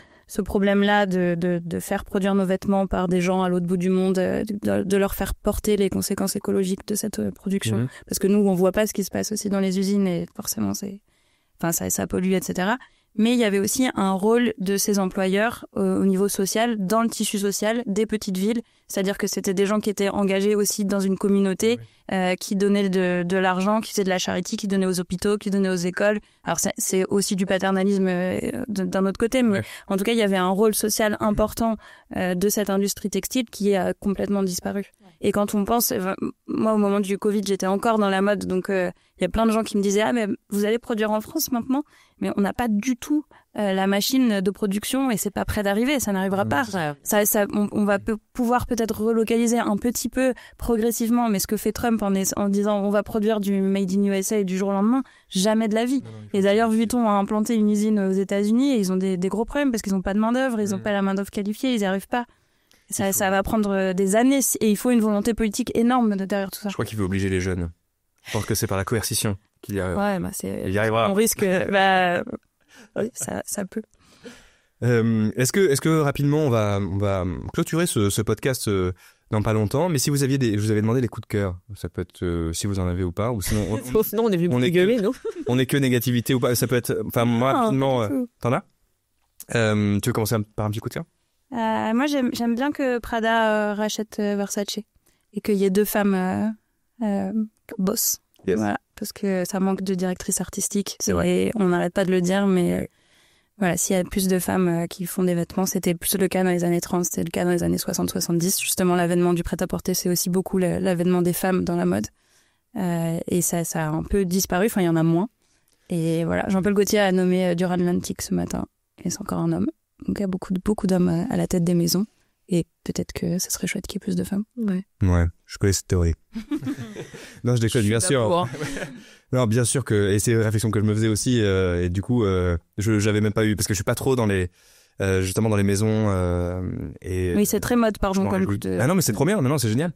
problème-là de faire produire nos vêtements par des gens à l'autre bout du monde, de leur faire porter les conséquences écologiques de cette production. Parce que nous, on voit pas ce qui se passe aussi dans les usines et forcément, ça pollue, etc. Mais il y avait aussi un rôle de ces employeurs au niveau social, dans le tissu social des petites villes. C'est-à-dire que c'était des gens qui étaient engagés aussi dans une communauté, qui donnaient de l'argent, qui faisaient de la charité, qui donnaient aux hôpitaux, qui donnaient aux écoles. Alors c'est aussi du paternalisme d'un autre côté, mais en tout cas, il y avait un rôle social important de cette industrie textile qui a complètement disparu. Et quand on pense, moi au moment du Covid, j'étais encore dans la mode, donc il y a plein de gens qui me disaient « Ah, mais vous allez produire en France maintenant ?» Mais on n'a pas du tout la machine de production et c'est pas prêt d'arriver, ça n'arrivera pas. On va pouvoir peut-être relocaliser un petit peu progressivement, mais ce que fait Trump en disant on va produire du made in USA du jour au lendemain, jamais de la vie. Et d'ailleurs, Vuitton a implanté une usine aux États-Unis et ils ont des gros problèmes parce qu'ils n'ont pas de main-d'œuvre, ils n'ont pas la main-d'œuvre qualifiée, ils n'y arrivent pas. Ça va prendre des années et il faut une volonté politique énorme derrière tout ça. Je crois qu'il veut obliger les jeunes. Je pense que c'est par la coercition qu'il y arrivera. Il y arrivera. On risque, oui, ça peut. Est-ce que rapidement on va clôturer ce podcast dans pas longtemps, mais si vous aviez je vous avais demandé les coups de cœur, ça peut être si vous en avez ou pas, ou sinon on est venu gueuler, non? On est que négativité ou pas, ça peut être, enfin moi rapidement, t'en as? Tu veux commencer par un petit coup de cœur? Moi j'aime bien que Prada rachète Versace et qu'il y ait 2 femmes boss. Yes. Voilà, parce que ça manque de directrice artistique. C'est vrai. On n'arrête pas de le dire, mais voilà, s'il y a plus de femmes qui font des vêtements, c'était plus le cas dans les années 30, c'était le cas dans les années 60-70. Justement, l'avènement du prêt-à-porter, c'est aussi beaucoup l'avènement des femmes dans la mode. Et ça a un peu disparu, enfin il y en a moins. Et voilà, Jean-Paul Gaultier a nommé Duran Lantic ce matin, et c'est encore un homme. Donc il y a beaucoup d'hommes à la tête des maisons. Et peut-être que ça serait chouette qu'il y ait plus de femmes. Ouais, je connais cette théorie. Non, je déconne, bien sûr. Non, bien sûr que, et c'est une réflexion que je me faisais aussi, et du coup, j'avais même pas eu, parce que je suis pas trop dans les, justement dans les maisons, et. Oui, c'est très mode, pardon, comme Ah non, mais c'est trop bien, maintenant c'est génial.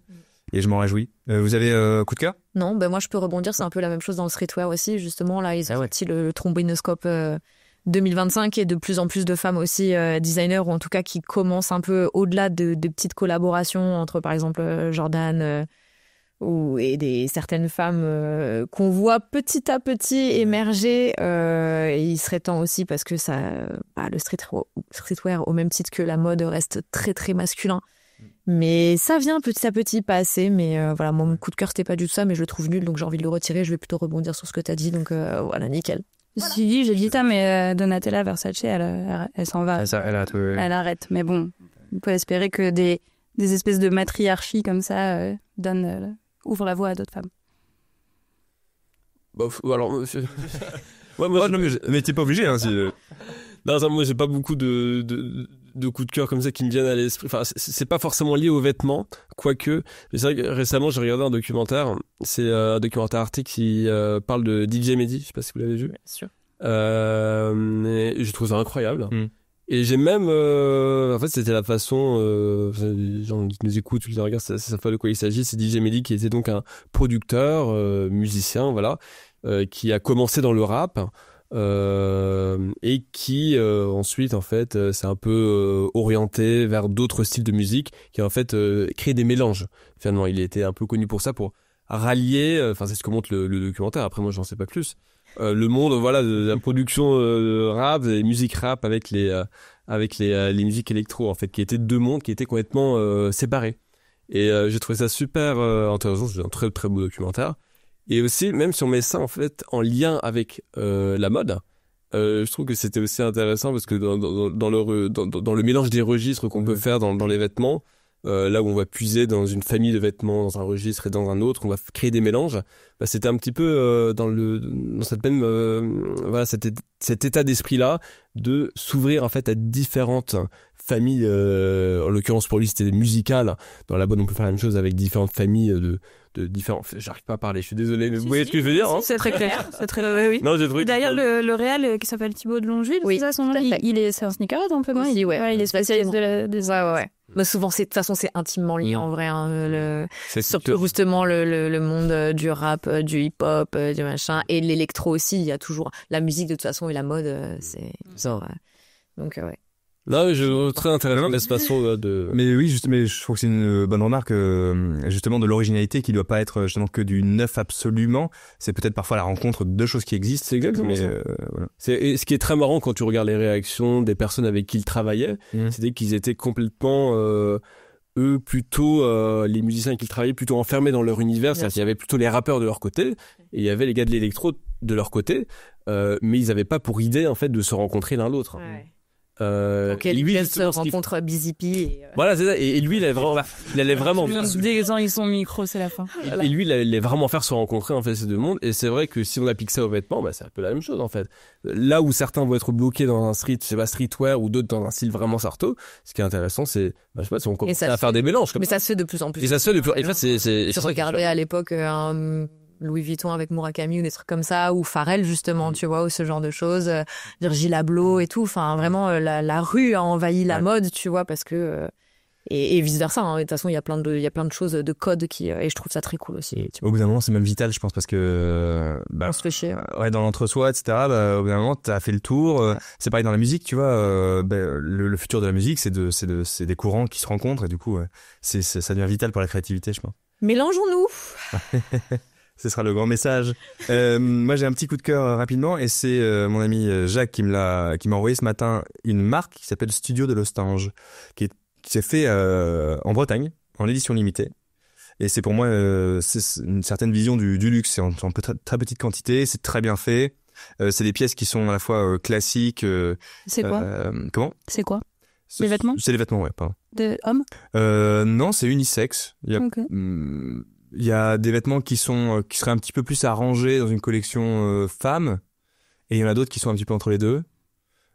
et je m'en réjouis. Vous avez coup de cœur? Non, ben moi je peux rebondir, c'est un peu la même chose dans le streetwear aussi, justement là ils ont sorti le Trombinoscope 2025 et de plus en plus de femmes aussi designers, ou en tout cas qui commencent un peu au-delà de petites collaborations entre par exemple Jordan et certaines femmes qu'on voit petit à petit émerger, et il serait temps aussi parce que le streetwear au même titre que la mode reste très très masculin. Mais ça vient petit à petit, pas assez. Mais voilà, mon coup de cœur, c'était pas du tout ça, mais je le trouve nul, donc j'ai envie de le retirer. Je vais plutôt rebondir sur ce que t'as dit, donc voilà, nickel. Voilà. J'ai dit ça, mais Donatella Versace, elle s'en va. Elle arrête. Mais bon, on peut espérer que des espèces de matriarchies comme ça ouvrent la voie à d'autres femmes. Bon, alors, mais t'es pas obligé, hein, si... Non, moi j'ai pas beaucoup de coups de cœur comme ça qui me viennent à l'esprit. Enfin, c'est pas forcément lié aux vêtements, quoique. C'est vrai que récemment j'ai regardé un documentaire. C'est un documentaire Arte qui parle de DJ Mehdi. Je sais pas si vous l'avez vu. Bien sûr. Et je trouve ça incroyable. Et j'ai même, en fait, c'était la façon, les gens qui nous écoutent, qui nous regardent, ça savent de quoi il s'agit. C'est DJ Mehdi qui était donc un producteur, musicien, voilà, qui a commencé dans le rap. Et qui ensuite en fait s'est un peu orienté vers d'autres styles de musique, qui a en fait créé des mélanges. Finalement, il était un peu connu pour ça, pour rallier, enfin c'est ce que montre le documentaire, après moi j'en sais pas plus, le monde voilà de la production rap et musique rap avec les musiques électro, en fait, qui étaient deux mondes qui étaient complètement séparés. Et j'ai trouvé ça super intéressant. C'est un très très beau documentaire. Et aussi, même si on met ça en fait en lien avec la mode, je trouve que c'était aussi intéressant parce que dans le mélange des registres qu'on peut faire dans les vêtements, là où on va puiser dans une famille de vêtements, dans un registre et dans un autre, on va créer des mélanges. Bah, c'était un petit peu dans cette même voilà cet état d'esprit-là de s'ouvrir en fait à différentes familles. En l'occurrence pour lui c'était musicales. Dans la mode on peut faire la même chose avec différentes familles de différents. J'arrive pas à parler, je suis désolé. Vous voyez ce que je veux dire, hein? C'est très clair. C'est très oui. Non, j'ai trouvé. D'ailleurs, le réal qui s'appelle Thibaut de Longeville, oui, c'est ça son nom. C'est un sneakerhead un peu, non? Oui, ouais. Il est spécialiste des ouais. Mais souvent, de toute façon, c'est intimement lié en vrai. Hein, surtout justement le monde du rap, du hip-hop, du machin, et l'électro aussi. Il y a toujours la musique de toute façon et la mode, c'est ça. Donc ouais. Là, je trouve très intéressant cette façon de. Mais oui, mais je trouve que c'est une bonne remarque, justement, de l'originalité qui doit pas être justement que du neuf absolument. C'est peut-être parfois la rencontre de deux choses qui existent. C'est exactement ça. Voilà. Et ce qui est très marrant quand tu regardes les réactions des personnes avec qui il travaillait, c'était qu'ils étaient complètement, eux, plutôt, les musiciens avec qui ils travaillaient, plutôt enfermés dans leur univers. C'est-à-dire qu'il y avait plutôt les rappeurs de leur côté, et il y avait les gars de l'électro de leur côté, mais ils avaient pas pour idée, en fait, de se rencontrer l'un l'autre. Ouais. Donc lui se rencontre Busy P. Voilà, c'est ça. Et lui, il allait vraiment. Des gens, ils sont micro, c'est la fin. Et lui, il allait vraiment faire se rencontrer en fait ces deux mondes. Et c'est vrai que si on applique ça aux vêtements, bah c'est un peu la même chose en fait. Là où certains vont être bloqués dans un streetwear ou d'autres dans un style vraiment sarto, ce qui est intéressant, c'est, je sais pas, si on commence à faire des mélanges. Comme mais ça se fait de plus en plus. Et ça se fait de plus. Et en fait, c'est. Je regardais à l'époque Louis Vuitton avec Murakami ou des trucs comme ça, ou Pharrell justement, tu vois, ou ce genre de choses, Virgil Abloh et tout, enfin vraiment la rue a envahi la mode, tu vois, parce que et vice versa, hein. De toute façon il y a plein de choses, de codes qui, et je trouve ça très cool aussi. Au bout d'un moment c'est même vital, je pense, parce que on se fait chier. Ouais, dans l'entre-soi, etc. Au bout d'un moment t'as fait le tour. C'est pareil dans la musique, tu vois. Le futur de la musique, c'est des courants qui se rencontrent, et du coup ça devient vital pour la créativité, je pense. Mélangeons-nous. Ce sera le grand message. Moi, j'ai un petit coup de cœur rapidement, et c'est mon ami Jacques qui m'a envoyé ce matin une marque qui s'appelle Studio de Lostange, qui s'est fait en Bretagne, en édition limitée. Et c'est pour moi c'est une certaine vision du luxe. C'est en très petite quantité, c'est très bien fait. C'est des pièces qui sont à la fois classiques. C'est quoi comment? C'est quoi? Les vêtements? C'est les vêtements, ouais, pardon. De hommes? Non, c'est unisexe. Il y a des vêtements qui seraient un petit peu plus arrangés dans une collection femmes, et il y en a d'autres qui sont un petit peu entre les deux.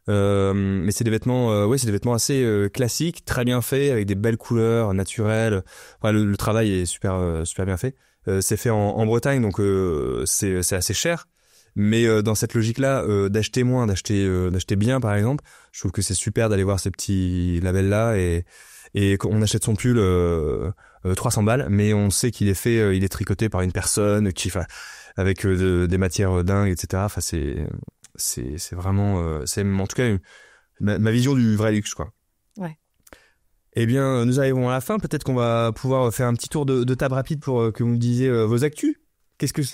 Mais c'est des vêtements, c'est des vêtements assez classiques, très bien faits, avec des belles couleurs naturelles. Enfin, le travail est super bien fait. C'est fait en Bretagne, donc c'est assez cher. Mais dans cette logique-là, d'acheter moins, d'acheter bien, par exemple, je trouve que c'est super d'aller voir ces petits labels-là, et et qu'on achète son pull 300 balles, mais on sait qu'il est fait, il est tricoté par une personne avec des matières dingues, etc. Enfin, c'est vraiment, c'est en tout cas ma vision du vrai luxe, quoi. Ouais. Eh bien, nous arrivons à la fin. Peut-être qu'on va pouvoir faire un petit tour de table rapide pour que vous me disiez vos actus. Qu'est-ce qui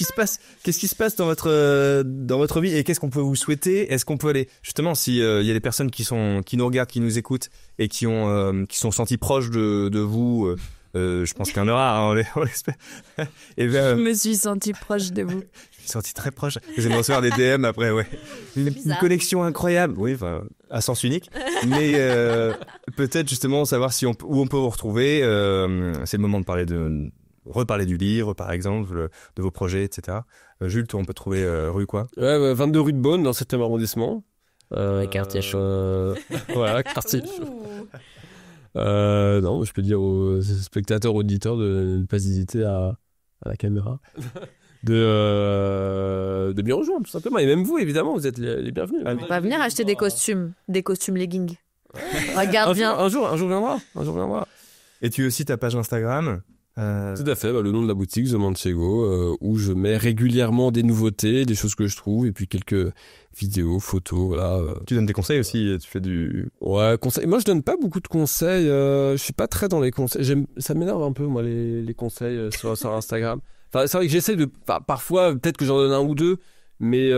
se passe? Qu'est-ce qui se passe dans votre vie et qu'est-ce qu'on peut vous souhaiter? Est-ce qu'on peut aller justement si y a des personnes qui nous regardent, qui nous écoutent et qui sont sentis proches de vous, je pense qu'il y en aura, hein, on l'espère. Et je me suis senti proche de vous. Je me suis senti très proche. Vous allez recevoir des DM après, ouais. Une connexion incroyable, oui, enfin à sens unique. Mais peut-être justement savoir où on peut vous retrouver. C'est le moment de reparler du livre, par exemple, de vos projets, etc. Jules, toi, on peut trouver rue quoi? Ouais, 22 rue de Beaune, dans le 7e arrondissement. Quartier chaud. Voilà, quartier chaud. Non, je peux dire aux spectateurs, auditeurs de ne pas hésiter à la caméra. De bien rejoindre, tout simplement. Et même vous, évidemment, vous êtes les bienvenus. On va venir acheter des costumes leggings. Regarde bien. Un jour viendra. Et tu as aussi ta page Instagram. Tout à fait, le nom de la boutique The Manchego, où je mets régulièrement des nouveautés, des choses que je trouve, et puis quelques vidéos, photos, voilà. Tu donnes des conseils aussi, tu fais du... Ouais, conseils. Moi, je donne pas beaucoup de conseils, je suis pas très dans les conseils. Ça m'énerve un peu, moi, les conseils sur Instagram. Enfin, c'est vrai que j'essaie parfois, peut-être que j'en donne un ou deux, mais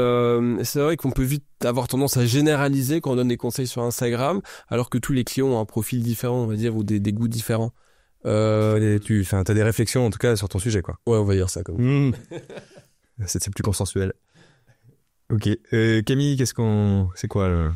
c'est vrai qu'on peut vite avoir tendance à généraliser quand on donne des conseils sur Instagram, alors que tous les clients ont un profil différent, on va dire, ou des goûts différents. T'as des réflexions en tout cas sur ton sujet, quoi. Ouais, on va dire ça comme ça. C'est plus consensuel. Ok. Camille, c'est quoi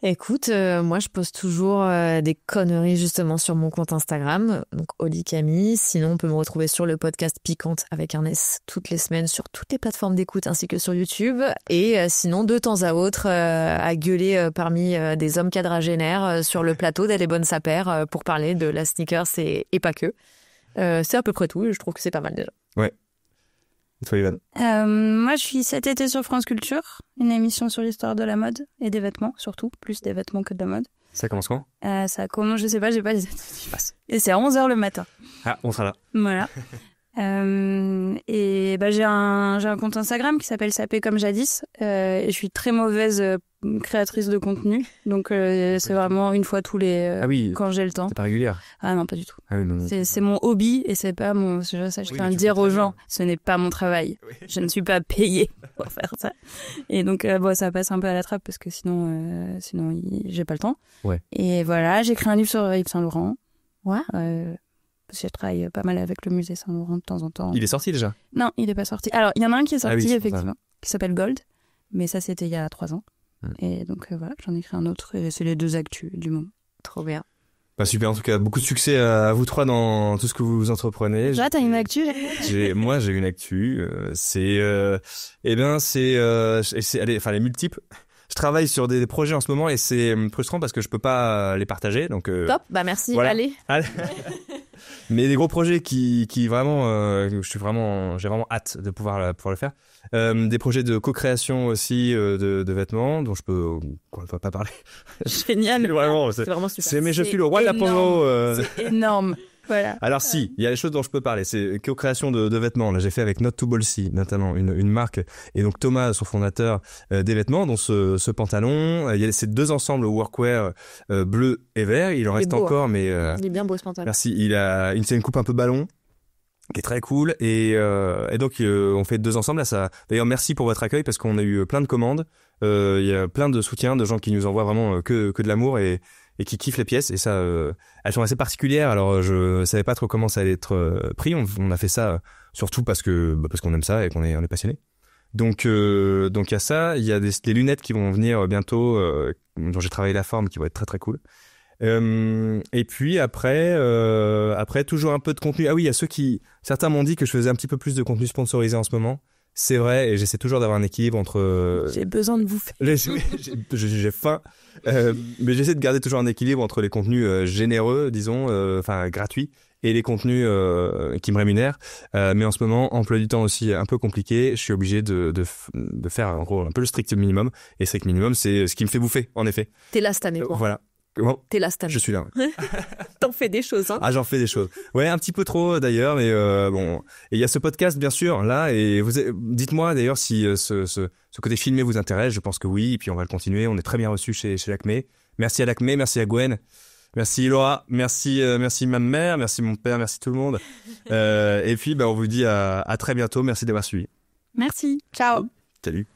Écoute, moi je poste toujours des conneries justement sur mon compte Instagram, donc Oli Camille. Sinon, on peut me retrouver sur le podcast Piquante avec un S toutes les semaines sur toutes les plateformes d'écoute ainsi que sur YouTube. Et sinon, de temps à autre, à gueuler parmi des hommes quadragénaires sur le plateau d'Elle est bonne sa paire pour parler de la sneakers et pas que. C'est à peu près tout et je trouve que c'est pas mal déjà. Ouais. Et toi, Ivan? Moi, je suis cet été sur France Culture, une émission sur l'histoire de la mode et des vêtements, surtout, plus des vêtements que de la mode. Ça commence quand? Ça commence, je sais pas, j'ai pas les dates. Et c'est à 11h le matin. Ah, on sera là. Voilà. Et j'ai un compte Instagram qui s'appelle Sapé comme jadis. Et je suis très mauvaise créatrice de contenu. Donc, c'est vraiment une fois tous les... quand j'ai le temps. C'est pas régulière? Ah non, pas du tout. Ah oui, non. C'est mon hobby et c'est pas mon... Ça, je tiens à le dire aux gens. Ce n'est pas mon travail. Oui. Je ne suis pas payée pour faire ça. Et donc, ça passe un peu à la trappe parce que sinon j'ai pas le temps. Ouais. Et voilà, j'écris un livre sur Yves Saint Laurent. Ouais. Parce que je travaille pas mal avec le musée Saint-Laurent de temps en temps. Il est sorti déjà? Non, il n'est pas sorti. Alors, il y en a un qui est sorti, effectivement, qui s'appelle Gold, mais ça, c'était il y a 3 ans. Et donc, voilà, j'en ai écrit un autre, et c'est les 2 actus du moment. Trop bien. Bah super, en tout cas, beaucoup de succès à vous 3 dans tout ce que vous entreprenez. Toi, t'as une actu? Moi, j'ai une actu. Elle est multiple. Je travaille sur des projets en ce moment et c'est frustrant parce que je peux pas les partager. Donc, top, bah merci, voilà. allez. Mais des gros projets qui vraiment, j'ai vraiment hâte de pouvoir le faire. Des projets de co-création aussi de vêtements dont je peux pas parler. Génial. C'est vraiment super. Mais je suis le roi de la promo. C'est énorme. Voilà. Alors si, il y a des choses dont je peux parler. C'est co-création de vêtements. Là, j'ai fait avec Not to Ballsy, notamment une marque, et donc Thomas, son fondateur, des vêtements, dont ce pantalon. Il y a ces 2 ensembles workwear bleu et vert. Il en reste encore, mais il est bien beau ce pantalon. Merci. C'est une coupe un peu ballon, qui est très cool. Et donc on fait 2 ensembles. Là, ça. D'ailleurs, merci pour votre accueil parce qu'on a eu plein de commandes. Il y a plein de soutiens, de gens qui nous envoient vraiment que de l'amour et qui kiffent les pièces, et ça elles sont assez particulières. Alors je savais pas trop comment ça allait être pris. On a fait ça surtout parce qu'on aime ça et qu'on est passionné. Donc il y a ça, il y a des lunettes qui vont venir bientôt dont j'ai travaillé la forme, qui vont être très très cool. Et puis après toujours un peu de contenu. Ah oui, il y a certains m'ont dit que je faisais un petit peu plus de contenu sponsorisé en ce moment. C'est vrai, et j'essaie toujours d'avoir un équilibre entre... J'ai besoin de bouffer. J'ai faim. Mais j'essaie de garder toujours un équilibre entre les contenus généreux, disons, gratuits, et les contenus qui me rémunèrent. Mais en ce moment, emploi du temps aussi un peu compliqué. Je suis obligé de faire en gros un peu le strict minimum. Et strict minimum, c'est ce qui me fait bouffer, en effet. T'es là cette année, quoi. Voilà. Comment? T'es là, Stan. Je suis là. Ouais. T'en fais des choses, hein. Ah, j'en fais des choses. Ouais, un petit peu trop d'ailleurs, mais bon. Et il y a ce podcast bien sûr là, et dites-moi d'ailleurs si ce côté filmé vous intéresse. Je pense que oui, et puis on va le continuer. On est très bien reçus chez l'Acmé. Merci à l'Acmé, merci à Gwen, merci Laura, merci ma mère, merci mon père, merci tout le monde. Et puis on vous dit à très bientôt. Merci d'avoir suivi. Merci. Ciao. Salut.